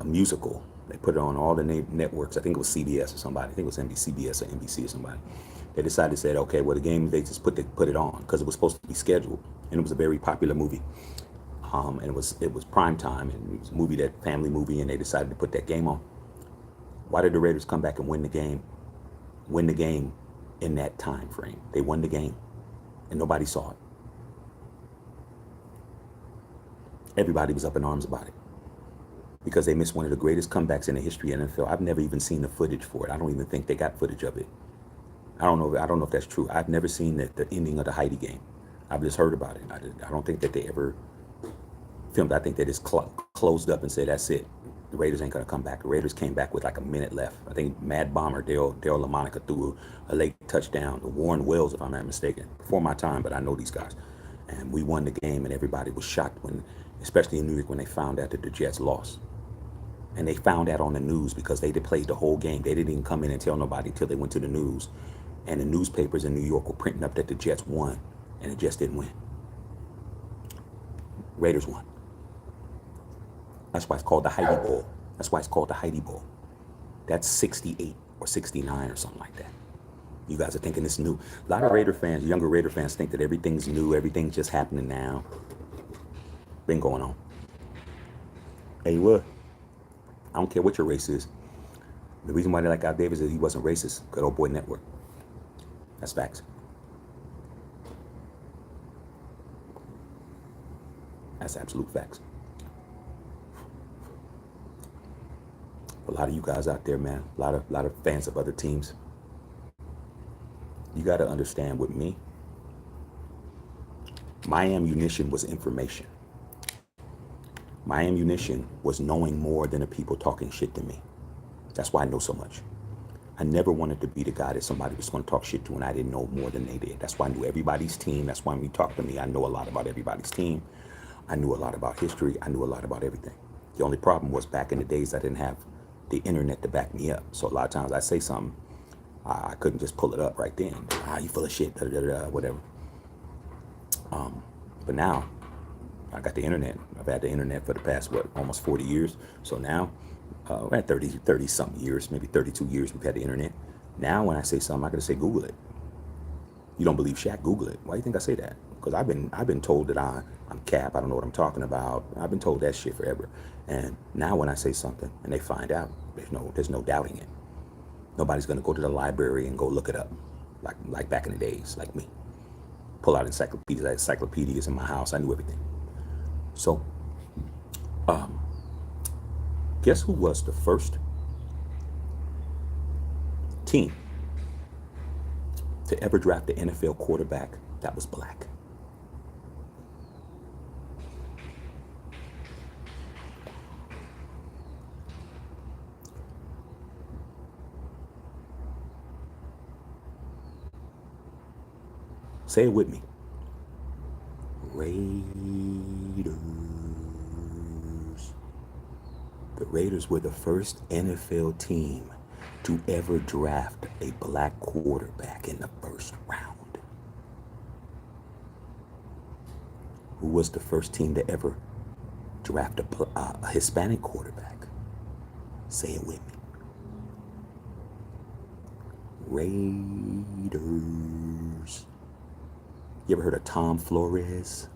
musical. They put it on all the networks. I think it was CBS or somebody. I think it was CBS or NBC or somebody. They decided to say, okay, well, the game, they just put it on because it was supposed to be scheduled. And it was a very popular movie. And it was prime time. And it was a movie, that family movie, and they decided to put that game on. Why did the Raiders come back and win the game? Win the game in that time frame. They won the game. And nobody saw it. Everybody was up in arms about it because they missed one of the greatest comebacks in the history of the NFL. I've never even seen the footage for it. I don't even think they got footage of it. I don't know if that's true. I've never seen the ending of the Heidi game. I've just heard about it. I don't think that they ever filmed. I think they just closed up and said, that's it. The Raiders ain't going to come back. The Raiders came back with like a minute left. I think Mad Bomber, Dale LaMonica threw a late touchdown to Warren Wells, if I'm not mistaken. Before my time, but I know these guys. And we won the game, and everybody was shocked especially in New York, when they found out that the Jets lost. And they found out on the news because they played the whole game. They didn't even come in and tell nobody until they went to the news. And the newspapers in New York were printing up that the Jets won, and the Jets didn't win. Raiders won. That's why it's called the Heidi Bowl. That's why it's called the Heidi Bowl. That's 68 or 69 or something like that. You guys are thinking it's new. A lot of Raider fans, younger Raider fans, think that everything's new, everything's just happening now. Been going on. Hey, what? I don't care what your race is. The reason why they like Al Davis is he wasn't racist. Good old boy network. That's facts. That's absolute facts. A lot of you guys out there, man, a lot of fans of other teams. You got to understand with me, my ammunition was information. My ammunition was knowing more than the people talking shit to me. That's why I know so much. I never wanted to be the guy that somebody was going to talk shit to and I didn't know more than they did. That's why I knew everybody's team. That's why when you talk to me, I know a lot about everybody's team. I knew a lot about history. I knew a lot about everything. The only problem was back in the days I didn't have the internet to back me up. So a lot of times I say something, I couldn't just pull it up right then. You full of shit, whatever. But now I got the internet. I've had the internet for the past, almost 40 years. So now we're at 30 something years, maybe 32 years we've had the internet. Now when I say something, I gotta say, Google it. You don't believe Shaq? Google it. Why do you think I say that? Because I've been told that I'm cap. I don't know what I'm talking about. I've been told that shit forever. And now when I say something and they find out, there's no doubting it. Nobody's going to go to the library and go look it up like back in the days, like me. Pull out encyclopedias in my house. I knew everything. So, guess who was the first team to ever draft the NFL quarterback that was black? Say it with me. Raiders. The Raiders were the first NFL team to ever draft a black quarterback in the first round. Who was the first team to ever draft a Hispanic quarterback? Say it with me. Raiders. You ever heard of Tom Flores,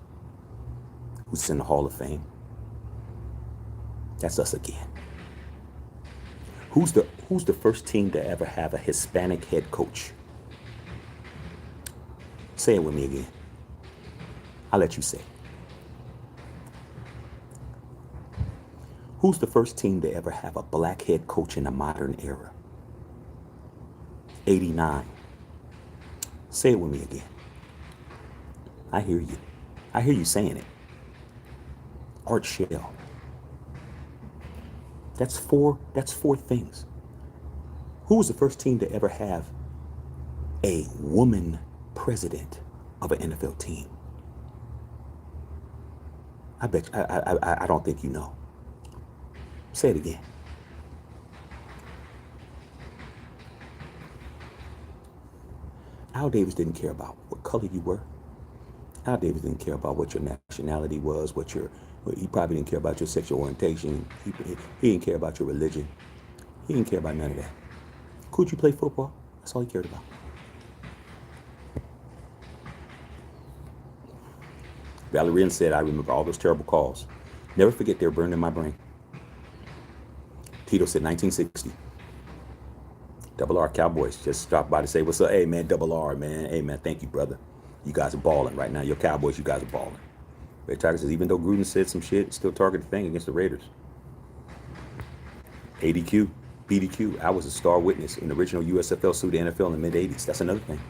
who's in the Hall of Fame? That's us again. Who's the first team to ever have a Hispanic head coach? Say it with me again. I'll let you say. Who's the first team to ever have a black head coach in the modern era? 89. Say it with me again. I hear you. I hear you saying it. Art Shell. That's four things. Who was the first team to ever have a woman president of an NFL team? I bet you, I don't think you know. Say it again. Al Davis didn't care about what color you were. Al Davis didn't care about what your nationality was, he probably didn't care about your sexual orientation. He didn't care about your religion. He didn't care about none of that. Could you play football? That's all he cared about. Valerian said, I remember all those terrible calls. Never forget, they're burned in my brain. Tito said 1960. Double R Cowboys just stopped by to say, what's up? Hey, man, Double R, man. Hey, man, thank you, brother. You guys are balling right now. Your Cowboys, you guys are balling. Red Tiger says, even though Gruden said some shit, still targeted the thing against the Raiders. ADQ, BDQ, I was a star witness in the original USFL suit the NFL in the mid-'80s. That's another thing.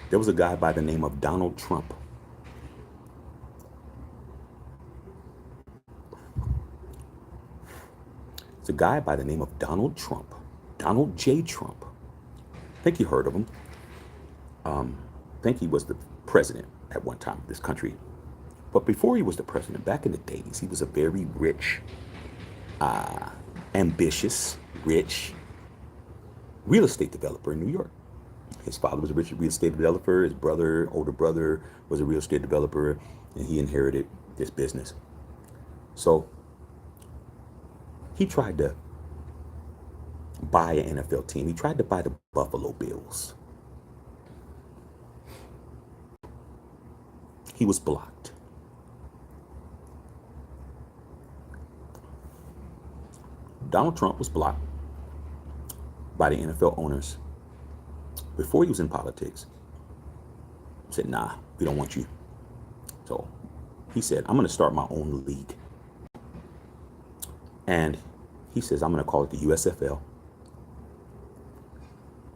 There was a guy by the name of Donald Trump. It's a guy by the name of Donald Trump. Donald J. Trump. I think you heard of him. I think he was the president at one time of this country. But before he was the president, back in the days, he was a very rich, ambitious, rich real estate developer in New York. His father was a rich real estate developer. His older brother, was a real estate developer, and he inherited this business. So he tried to buy an NFL team. He tried to buy the Buffalo Bills. He was blocked. Donald Trump was blocked by the NFL owners before he was in politics. He said, nah, we don't want you. So he said, I'm going to start my own league. And he says, I'm going to call it the USFL.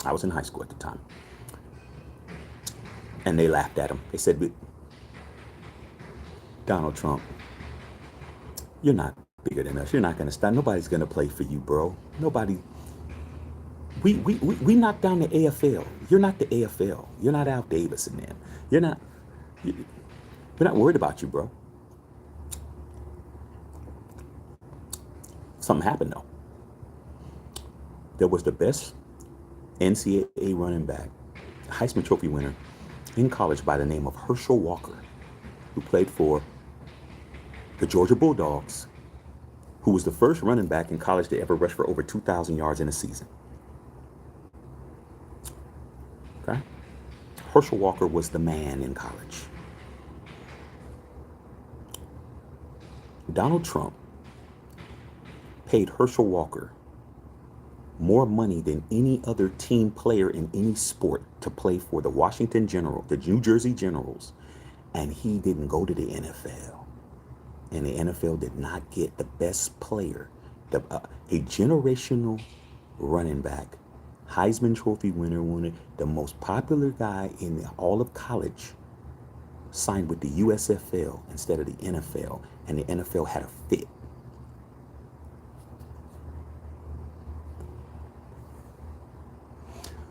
I was in high school at the time. And they laughed at him. They said, Donald Trump, you're not bigger than us. You're not going to stop. Nobody's going to play for you, bro. Nobody. We knocked down the AFL. You're not the AFL. You're not Al Davis and them. We're not worried about you, bro. Something happened, though. There was the best NCAA running back, Heisman Trophy winner in college by the name of Herschel Walker, who played for the Georgia Bulldogs, who was the first running back in college to ever rush for over 2,000 yards in a season. Okay? Herschel Walker was the man in college. Donald Trump paid Herschel Walker more money than any other team player in any sport to play for the the New Jersey Generals, and he didn't go to the NFL. And the NFL did not get the best player, a generational running back, Heisman Trophy winner, the most popular guy in all of college, signed with the USFL instead of the NFL, and the NFL had a fit.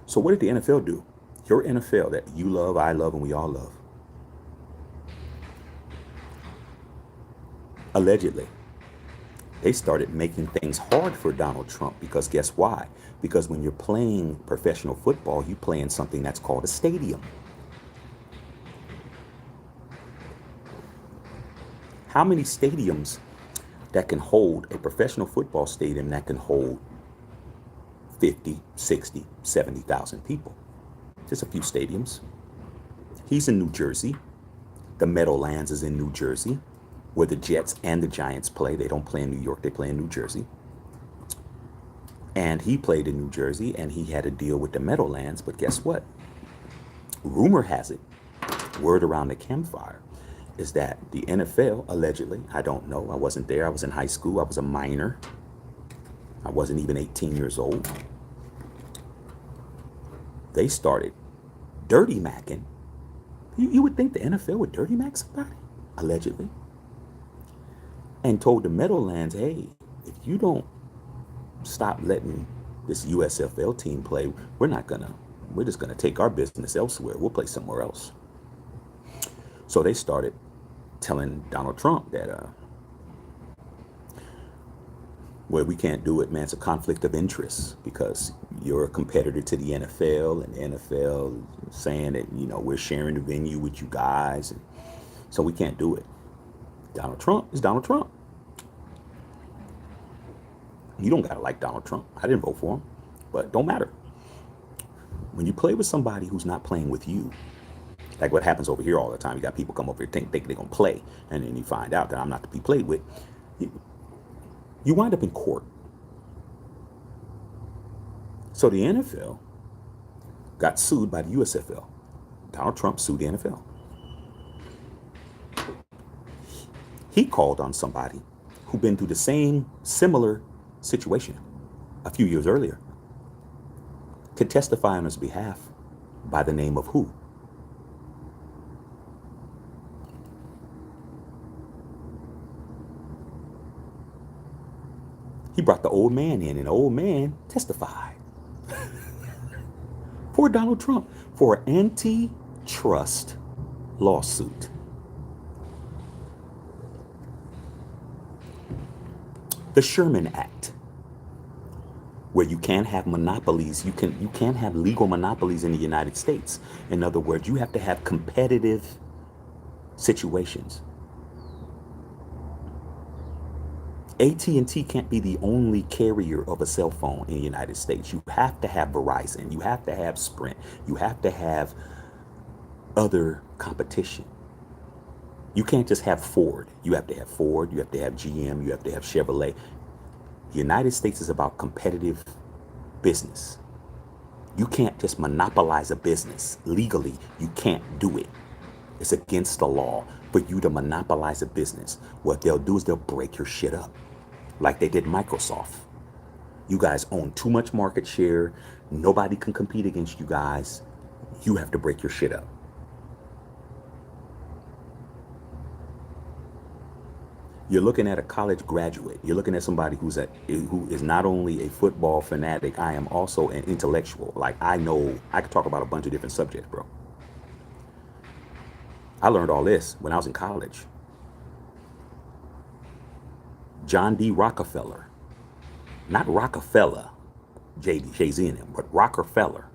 So what did the NFL do? Your NFL that you love, I love, and we all love. Allegedly, they started making things hard for Donald Trump because guess why? Because when you're playing professional football, you play in something that's called a stadium. How many stadiums that can hold a professional football stadium that can hold 50, 60, 70,000 people? Just a few stadiums. He's in New Jersey. The Meadowlands is in New Jersey, where the Jets and the Giants play. They don't play in New York, they play in New Jersey. And he played in New Jersey, and he had a deal with the Meadowlands, but guess what? Rumor has it, word around the campfire, is that the NFL, allegedly, I don't know, I wasn't there, I was in high school, I was a minor, I wasn't even 18 years old. They started dirty macking. You would think the NFL would dirty mac somebody, allegedly. And told the Meadowlands, hey, if you don't stop letting this USFL team play, we're just gonna take our business elsewhere. We'll play somewhere else. So they started telling Donald Trump that, well, we can't do it, man. It's a conflict of interest because you're a competitor to the NFL, and the NFL is saying that, we're sharing the venue with you guys, and so we can't do it. Donald Trump is Donald Trump. You don't gotta like Donald Trump. I didn't vote for him, but don't matter. When you play with somebody who's not playing with you, like what happens over here all the time, you got people come over here think they're gonna play, and then you find out that I'm not to be played with. You wind up in court. So the NFL got sued by the USFL. Donald Trump sued the NFL. He called on somebody who'd been through the same similar situation a few years earlier to testify on his behalf by the name of who? He brought the old man in, and the old man testified for Donald Trump for an antitrust lawsuit. The Sherman Act, where you can't have monopolies, you can't have legal monopolies in the United States. In other words, you have to have competitive situations. AT&T can't be the only carrier of a cell phone in the United States. You have to have Verizon, you have to have Sprint, you have to have other competition. You can't just have Ford. You have to have Ford, you have to have GM, you have to have Chevrolet. The United States is about competitive business. You can't just monopolize a business. Legally, you can't do it. It's against the law for you to monopolize a business. What they'll do is they'll break your shit up, like they did Microsoft. You guys own too much market share. Nobody can compete against you guys. You have to break your shit up. You're looking at a college graduate. You're looking at somebody who is not only a football fanatic, I am also an intellectual. Like, I could talk about a bunch of different subjects, bro. I learned all this when I was in college. John D. Rockefeller, not Rockefeller, Jay-Z and him, but Rockefeller,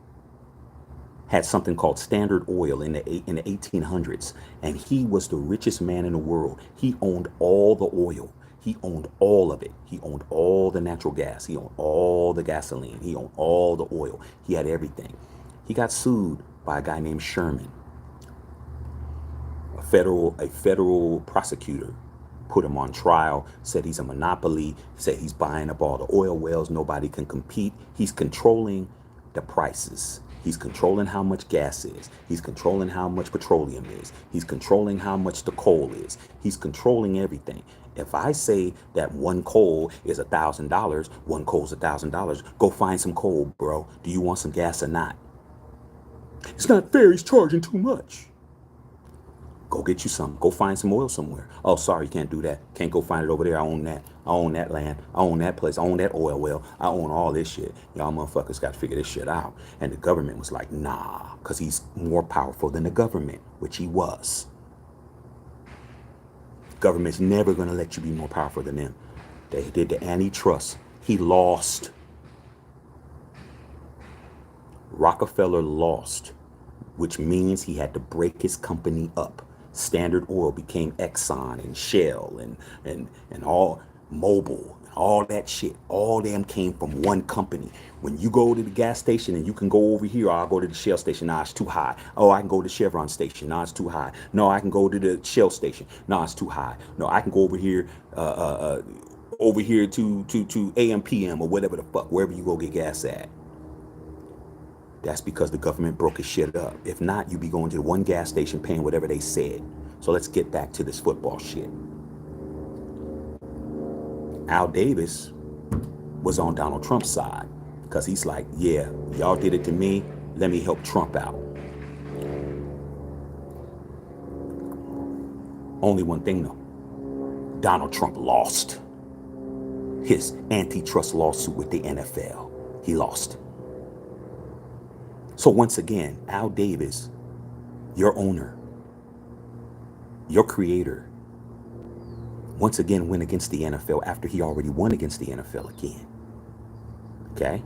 had something called Standard Oil in the 1800s, and he was the richest man in the world. He owned all the oil. He owned all of it. He owned all the natural gas. He owned all the gasoline. He owned all the oil. He had everything. He got sued by a guy named Sherman. A federal prosecutor put him on trial, said he's a monopoly, said he's buying up all the oil wells, nobody can compete. He's controlling the prices. He's controlling how much gas is. He's controlling how much petroleum is. He's controlling how much the coal is. He's controlling everything. If I say that one coal is $1,000, one coal's $1,000, go find some coal, bro. Do you want some gas or not? It's not fair. He's charging too much. Go get you some. Go find some oil somewhere. Oh, sorry, can't do that. Can't go find it over there. I own that. I own that land. I own that place. I own that oil well. I own all this shit. Y'all motherfuckers got to figure this shit out. And the government was like, nah, because he's more powerful than the government, which he was. Government's never going to let you be more powerful than them. They did the antitrust. He lost. Rockefeller lost, which means he had to break his company up. Standard Oil became Exxon and Shell and all Mobil, all that shit. All them came from one company. When you go to the gas station and you can go over here, I'll go to the Shell station. Nah, it's too high. Oh, I can go to the Chevron station. Nah, it's too high. No, I can go to the Shell station. Nah, it's too high. No, I can go over here, to AM PM or whatever the fuck, wherever you go get gas at. That's because the government broke his shit up. If not, you'd be going to the one gas station paying whatever they said. So let's get back to this football shit. Al Davis was on Donald Trump's side because he's like, yeah, y'all did it to me. Let me help Trump out. Only one thing though. Donald Trump lost his antitrust lawsuit with the NFL. He lost. So once again, Al Davis, your owner, your creator, once again went against the NFL after he already won against the NFL again. Okay?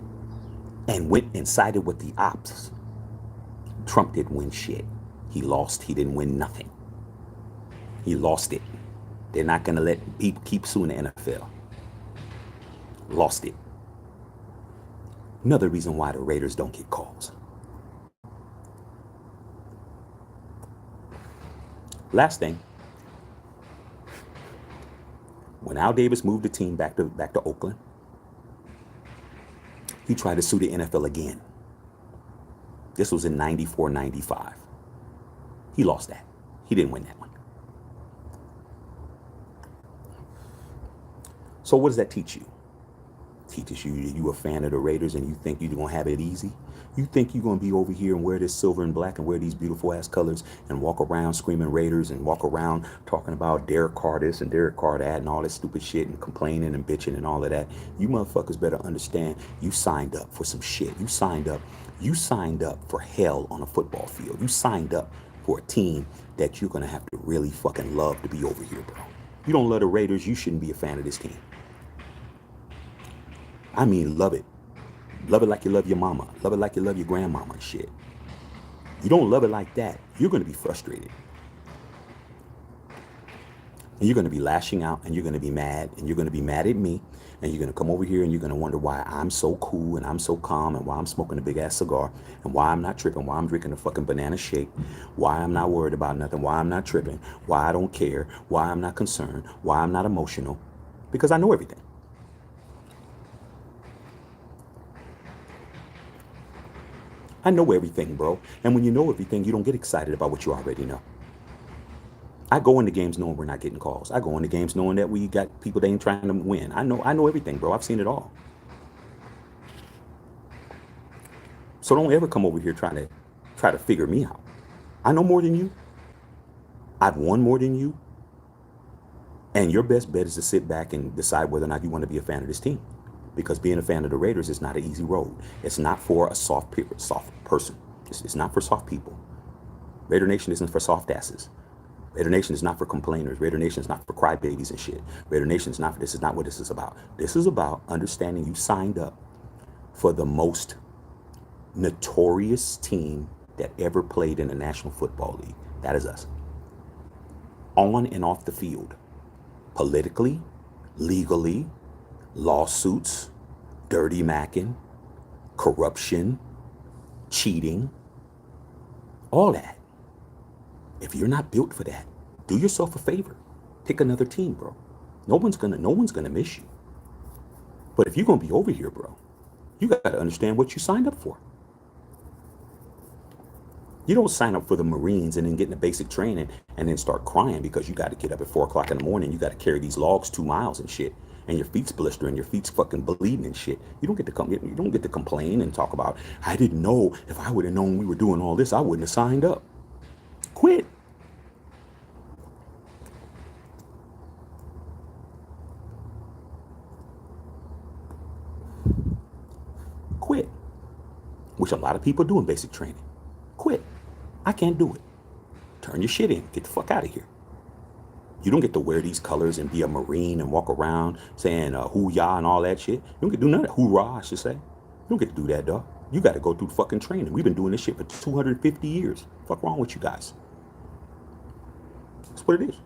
And went and sided with the ops. Trump didn't win shit. He lost. He didn't win nothing. He lost it. They're not going to let people keep suing the NFL. Lost it. Another reason why the Raiders don't get calls. Last thing, when Al Davis moved the team back to Oakland, he tried to sue the NFL again. This was in 94, 95. He lost that. He didn't win that one. So what does that teach you? Teaches you a fan of the Raiders and you think you're going to have it easy? You think you're going to be over here and wear this silver and black and wear these beautiful ass colors and walk around screaming Raiders and walk around talking about Derek Carr this and Derek Carr that and all this stupid shit and complaining and bitching and all of that? You motherfuckers better understand you signed up for some shit. You signed up for hell on a football field. You signed up for a team that you're going to have to really fucking love to be over here, bro. You don't love the Raiders, you shouldn't be a fan of this team. I mean, love it. Love it like you love your mama. Love it like you love your grandmama and shit. You don't love it like that, you're going to be frustrated. And you're going to be lashing out and you're going to be mad and you're going to be mad at me and you're going to come over here and you're going to wonder why I'm so cool and I'm so calm and why I'm smoking a big ass cigar and why I'm not tripping, why I'm drinking a fucking banana shake, why I'm not worried about nothing, why I'm not tripping, why I don't care, why I'm not concerned, why I'm not emotional, because I know everything. I know everything, bro. And when you know everything, you don't get excited about what you already know. I go into games knowing we're not getting calls. I go into games knowing that we got people that ain't trying to win. I know everything, bro. I've seen it all. So don't ever come over here try to figure me out. I know more than you. I've won more than you. And your best bet is to sit back and decide whether or not you want to be a fan of this team. Because being a fan of the Raiders is not an easy road. It's not for a soft person. It's not for soft people. Raider Nation isn't for soft asses. Raider Nation is not for complainers. Raider Nation is not for crybabies and shit. Raider Nation is not. This is not what this is about. This is about understanding you signed up for the most notorious team that ever played in the National Football League. That is us. On and off the field. Politically, legally, lawsuits, dirty macking, corruption, cheating, all that. If you're not built for that, do yourself a favor. Pick another team, bro. No one's gonna miss you. But if you're gonna be over here, bro, you gotta understand what you signed up for. You don't sign up for the Marines and then get in the basic training and then start crying because you got to get up at 4 o'clock in the morning. You got to carry these logs 2 miles and shit, and your feet's blistering, your feet's fucking bleeding and shit. You don't get to complain and talk about, I didn't know. If I would have known we were doing all this, I wouldn't have signed up. Quit. Quit. Which a lot of people do in basic training. Quit. I can't do it. Turn your shit in. Get the fuck out of here. You don't get to wear these colors and be a Marine and walk around saying hoo-yah and all that shit. You don't get to do none of that. Hoorah, I should say. You don't get to do that, dog. You got to go through fucking training. We've been doing this shit for 250 years. Fuck wrong with you guys? That's what it is.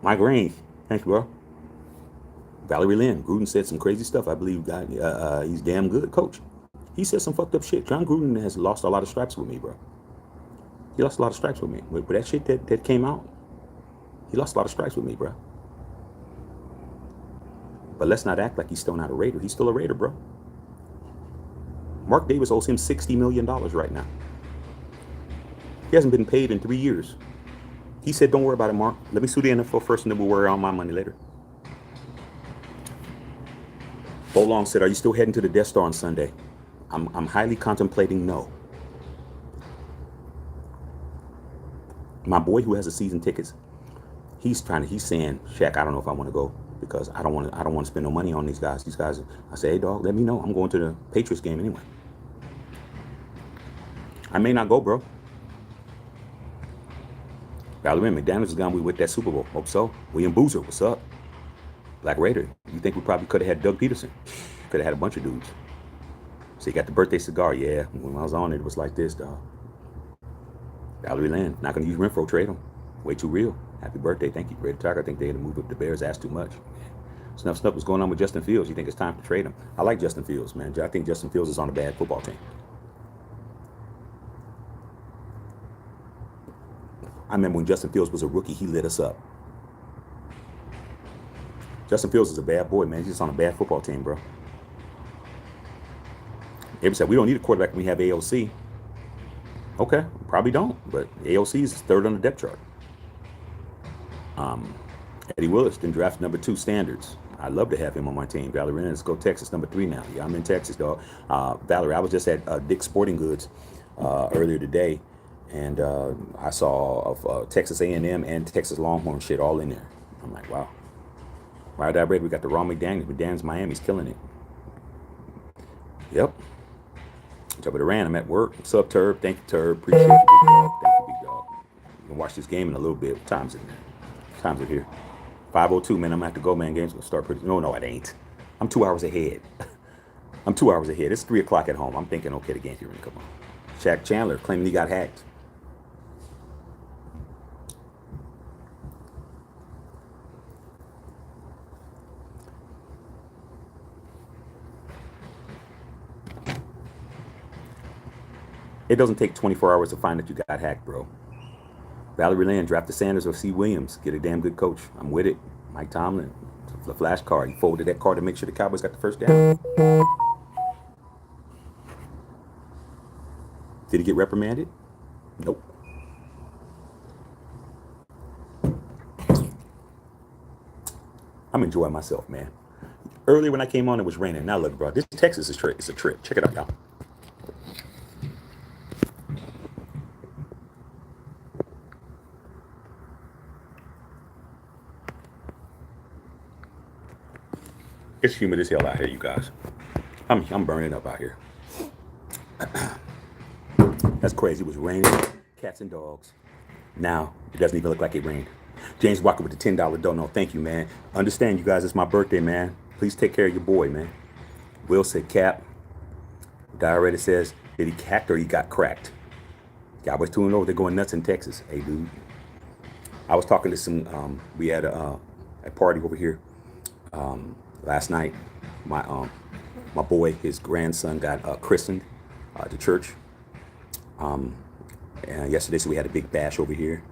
Mike Raines. Thanks, bro. Valerie Lynn. Gruden said some crazy stuff. I believe he's damn good coach. He said some fucked up shit. John Gruden has lost a lot of stripes with me, bro. He lost a lot of stripes with me. With that shit that came out, he lost a lot of stripes with me, bro. But let's not act like he's still not a Raider. He's still a Raider, bro. Mark Davis owes him $60 million right now. He hasn't been paid in 3 years. He said, don't worry about it, Mark. Let me sue the NFL first and then we'll worry on my money later. Bo Long said, are you still heading to the Death Star on Sunday? I'm highly contemplating no. My boy who has the season tickets, he's saying, Shaq, I don't know if I want to go because I don't want to spend no money on these guys. These guys, I say, hey dog, let me know. I'm going to the Patriots game anyway. I may not go, bro. Valerie McDaniels is gonna be with that Super Bowl. Hope so. William Boozer, what's up? Black Raider. You think we probably could have had Doug Peterson? Could have had a bunch of dudes. So you got the birthday cigar. Yeah, when I was on it, it was like this, dog. Valerie Land, not going to use Renfro, trade him. Way too real. Happy birthday. Thank you, Great Tiger. I think they're going to move up the Bears' ass too much. Snuff what's going on with Justin Fields. You think it's time to trade him? I like Justin Fields, man. I think Justin Fields is on a bad football team. I remember when Justin Fields was a rookie, he lit us up. Justin Fields is a bad boy, man. He's just on a bad football team, bro. Everybody said, we don't need a quarterback when we have AOC. Okay, probably don't, but AOC is third on the depth chart. Eddie Willis then drafted number 2 standards. I'd love to have him on my team. Valerie, let's go Texas, number 3 now. Yeah, I'm in Texas, dog. Valerie, I was just at Dick's Sporting Goods earlier today, and I saw Texas A&M and Texas Longhorn shit all in there. I'm like, wow. Right that break, we got the raw McDaniels. McDaniels Miami's killing it. Yep. Top of the ran. I'm at work. What's up, Turb? Thank you, Turb. Appreciate you, big dog. Thank you, big dog. We can watch this game in a little bit. What time's it? Time's it here? 5:02, man. I'm gonna have to go, man. Game's gonna start pretty. No, it ain't. I'm 2 hours ahead. I'm 2 hours ahead. It's 3 o'clock at home. I'm thinking, okay, the game's here. Come on. Shaq Chandler claiming he got hacked. It doesn't take 24 hours to find that you got hacked, bro. Valerie Land, draft the Sanders or C. Williams. Get a damn good coach. I'm with it. Mike Tomlin, the flash card. He folded that card to make sure the Cowboys got the first down. Did he get reprimanded? Nope. I'm enjoying myself, man. Earlier when I came on, it was raining. Now look, bro, this Texas is it's a trip. Check it out, y'all. It's humid as hell out here, you guys. I'm burning up out here. That's crazy. It was raining, cats and dogs. Now, it doesn't even look like it rained. James Walker with the $10 dono. Thank you, man. Understand, you guys, it's my birthday, man. Please take care of your boy, man. Will said, Cap. Guy already says, did he hacked or he got cracked? Cowboys 2-0. They're going nuts in Texas. Hey, dude. I was talking to some, we had a party over here last night. My boy, his grandson got christened to church. And yesterday, so we had a big bash over here.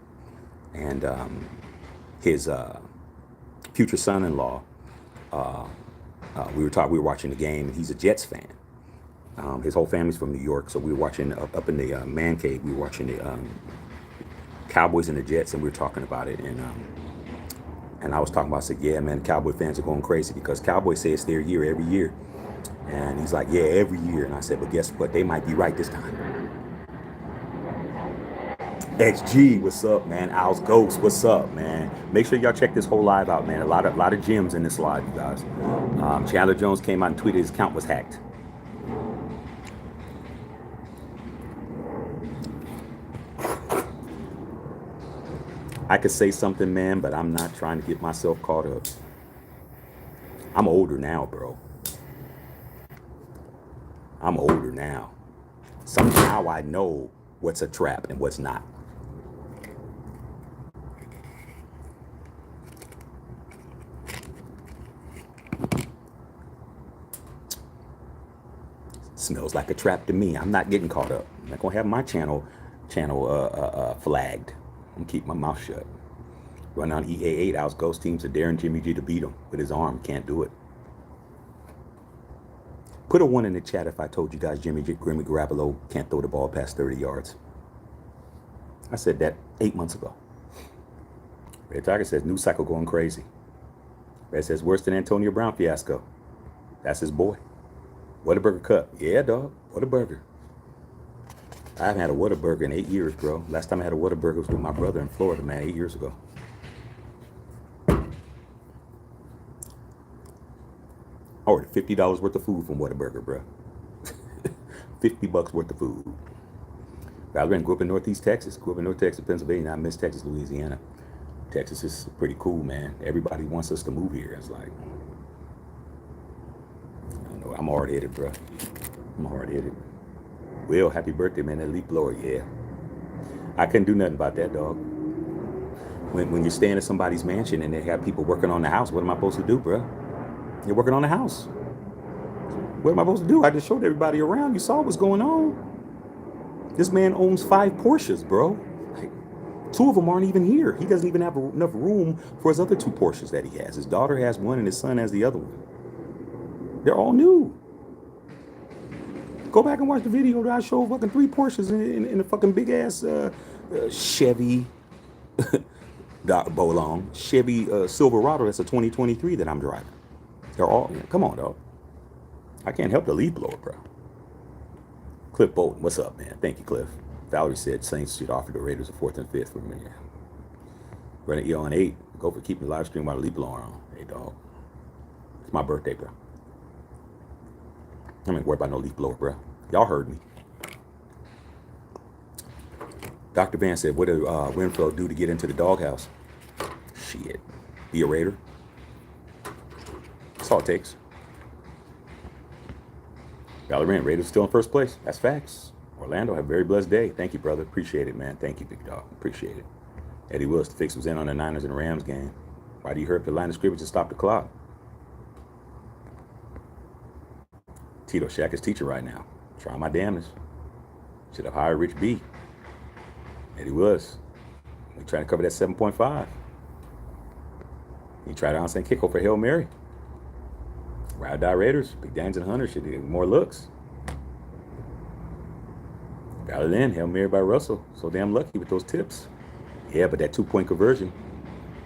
and his future son-in-law. We were watching the game, and he's a Jets fan. His whole family's from New York, so we were watching up in the man cave. We were watching the Cowboys and the Jets, and we were talking about it. And I was talking about, I said, yeah, man, Cowboy fans are going crazy because Cowboys say it's their year every year. And he's like, yeah, every year. And I said, but guess what? They might be right this time. XG, what's up, man? Al's Ghost, what's up, man? Make sure y'all check this whole live out, man. A lot of gems in this live, you guys. Chandler Jones came out and tweeted his account was hacked. I could say something, man, but I'm not trying to get myself caught up. I'm older now, bro. I'm older now. Somehow I know what's a trap and what's not. Smells like a trap to me. I'm not getting caught up. I'm not gonna have my channel flagged. I'm gonna keep my mouth shut. Run on EA8, Al's Ghost teams are daring Jimmy G to beat him with his arm. Can't do it. Put a 1 in the chat if I told you guys Jimmy Garoppolo can't throw the ball past 30 yards. I said that 8 months ago. Red Tiger says, news cycle going crazy. Red says, worse than Antonio Brown fiasco. That's his boy. Whataburger Cup. Yeah, dog. Whataburger. I haven't had a Whataburger in 8 years, bro. Last time I had a Whataburger was with my brother in Florida, man, 8 years ago. I ordered $50 worth of food from Whataburger, bro. $50 worth of food. Valerie grew up in Northeast Texas. Grew up in North Texas, Pennsylvania. I miss Texas, Louisiana. Texas is pretty cool, man. Everybody wants us to move here. It's like, I don't know. I'm hard-headed, bro. I'm hard-headed. Will, happy birthday, man. That leaf blower, yeah. I couldn't do nothing about that, dog. When you're staying at somebody's mansion and they have people working on the house, what am I supposed to do, bro? You're working on the house. What am I supposed to do? I just showed everybody around. You saw what's going on. This man owns 5 Porsches, bro. Like, 2 of them aren't even here. He doesn't even have enough room for his other 2 Porsches that he has. His daughter has one and his son has the other one. They're all new. Go back and watch the video that I showed fucking 3 Porsches in a fucking big ass Chevy Bolong. Chevy Silverado. That's a 2023 that I'm driving. They're all, come on, dog. I can't help the leaf blower, bro. Cliff Bolton, what's up, man? Thank you, Cliff. Valerie said Saints should offer the Raiders a 4th and 5th for me. Running E on 8. Go for keeping the live stream while the leaf blower on. Hey, dog. It's my birthday, bro. I ain't worried about no leaf blower, bro. Y'all heard me. Dr. Van said, what did Winfield do to get into the doghouse? Shit. Be a Raider. That's all it takes. Valerie, Raiders still in first place. That's facts. Orlando, have a very blessed day. Thank you, brother. Appreciate it, man. Thank you, big dog. Appreciate it. Eddie Willis, the fix was in on the Niners and Rams game. Why do you hurt the line of scrimmage and stop the clock? Tito Shack is teaching right now. Trying my damnedest. Should have hired Rich B. Eddie Willis. We trying to cover that 7.5. He tried onside kickoff for Hail Mary. Ride Die Raiders. McDaniels and Hunter should get more looks. Got it in. Hail Mary by Russell. So damn lucky with those tips. Yeah, but that 2-point conversion.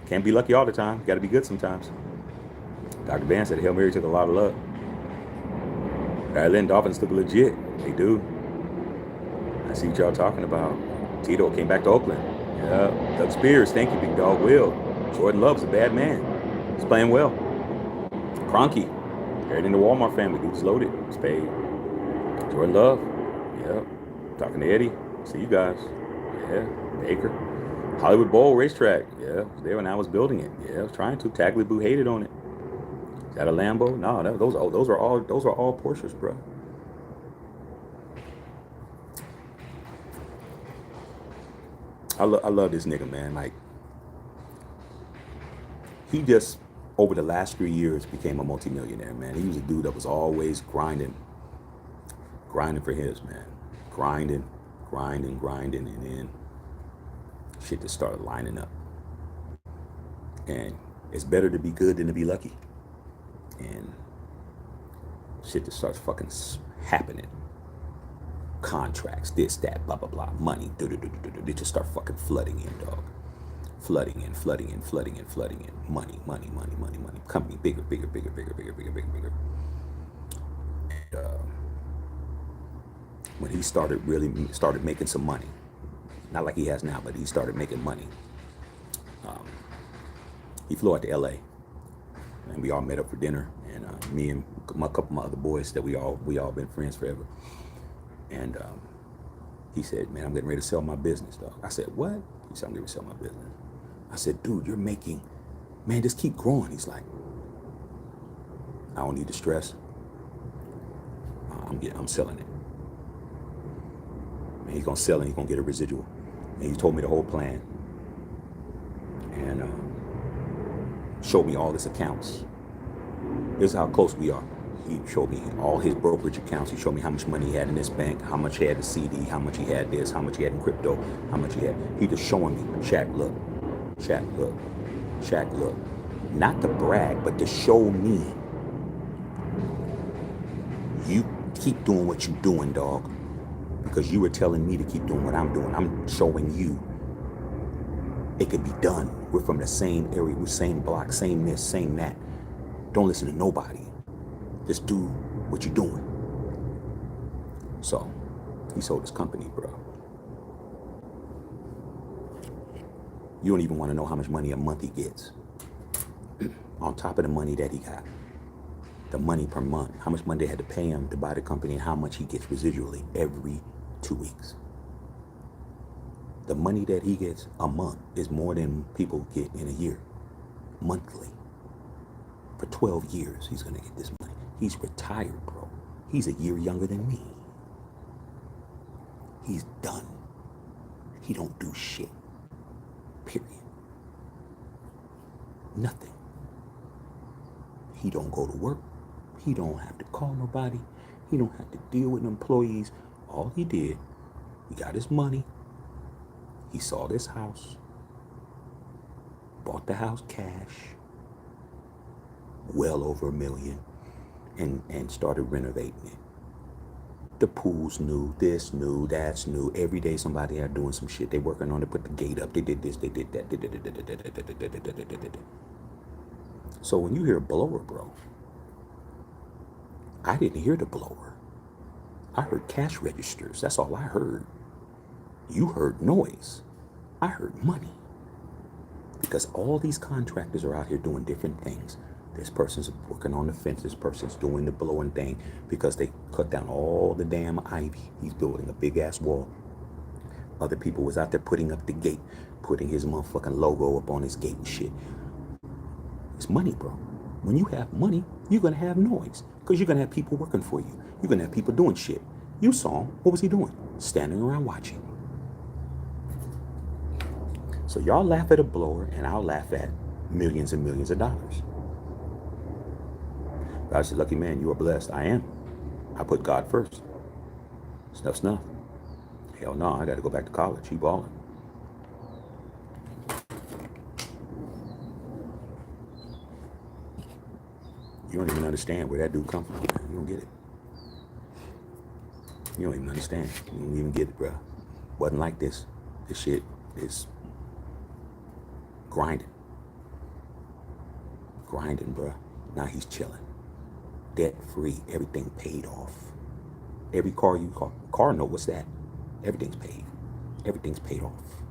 Can't be lucky all the time. Got to be good sometimes. Dr. Van said Hail Mary took a lot of luck. Lynn Dolphins look legit. They do. I see what y'all talking about. Tito came back to Oakland. Yeah. Doug Spears, thank you, big dog. Will. Jordan Love's a bad man. He's playing well. Cronky. Carried in the Walmart family. Dude's loaded. He's paid. Jordan Love. Yeah. Talking to Eddie. See you guys. Yeah. Baker. Hollywood Bowl racetrack. Yeah. I was there when I was building it. Yeah. I was trying to. Tagley Boo hated on it. Is that a Lambo? No, those are all Porsches, bro. I love this nigga, man. Like, he just over the last 3 years became a multimillionaire, man. He was a dude that was always grinding for his, man. Grinding, and then shit just started lining up. And it's better to be good than to be lucky. And shit just starts fucking happening. Contracts, this, that, blah, blah, blah, money. They just start fucking flooding in, dog. Flooding in. Money. Company bigger. And, when he started making some money, not like he has now, but he started making money. He flew out to LA, and we all met up for dinner. And me and a couple of my other boys that we all been friends forever. And he said, "Man, I'm getting ready to sell my business, dog." I said, "What?" He said, "I'm getting ready to sell my business." I said, "Dude, you're making, man, just keep growing." He's like, "I don't need the stress. I'm selling it." And he's gonna sell it. He's gonna get a residual. And he told me the whole plan, and showed me all his accounts. This is how close we are. He showed me all his brokerage accounts. He showed me how much money he had in this bank, how much he had in CD, how much he had this, how much he had in crypto, how much he had. He just showing me, Shaq, look. Not to brag, but to show me, you keep doing what you're doing, dog. Because you were telling me to keep doing what I'm doing. I'm showing you it could be done. We're from the same area, we're same block, same this, same that. Don't listen to nobody. Just do what you're doing. So, he sold his company, bro. You don't even want to know how much money a month he gets. On top of the money that he got. The money per month. How much money they had to pay him to buy the company and how much he gets residually every 2 weeks. The money that he gets a month is more than people get in a year. Monthly. For 12 years, he's going to get this money. He's retired, bro. He's a year younger than me. He's done. He don't do shit. Period. Nothing. He don't go to work. He don't have to call nobody. He don't have to deal with employees. All he did, he got his money. He saw this house. Bought the house cash. Well over $1 million. And started renovating it. The pool's new, this new, that's new. Every day somebody out doing some shit. They working on it, put the gate up. They did this, they did that. So when you hear blower, bro, I didn't hear the blower. I heard cash registers. That's all I heard. You heard noise. I heard money. Because all these contractors are out here doing different things. This person's working on the fence. This person's doing the blowing thing because they cut down all the damn ivy. He's building a big ass wall. Other people was out there putting up the gate, putting his motherfucking logo up on his gate and shit. It's money, bro. When you have money, you're going to have noise because you're going to have people working for you. You're going to have people doing shit. You saw him. What was he doing? Standing around watching. So y'all laugh at a blower and I'll laugh at millions and millions of dollars. God said, "Lucky man, you are blessed." I am. I put God first. Snuff. Hell no, I got to go back to college. He balling. You don't even understand where that dude come from, man. You don't get it. You don't even understand. You don't even get it, bro. Wasn't like this. This shit is grinding. Bro. Now he's chilling. Debt free, everything paid off. Every car you car note, what's that? Everything's paid. Everything's paid off.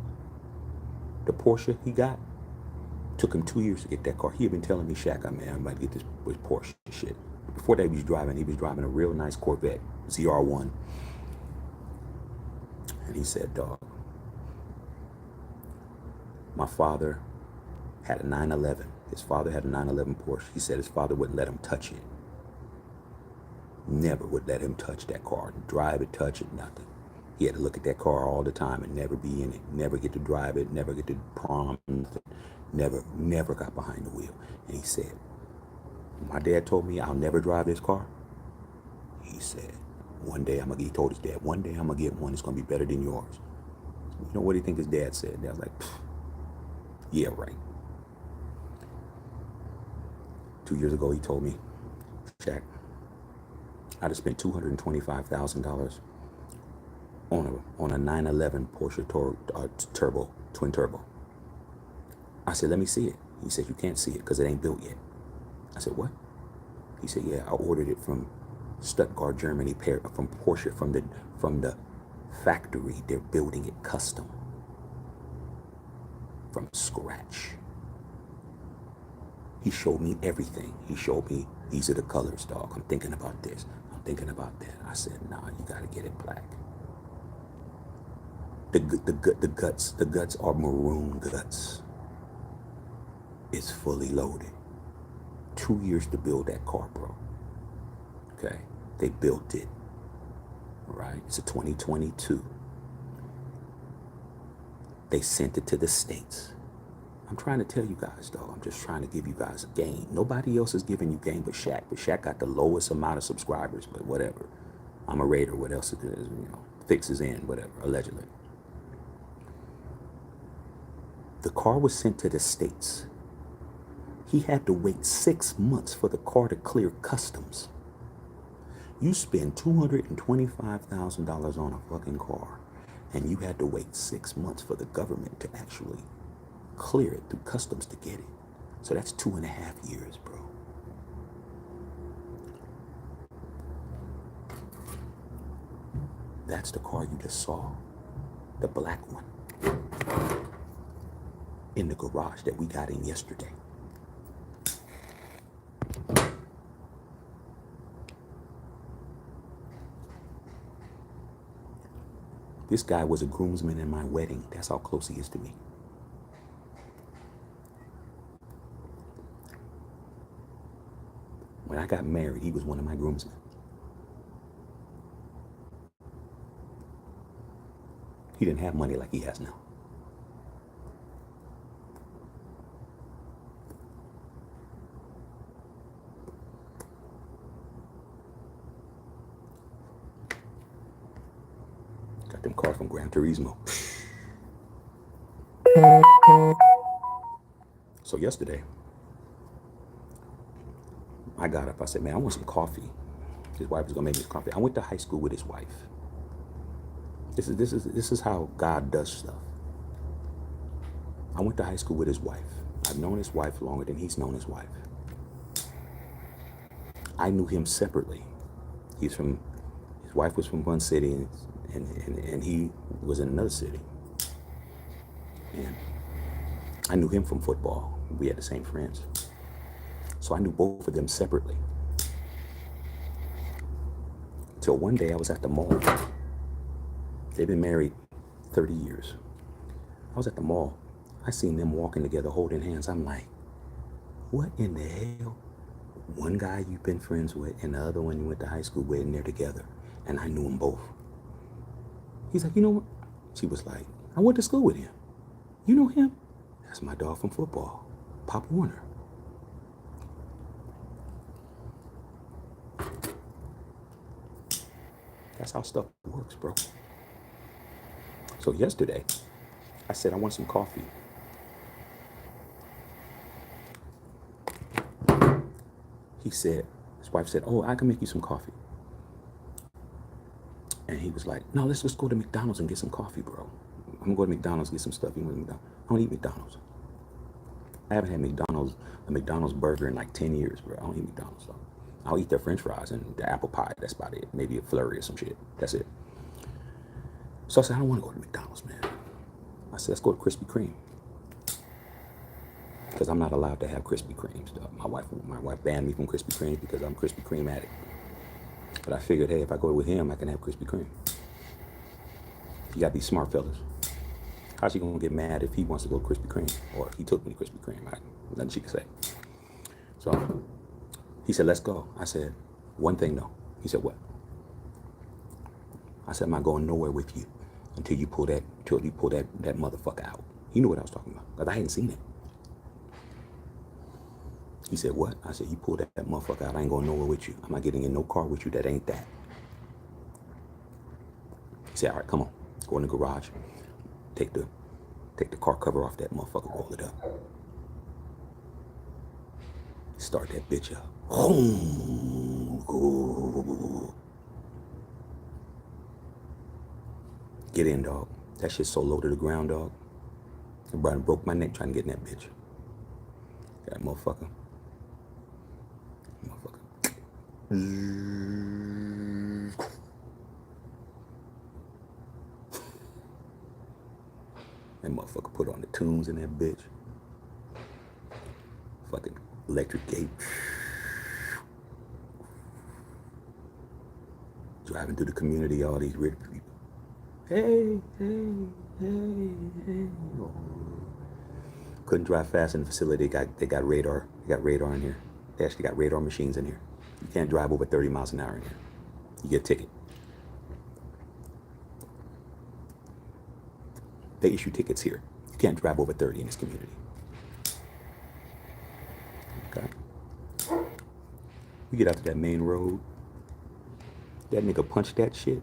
The Porsche he got, took him 2 years to get that car. He had been telling me, "Shaq, I'm about to get this Porsche shit." Before that, he was driving a real nice Corvette, ZR1. And he said, "Dog, my father had a 911. His father had a 911 Porsche. He said his father wouldn't let him touch it. Never would let him touch that car, drive it, touch it, nothing. He had to look at that car all the time and never be in it, never get to drive it, never get to prom, nothing. Never got behind the wheel." And he said, "My dad told me I'll never drive this car." He said, he told his dad, "One day I'm gonna get one that's gonna be better than yours. You know what do you think his dad said? Dad was like, yeah, right. 2 years ago, he told me, Shaq, I'd have spent $225,000 on a 911 Porsche Turbo, twin turbo. I said, let me see it. He said, you can't see it because it ain't built yet. I said, what? He said, yeah, I ordered it from Stuttgart, Germany, from Porsche, from the factory. They're building it custom from scratch. He showed me everything. He showed me, these are the colors, dog. I'm thinking about this. I'm thinking about that. I said, nah, you gotta get it black. The guts are maroon guts. It's fully loaded. 2 years to build that car, bro. Okay, they built it. Right, it's a 2022. They sent it to the States. I'm trying to tell you guys, though. I'm just trying to give you guys a game. Nobody else is giving you game but Shaq. But Shaq got the lowest amount of subscribers, but whatever. I'm a Raider. What else it is, you know, fixes in, whatever, allegedly. The car was sent to the States. He had to wait 6 months for the car to clear customs. You spend $225,000 on a fucking car, and you had to wait 6 months for the government to actually clear it through customs to get it. So that's 2.5 years, bro. That's the car you just saw, the black one, in the garage that we got in yesterday. This guy was a groomsman in my wedding. That's how close he is to me. When I got married, he was one of my groomsmen. He didn't have money like he has now. Got them cars from Gran Turismo. So yesterday, I got up. I said, man, I want some coffee. His wife was gonna make me some coffee. I went to high school with his wife. This is how God does stuff. I went to high school with his wife. I've known his wife longer than he's known his wife. I knew him separately. His wife was from one city and he was in another city. And I knew him from football. We had the same friends. So I knew both of them separately. Till one day I was at the mall. They've been married 30 years. I was at the mall. I seen them walking together, holding hands. I'm like, what in the hell? One guy you've been friends with and the other one you went to high school with, and they're together. And I knew them both. He's like, you know what? She was like, I went to school with him. You know him? That's my dog from football, Pop Warner. That's how stuff works, bro. So yesterday, I said, I want some coffee. He said, his wife said, oh, I can make you some coffee. And he was like, no, let's just go to McDonald's and get some coffee, bro. I'm gonna go to McDonald's, get some stuff. You want McDonald's? I don't eat McDonald's. I haven't had a McDonald's burger in like 10 years, bro. I don't eat McDonald's, though. I'll eat their french fries and the apple pie. That's about it. Maybe a flurry or some shit. That's it. So I said, I don't want to go to McDonald's, man. I said, let's go to Krispy Kreme. Because I'm not allowed to have Krispy Kremes. My wife banned me from Krispy Kreme because I'm Krispy Kreme addict. But I figured, hey, if I go with him, I can have Krispy Kreme. You gotta be smart, fellas. How's she gonna get mad if he wants to go to Krispy Kreme? Or he took me to Krispy Kreme? Nothing she can say. So he said, let's go. I said, one thing though. He said, what? I said, I'm not going nowhere with you until you pull that motherfucker out. He knew what I was talking about, because I hadn't seen it. He said, what? I said, you pull that motherfucker out, I ain't going nowhere with you. I'm not getting in no car with you that ain't that. He said, all right, come on. Go in the garage. Take the car cover off that motherfucker, roll it up. Start that bitch up. Get in, dog. That shit's so low to the ground, dog. Everybody broke my neck trying to get in that bitch. That motherfucker. That motherfucker put on the tunes in that bitch. Fucking electric gate. Driving through the community, all these rich people. Hey. Couldn't drive fast in the facility. They got radar. They got radar in here. They actually got radar machines in here. You can't drive over 30 miles an hour in here. You get a ticket. They issue tickets here. You can't drive over 30 in this community. Okay. We get out to that main road. That nigga punched that shit.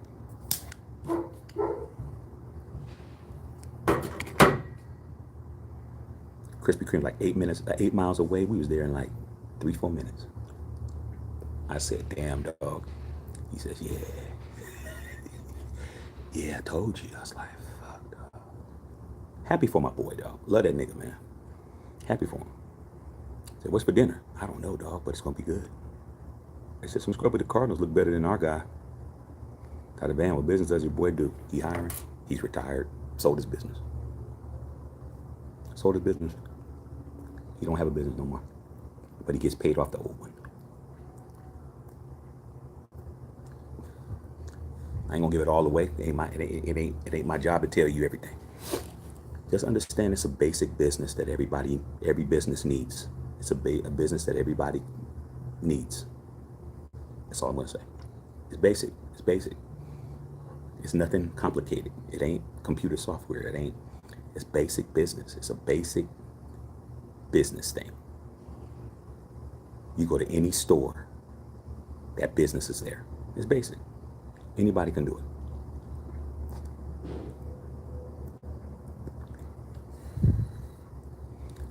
Krispy Kreme like 8 miles away. We was there in like 3-4 minutes. I said, damn, dog. He says, yeah. Yeah, I told you. I was like, fuck, dog. Happy for my boy, dog. Love that nigga, man. Happy for him. I said, what's for dinner? I don't know, dog, but it's going to be good. They said, some scrub with the Cardinals look better than our guy. Got a van. What business does your boy do? He hiring. He's retired. Sold his business. Sold his business. He don't have a business no more. But he gets paid off the old one. I ain't gonna give it all away. It ain't my job to tell you everything. Just understand it's a basic business that every business needs. It's a business that everybody needs. That's all I'm gonna say. It's basic. It's basic. It's nothing complicated. It ain't computer software. It's basic business. It's a basic business thing. You go to any store, that business is there. It's basic. Anybody can do it.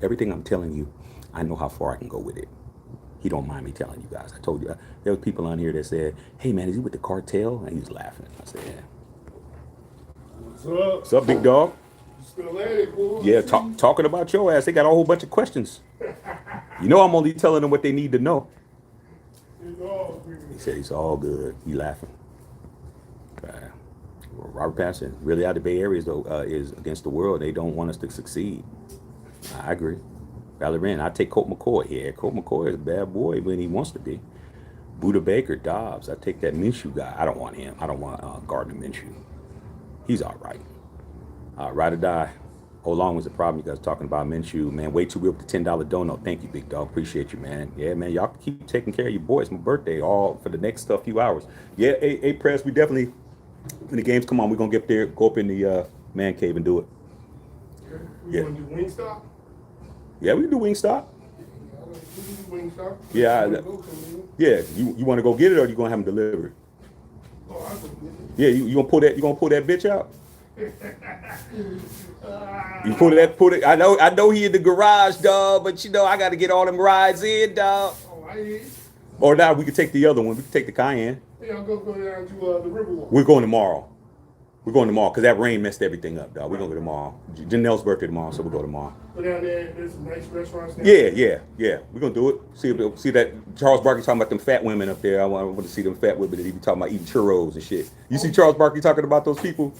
Everything I'm telling you, I know how far I can go with it. He don't mind me telling you guys. I told you, there was people on here that said, hey man, is he with the cartel? And he was laughing. I said, yeah. What's up? What's up, big dog? Still at it, boy. Yeah, talking about your ass. They got a whole bunch of questions. You know I'm only telling them what they need to know. It's all good. He said it's all good. He laughing. Robert Patterson, really out of the Bay Area is against the world. They don't want us to succeed. I agree. Valerian, I take Colt McCoy. Yeah, Colt McCoy is a bad boy when he wants to be. Buda Baker, Dobbs. I take that Minshew guy. I don't want him. I don't want Gardner Minshew. He's all right. Ride or die. How long was the problem? You guys talking about Minshew, man. Way too real with the $10 dono. Thank you, big dog. Appreciate you, man. Yeah, man. Y'all keep taking care of your boy. It's my birthday all for the next few hours. Yeah, hey, press. We definitely, when the games come on, we're going to get there, go up in the man cave and do it. You want to do Wingstop? Yeah, we can do Wingstop. Yeah, You want to go get it, or you gonna have them delivered? Oh, I go get it. Yeah, you gonna pull that? You gonna pull that bitch out? You pull it. I know he in the garage, dog. But I got to get all them rides in, dog. Oh, I is. Or now we can take the other one. We can take the Cayenne. Yeah, I'll go down to the Riverwalk. We're going tomorrow. Because that rain messed everything up, dog. We're going to go tomorrow. Janelle's birthday tomorrow, so we'll go tomorrow. Go down there, there's some nice restaurants down there. Yeah. We're going to do it. See that Charles Barkley talking about them fat women up there. I want to see them fat women that he be talking about eating churros and shit. You see Charles Barkley talking about those people?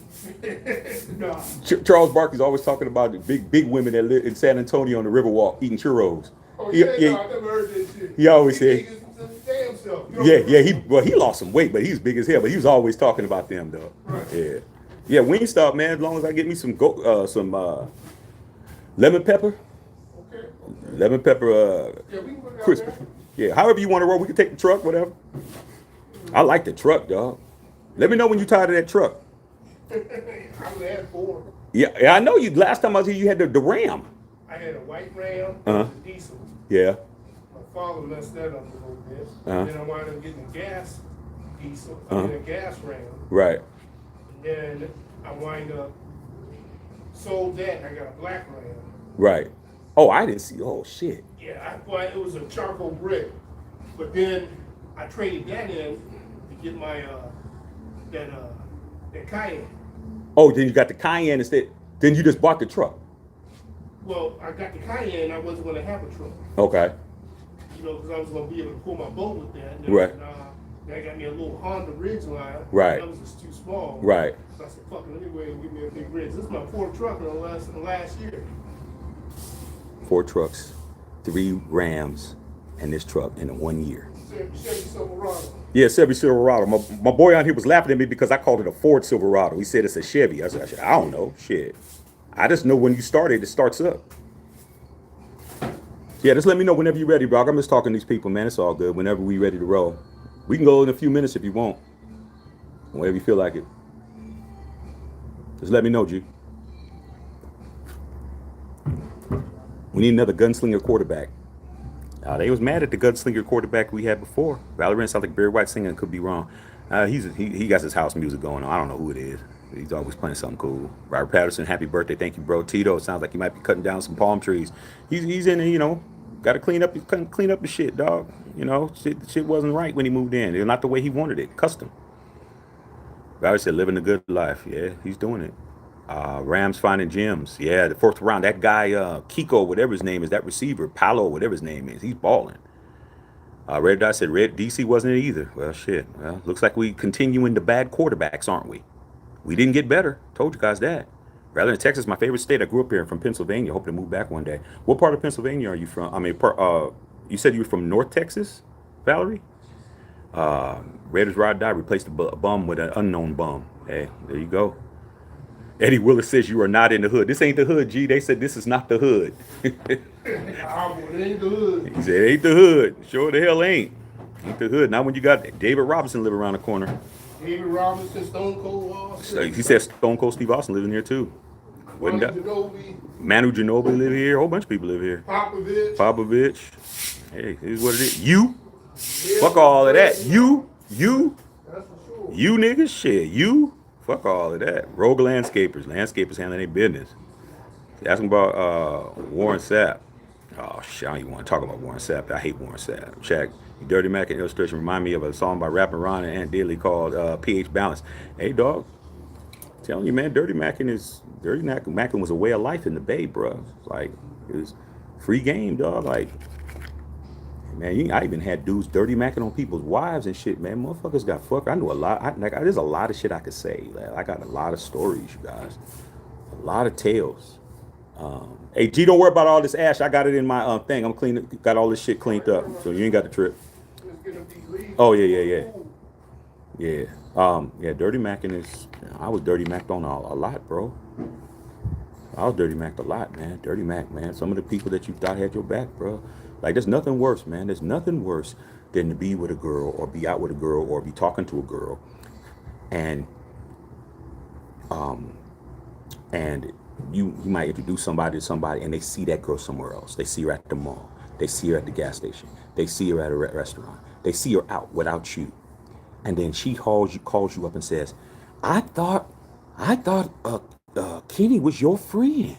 No. Charles Barkley's always talking about the big women that live in San Antonio on the Riverwalk eating churros. Oh, yeah, I never heard that shit. He always said... Damn self. He lost some weight, but he was big as hell. But he was always talking about them, though. Right. Yeah, Wingstop, man. As long as I get me some lemon pepper. Okay. Lemon pepper, Yeah, we can go down crispy. there. Yeah, however you want to roll. We can take the truck, whatever. I like the truck, dog. Let me know when you're tired of that truck. I only had 4. Yeah, I know you. Last time I was here, you had the Ram. I had a white Ram, Uh-huh. a diesel. Yeah. My father messed that up a little bit. Uh-huh. Then I wound up getting a gas diesel. Uh-huh. A gas Ram. Right. And then I wind up sold that. I got a black Ram. Right. Oh, I didn't see. Oh shit. Yeah, it was a charcoal brick, but then I traded that in to get my that Cayenne. Oh, then you got the Cayenne instead. Then you just bought the truck. Well, I got the Cayenne. I wasn't going to have a truck. Okay. You know, because I was going to be able to pull my boat with that. And right. Then I got me a little Honda Ridgeline. Right. That was just too small. Right. So I said, fuck it, anyway, and give me a big Ridge. This is my fourth truck in the last year. 4 trucks, 3 Rams, and this truck in 1 year. Chevy Silverado. Yeah, Chevy Silverado. My boy on here was laughing at me because I called it a Ford Silverado. He said it's a Chevy. I said, I don't know. Shit. I just know when you start it, it starts up. Yeah, just let me know whenever you're ready, bro. I'm just talking to these people, man. It's all good. Whenever we ready to roll. We can go in a few minutes if you want. Whenever you feel like it. Just let me know, G. We need another gunslinger quarterback. They was mad at the gunslinger quarterback we had before. Valorant sounds like Barry White singing. Could be wrong. He got his house music going on. I don't know who it is. He's always playing something cool. Robert Patterson, happy birthday. Thank you, bro. Tito, it sounds like he might be cutting down some palm trees. He's in it, you know. Got to clean up the shit, dog. You know, shit wasn't right when he moved in. It's not the way he wanted it. Custom. Valerie said, living a good life. Yeah, he's doing it. Rams finding gems. Yeah, the 4th round. That guy, Kiko, whatever his name is, that receiver, Paolo, whatever his name is, he's balling. Red Dot said, DC wasn't it either. Well, shit. Well, looks like we continuing the bad quarterbacks, aren't we? We didn't get better. Told you guys that. Rather than Texas, my favorite state. I grew up here. From Pennsylvania. Hope to move back one day. What part of Pennsylvania are you from? I mean, you said you were from North Texas, Valerie? Raiders ride die. Replaced a bum with an unknown bum. Hey, there you go. Eddie Willis says you are not in the hood. This ain't the hood, G. They said this is not the hood. It ain't the hood. He said it ain't the hood. Sure the hell ain't. Ain't the hood. Not when you got David Robinson living around the corner. David Robinson, Stone Cold Austin. He said Stone Cold Steve Austin living here too. Manu Ginobili live here. A whole bunch of people live here. Popovich. Hey, here's what it is. You. Yeah, fuck all of that. You. That's for sure. You niggas. Shit. You. Fuck all of that. Rogue landscapers. Landscapers handling their business. Asking about Warren Sapp. Oh shit, I don't even want to talk about Warren Sapp. I hate Warren Sapp. Check. Dirty Mac and illustration remind me of a song by Rappin' Ron and Ant Daly called pH Balance. Hey dog. Telling you, man, Dirty Mackin was a way of life in the Bay, bro. Like, it was free game, dog. Like, man, I even had dudes dirty macking on people's wives and shit, man. Motherfuckers got fucked. I know a lot. There's a lot of shit I could say. Like, I got a lot of stories, you guys. A lot of tales. Hey, G, don't worry about all this ash. I got it in my thing. I'm clean. Got all this shit cleaned up, so you ain't got the trip. Oh yeah. Yeah, dirty macking is. I was dirty macked on a lot, bro. I was dirty macked a lot, man. Dirty mac, man. Some of the people that you thought had your back, bro. Like, there's nothing worse, man. There's nothing worse than to be with a girl or be out with a girl or be talking to a girl, and you might introduce somebody to somebody, and they see that girl somewhere else. They see her at the mall. They see her at the gas station. They see her at a restaurant. They see her out without you. And then she calls you up and says, I thought Kenny was your friend.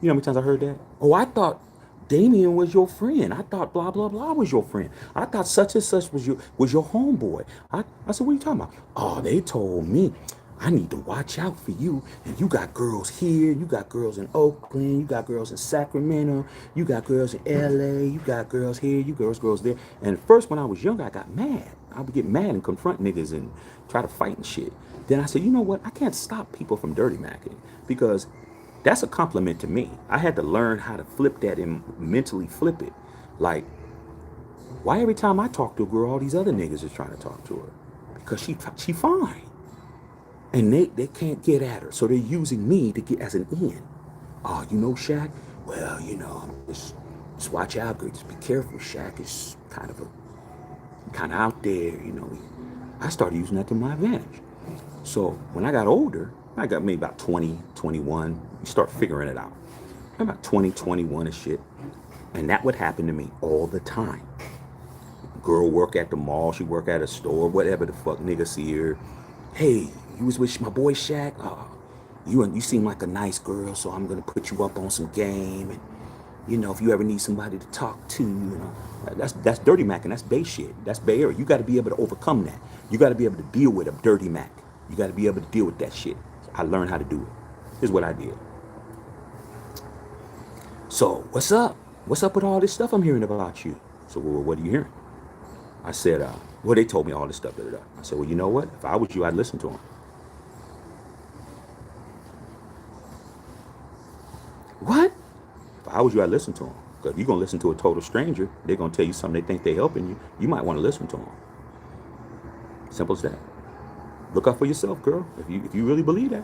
You know how many times I heard that? Oh, I thought Damien was your friend. I thought blah, blah, blah was your friend. I thought such and such was your homeboy. I said, what are you talking about? Oh, they told me I need to watch out for you. And you got girls here. You got girls in Oakland. You got girls in Sacramento. You got girls in LA. You got girls here. You girls there. And at first, when I was younger, I got mad. I would get mad and confront niggas and try to fight and shit. Then I said, you know what? I can't stop people from dirty macking because that's a compliment to me. I had to learn how to flip that and mentally flip it. Like, why every time I talk to a girl, all these other niggas is trying to talk to her? Because she fine. And they can't get at her. So they're using me to get as an in. Oh, you know Shaq? Well, you know, just watch out, girl. Just be careful. Shaq is kind of out there, you know. I started using that to my advantage. So when I got older, I got maybe about 20, 21, you start figuring it out. I'm about 20, 21 and shit. And that would happen to me all the time. Girl work at the mall, she work at a store, whatever the fuck, nigga see her. Hey, you was with my boy Shaq? Oh, you seem like a nice girl, so I'm gonna put you up on some game, and if you ever need somebody to talk to, that's dirty Mac, and that's Bay shit. That's Bay Area. You got to be able to overcome that. You got to be able to deal with a dirty Mac. You got to be able to deal with that shit. I learned how to do it. Here's what I did. So what's up? What's up with all this stuff I'm hearing about you? So well, what are you hearing? I said, well, they told me all this stuff. I said, well, you know what? If I was you, I'd listen to them. What? If I was you, I'd listen to them. Because if you're going to listen to a total stranger, they're going to tell you something they think they're helping you. You might want to listen to them. Simple as that. Look out for yourself, girl. If you really believe that,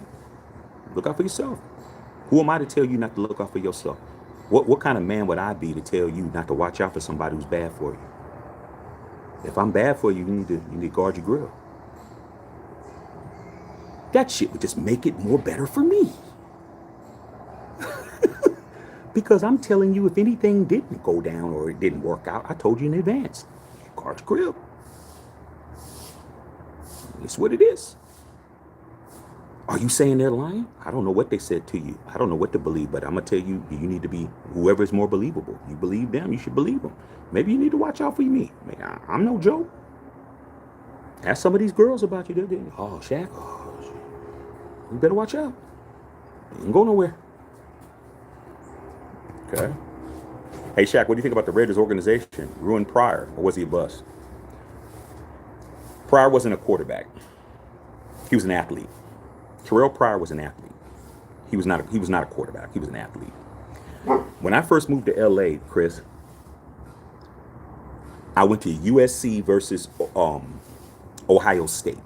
look out for yourself. Who am I to tell you not to look out for yourself? What kind of man would I be to tell you not to watch out for somebody who's bad for you? If I'm bad for you, you need to guard your grill. That shit would just make it more better for me. Because I'm telling you, if anything didn't go down or it didn't work out, I told you in advance. Guard your grill. It's what it is. Are you saying they're lying? I don't know what they said to you. I don't know what to believe, but I'm going to tell you, you need to be whoever is more believable. You believe them, you should believe them. Maybe you need to watch out for me. I'm no joke. Ask some of these girls about you. Oh, Shaq, you better watch out. You ain't go nowhere. Okay. Hey, Shaq, what do you think about the Raiders organization? Ruined Pryor, or was he a bust? Pryor wasn't a quarterback. He was an athlete. Terrell Pryor was an athlete. He was not a quarterback. He was an athlete. When I first moved to LA, Chris, I went to USC versus Ohio State.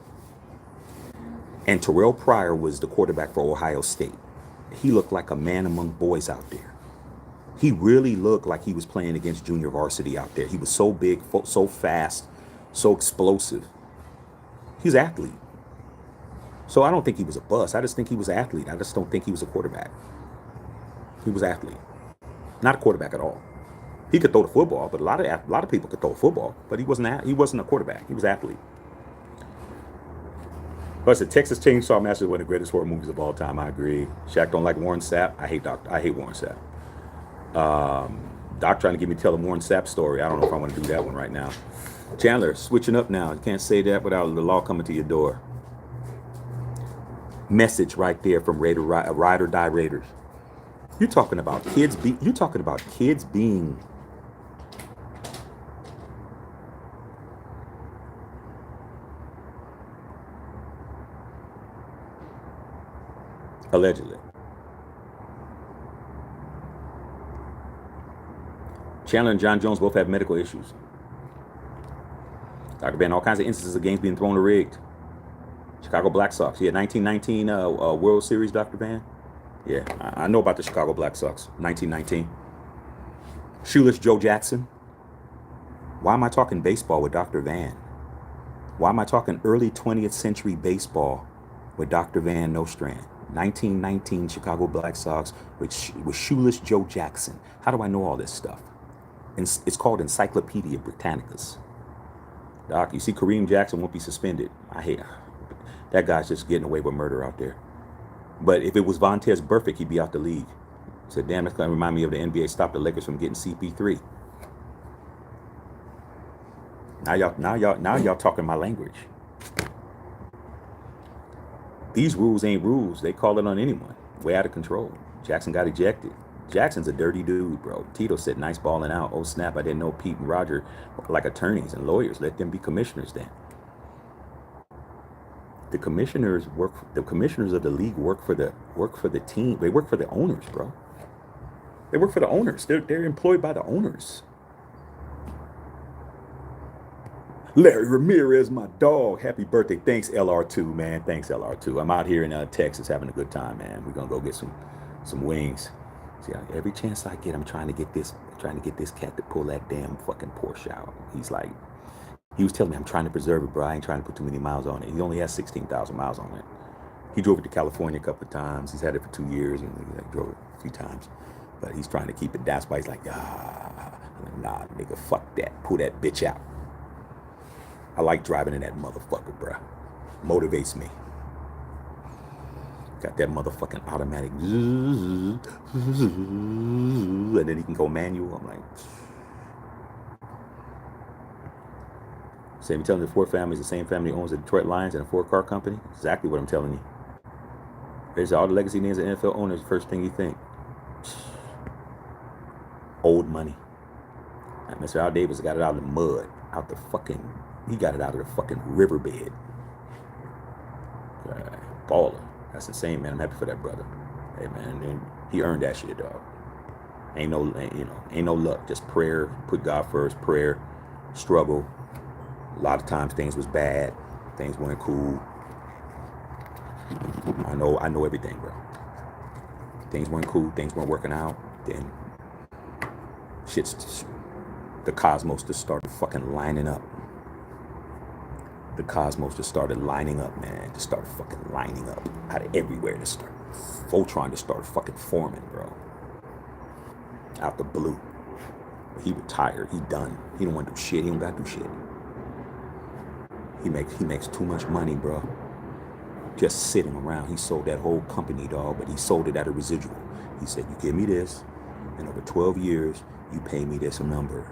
And Terrell Pryor was the quarterback for Ohio State. He looked like a man among boys out there. He really looked like he was playing against junior varsity out there. He was so big, so fast, so explosive. He's an athlete. So I don't think he was a bust. I just think he was an athlete. I just don't think he was a quarterback. He was an athlete. Not a quarterback at all. He could throw the football, but a lot of people could throw a football, but he wasn't a quarterback. He was an athlete. But the Texas Chainsaw Massacre is one of the greatest horror movies of all time. I agree. Shaq don't like Warren Sapp. I hate Warren Sapp. Doc trying to get me to tell a Warren Sapp story. I don't know if I want to do that one right now. Chandler, switching up now. You can't say that without the law coming to your door. Message right there from Ride or Die Raiders. You're talking about kids being allegedly. Chandler and John Jones both have medical issues. Dr. Ben, all kinds of instances of games being thrown or rigged. Chicago Black Sox. Yeah, 1919 World Series, Dr. Van. Yeah, I know about the Chicago Black Sox. 1919. Shoeless Joe Jackson. Why am I talking baseball with Dr. Van? Why am I talking early 20th century baseball with Dr. Van Nostrand? 1919 Chicago Black Sox with Shoeless Joe Jackson. How do I know all this stuff? It's called Encyclopedia Britannicus. Doc, you see Kareem Jackson won't be suspended. I hate that guy's just getting away with murder out there. But if it was Vontaze Burfict, he'd be out the league. I said, damn, that's going to remind me of the NBA stopped the Lakers from getting CP3. Now y'all talking my language. These rules ain't rules. They call it on anyone. Way out of control. Jackson got ejected. Jackson's a dirty dude, bro. Tito said, nice balling out. Oh, snap, I didn't know Pete and Roger were like attorneys and lawyers. Let them be commissioners then. The commissioners of the league work for the team. They work for the owners, bro. They work for the owners. They're employed by the owners. Larry Ramirez, my dog. Happy birthday. Thanks, LR2, man. Thanks, LR2. I'm out here in Texas having a good time, man. We're gonna go get some wings. See, every chance I get, I'm trying to get this cat to pull that damn fucking Porsche out. He was telling me, I'm trying to preserve it, bro. I ain't trying to put too many miles on it. He only has 16,000 miles on it. He drove it to California a couple of times. He's had it for 2 years and he drove it a few times. But he's trying to keep it. That's why he's like, I'm like, nah, nigga, fuck that. Pull that bitch out. I like driving in that motherfucker, bro. Motivates me. Got that motherfucking automatic, and then he can go manual. I'm like, same. You telling the Ford family is the same family owns the Detroit Lions and a Ford car company? Exactly what I'm telling you. There's all the legacy names of NFL owners. First thing you think, old money. And Mr. Al Davis got it out of the mud, he got it out of the fucking riverbed. Baller. That's insane, man. I'm happy for that brother. Hey, man, and he earned that shit, dog. Ain't no luck. Just prayer. Put God first. Prayer. Struggle. A lot of times things was bad. Things weren't cool. I know everything, bro. Things weren't cool. Things weren't working out. Then the cosmos just started fucking lining up. The cosmos just started lining up, man. Just started fucking lining up out of everywhere. Voltron just started fucking forming, bro. Out the blue. He retired. He done. He don't want to do shit. He don't got to do shit. He makes too much money, bro. Just sitting around. He sold that whole company, dog, but he sold it at a residual. He said, you give me this, and over 12 years, you pay me this number.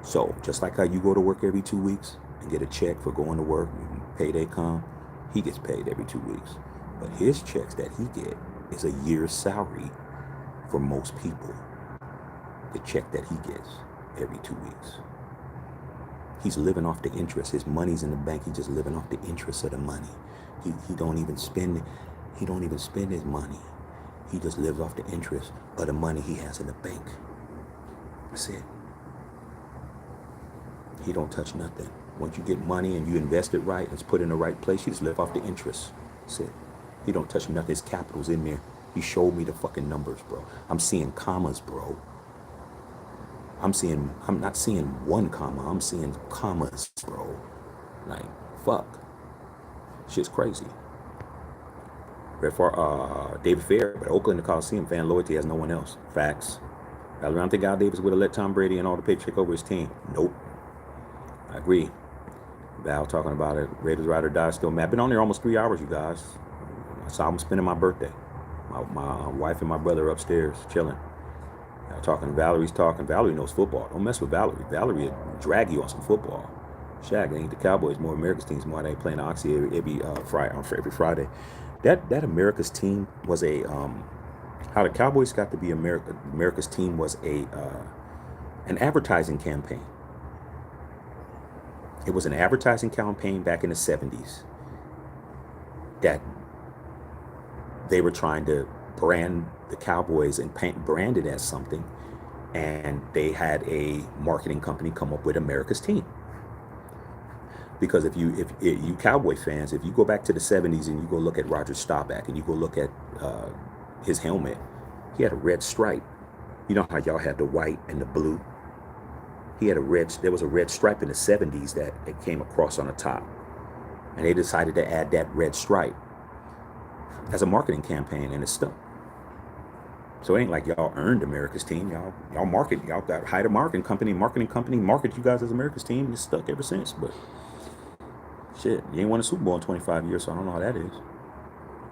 So, just like how you go to work every 2 weeks and get a check for going to work, and payday come, he gets paid every 2 weeks. But his checks that he get is a year's salary for most people. The check that he gets every 2 weeks. He's living off the interest. His money's in the bank. He's just living off the interest of the money. He don't even spend his money. He just lives off the interest of the money he has in the bank. That's it. He don't touch nothing. Once you get money and you invest it right, it's put in the right place, you just live off the interest. That's it. He don't touch nothing. His capital's in there. He showed me the fucking numbers, bro. I'm seeing commas, bro. I'm not seeing one comma. I'm seeing commas, bro. Like, fuck. Shit's crazy. David Fair, but Oakland, the Coliseum, fan loyalty has no one else. Facts. I don't think Al Davis would have let Tom Brady and all the paycheck take over his team. Nope. I agree. Val talking about it. Raiders ride or die still mad. Been on there almost 3 hours, you guys. So I'm spending my birthday. My wife and my brother upstairs chilling. Valerie's talking. Valerie knows football. Don't mess with Valerie. Valerie will drag you on some football. Shaq, ain't the Cowboys more America's teams more. They playing Oxy every Friday. That America's team was a how the Cowboys got to be America's team was an advertising campaign. It was an advertising campaign back in the 70s that they were trying to brand the Cowboys and brand it as something, and they had a marketing company come up with America's team. Because if you Cowboy fans, if you go back to the 70s and you go look at Roger Staubach and you go look at his helmet, he had a red stripe. You know how y'all had the white and the blue? There was a red stripe in the 70s that it came across on the top. And they decided to add that red stripe as a marketing campaign, and it stuck. So it ain't like y'all earned America's team. Y'all hired a marketing company market you guys as America's team. It's stuck ever since. But shit, you ain't won a Super Bowl in 25 years, so I don't know how that is.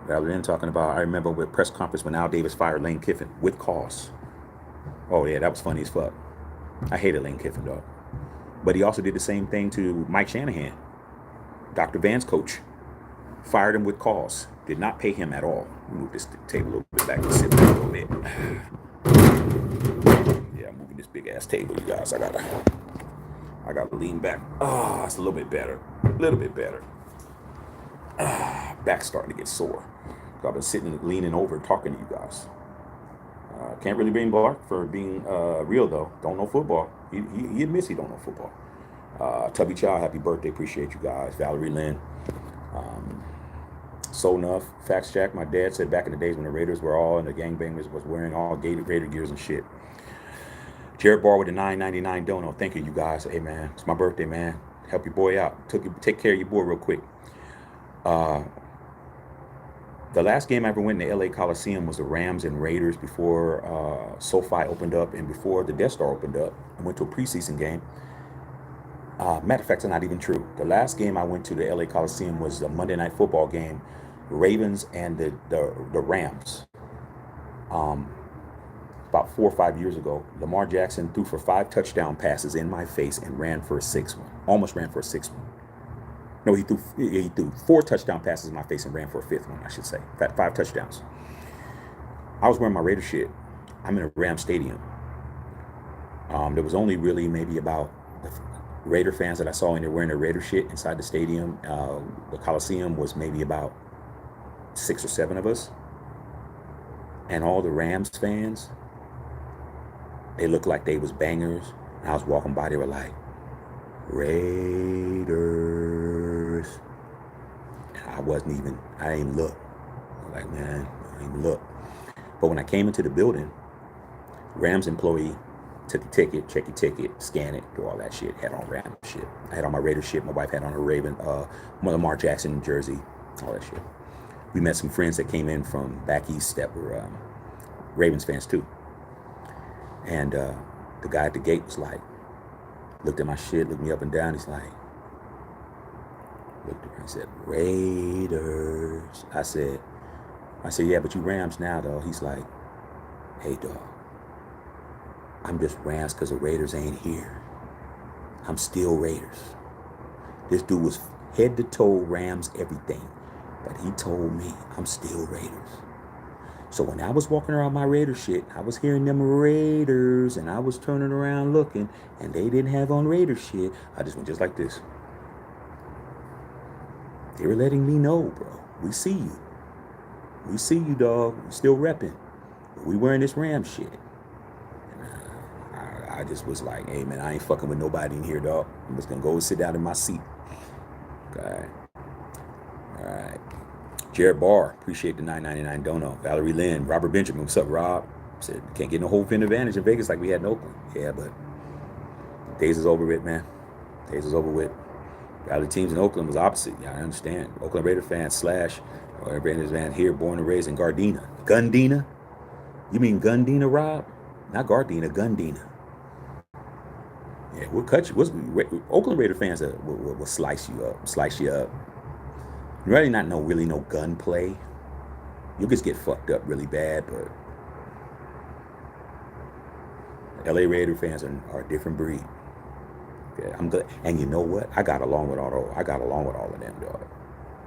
Rather than talking about, I remember with press conference when Al Davis fired Lane Kiffin with cause. Oh yeah, that was funny as fuck. I hated Lane Kiffin, dog. But he also did the same thing to Mike Shanahan, Dr. Van's coach. Fired him with cause. Did not pay him at all. Move this table a little bit back and sit back a little bit. Yeah, I'm moving this big ass table, you guys. I gotta lean back. Oh, it's a little bit better. Back's starting to get sore. I've been sitting, leaning over, talking to you guys. Can't really blame Clark for being real though. Don't know football. He admits he don't know football. Tubby Chow, happy birthday. Appreciate you guys. Valerie Lynn. So enough. Facts Jack. My dad said back in the days when the Raiders were all and the gangbangers was wearing all Raider gears and shit. Jared Barr with the $9.99 dono. Thank you guys. Hey man, it's my birthday, man. Help your boy out. Take care of your boy real quick. The last game I ever went in the LA Coliseum was the Rams and Raiders before SoFi opened up and before the Death Star opened up. I went to a preseason game. Matter of fact, it's not even true. The last game I went to the LA Coliseum was a Monday Night Football game Ravens and the Rams. About 4 or 5 years ago, Lamar Jackson threw for 5 touchdown passes in my face and ran for a 6th one. Almost ran for a 6th one. No, he threw 4 touchdown passes in my face and ran for a 5th one, I should say. 5 touchdowns. I was wearing my Raider shit. I'm in a Ram stadium. There was only really maybe about the Raider fans that I saw in there wearing their Raider shit inside the stadium. The Coliseum was maybe about 6 or 7 of us. And all the Rams fans, they looked like they was bangers. And I was walking by, they were like, Raiders. And I didn't even look. I was like, man, I didn't even look. But when I came into the building, Rams employee took the ticket, check your ticket, scan it, do all that shit, had on Rams shit. I had on my Raider shit, my wife had on her Lamar Jackson jersey, all that shit. We met some friends that came in from back east that were Ravens fans too. And the guy at the gate was like, looked at my shit, looked me up and down. He's like, looked at me and said, Raiders. I said, yeah, but you Rams now, dog. He's like, hey, dog, I'm just Rams because the Raiders ain't here. I'm still Raiders. This dude was head to toe Rams everything. But he told me I'm still Raiders. So when I was walking around my Raider shit, I was hearing them Raiders, and I was turning around looking, and they didn't have on Raider shit. I just went just like this. They were letting me know, bro. We see you. We see you, dog. We still repping. But we wearing this Ram shit. And I just was like, hey, man, I ain't fucking with nobody in here, dog. I'm just going to go sit down in my seat. Okay. All right. Jared Barr, appreciate the $9.99 dono. Valerie Lynn, Robert Benjamin, what's up, Rob? Said, can't get no home field advantage in Vegas like we had in Oakland. Yeah, but days is over with, man. Days is over with. The other teams in Oakland was opposite. Yeah, I understand. Oakland Raider fans / Raiders fan here, born and raised in Gardena. Gundina? You mean Gundina, Rob? Not Gardena, Gundina. Yeah, we'll cut you. Oakland Raider fans will slice you up. You really not know no gunplay. You'll just get fucked up really bad, but LA Raider fans are a different breed. Yeah, I'm good. And you know what? I got along with all of them, dog.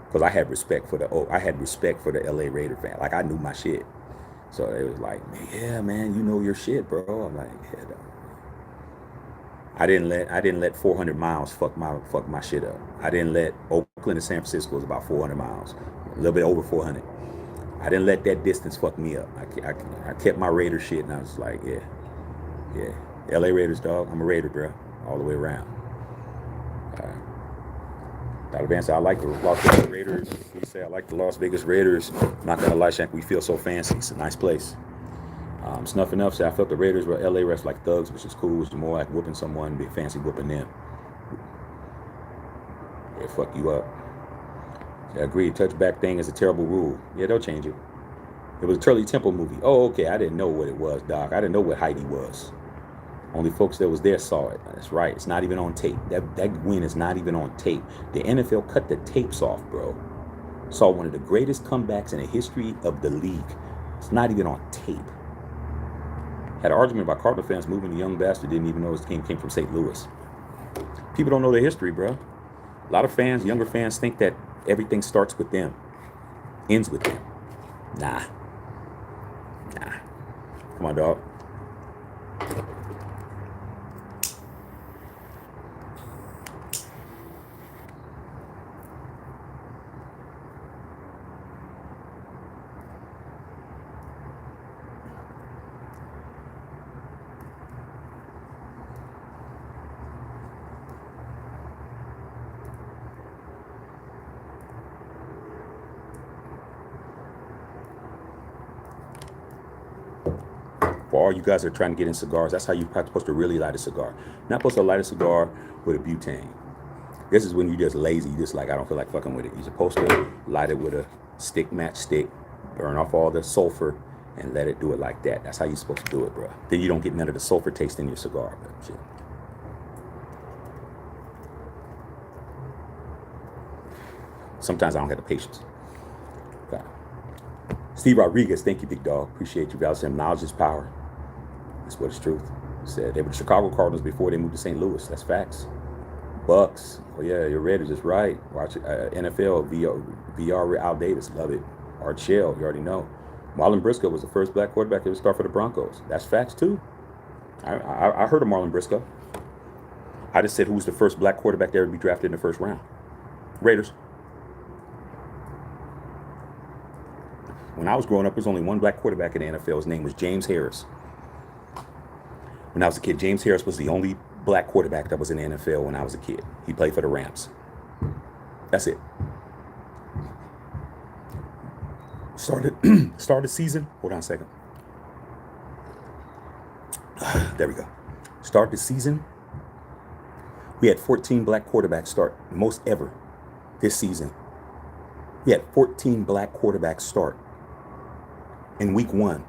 Because I had respect for the LA Raider fan. Like I knew my shit. So it was like, yeah, man, you know your shit, bro. I'm like, yeah, dog. I didn't let 400 miles fuck my shit up. I didn't let Oakland to San Francisco was about 400 miles, a little bit over 400. I didn't let that distance fuck me up. I kept my Raider shit, and I was like, yeah, LA Raiders, dog. I'm a Raider, bro, all the way around. Taliban said, I like the Las Vegas Raiders. We say I like the Las Vegas Raiders. I'm not gonna lie, Shank, we feel so fancy. It's a nice place. Snuff Enough said, I felt the Raiders were LA refs like thugs, which is cool. It's more like whooping someone, be fancy whooping them. They fuck you up. I agree. Touchback thing is a terrible rule. Yeah, they'll change it. It was a Turley Temple movie. Oh, okay. I didn't know what it was, Doc. I didn't know what Heidi was. Only folks that was there saw it. That's right. It's not even on tape. That win is not even on tape. The NFL cut the tapes off, bro. Saw one of the greatest comebacks in the history of the league. It's not even on tape. Had an argument about Cardinal fans moving the young bastard, didn't even know his team came from St. Louis. People don't know their history, bro. A lot of fans, younger fans, think that everything starts with them, ends with them. Nah. Come on, dog. For all you guys that are trying to get in cigars, that's how you're supposed to really light a cigar. Not supposed to light a cigar with a butane. This is when you're just lazy. You just like, I don't feel like fucking with it. You're supposed to light it with a matchstick, burn off all the sulfur, and let it do it like that. That's how you're supposed to do it, bro. Then you don't get none of the sulfur taste in your cigar. But shit. Sometimes I don't have the patience. Steve Rodriguez, thank you, big dog. Appreciate you, guys. Knowledge is power. That's what it's truth. Said they were the Chicago Cardinals before they moved to St. Louis. That's facts. Bucks. Oh yeah, you're ready. Just right. Watch NFL VR. Al Davis, love it. Art Shell, you already know. Marlon Briscoe was the first black quarterback to ever start for the Broncos. That's facts too. I heard of Marlon Briscoe. I just said who was the first black quarterback to ever be drafted in the first round. Raiders. When I was growing up, there was only one black quarterback in the NFL. His name was James Harris. When I was a kid, James Harris was the only black quarterback that was in the NFL when I was a kid. He played for the Rams. That's it. Started season. Hold on a second. There we go. Start the season. We had 14 black quarterbacks start, most ever this season. We had 14 black quarterbacks start in week 1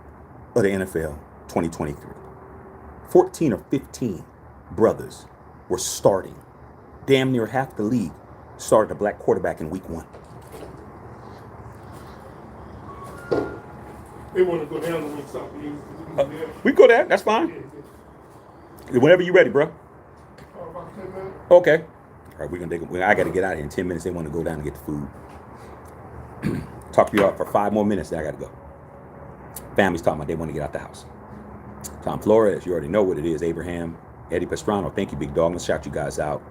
of the NFL 2023. 14 or 15 brothers were starting. Damn near half the league started a black quarterback in week 1. They want to go down the Wingstop. We go there. That's fine. Whenever you're ready, bro. About 10 minutes. Okay. All right, we're gonna take. I got to get out of here in 10 minutes. They want to go down and get the food. Talk to you all for 5 more minutes. Then I got to go. Family's talking about they want to get out the house. Tom Flores, you already know what it is. Abraham, Eddie Pastrano, thank you, big dog. Let's shout you guys out.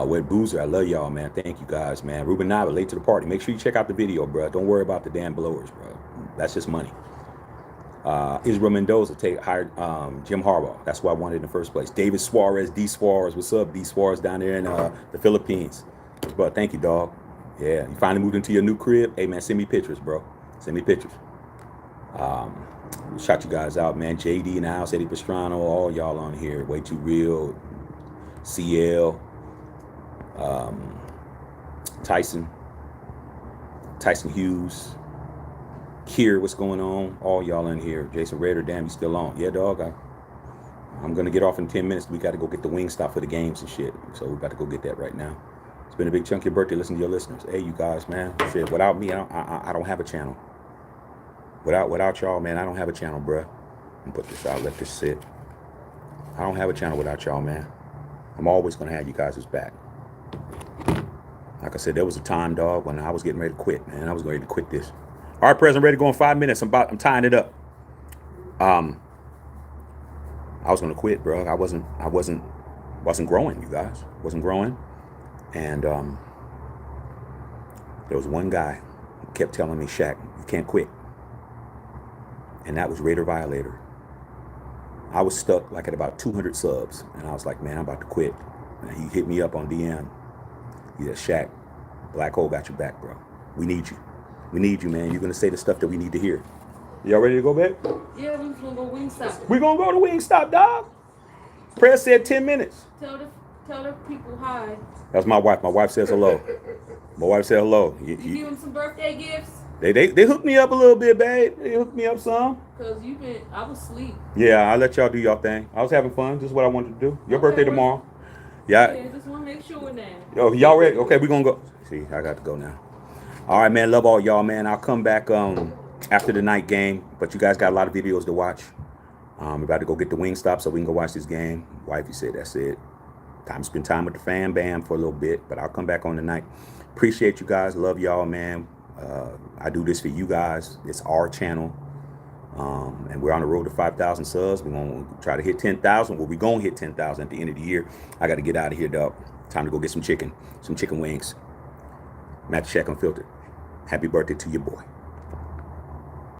With Boozer, I love y'all, man. Thank you guys, man. Ruben Nava, late to the party. Make sure you check out the video, bro. Don't worry about the damn blowers, bro. That's just money. Israel Mendoza hired Jim Harbaugh. That's why I wanted in the first place. David Suarez, D Suarez. What's up, D Suarez down there in the Philippines? Bro, thank you, dog. Yeah, you finally moved into your new crib. Hey, man, send me pictures, bro. Send me pictures. Shout you guys out, man. JD in the house, Eddie Pastrano, all y'all on here. Way Too Real, CL, Tyson Hughes, Kier, what's going on? All y'all in here. Jason Rader, damn, you still on? Yeah, dog. I'm gonna get off in 10 minutes. We got to go get the Wingstop for the games and shit. So we got to go get that right now. It's been a big chunk of your birthday. Listen to your listeners. Hey, you guys, man. Shit, without me, I don't have a channel. Without y'all, man, I don't have a channel, bruh. I'm put this out, let this sit. I don't have a channel without y'all, man. I'm always gonna have you guys' back. Like I said, there was a time, dog, when I was getting ready to quit, man. I was ready to quit this. All right, President, ready to go in 5 minutes. I'm tying it up. I was gonna quit, bro. I wasn't growing, you guys. Wasn't growing. And there was one guy who kept telling me, Shaq, you can't quit. And that was Raider Violator. I was stuck like at about 200 subs. And I was like, man, I'm about to quit. And he hit me up on DM. He said, Shaq, Black Hole got your back, bro. We need you. We need you, man. You're going to say the stuff that we need to hear. Y'all ready to go back? Yeah, we're going to go Wingstop. We're going to go to Wingstop, dog. Press said 10 minutes. Tell the people hi. That's my wife. My wife says hello. My wife said hello. You give them some birthday gifts? They hooked me up a little bit, babe. They hooked me up some. Because I was asleep. Yeah, I'll let y'all do y'all thing. I was having fun. This is what I wanted to do. Your birthday tomorrow. Yeah, just want to make sure now. Yo, y'all ready? Okay, we're going to go. See, I got to go now. All right, man. Love all y'all, man. I'll come back after the night game. But you guys got a lot of videos to watch. We're about to go get the Wingstop so we can go watch this game. Wifey said that's it. Time to spend time with the fam bam for a little bit. But I'll come back on tonight. Appreciate you guys. Love y'all, man. I do this for you guys. It's our channel. And we're on the road to 5,000 subs. We're going to try to hit 10,000. Well, we're going to hit 10,000 at the end of the year. I got to get out of here, dog. Time to go get some chicken wings. Matt Check Unfiltered. Happy birthday to your boy.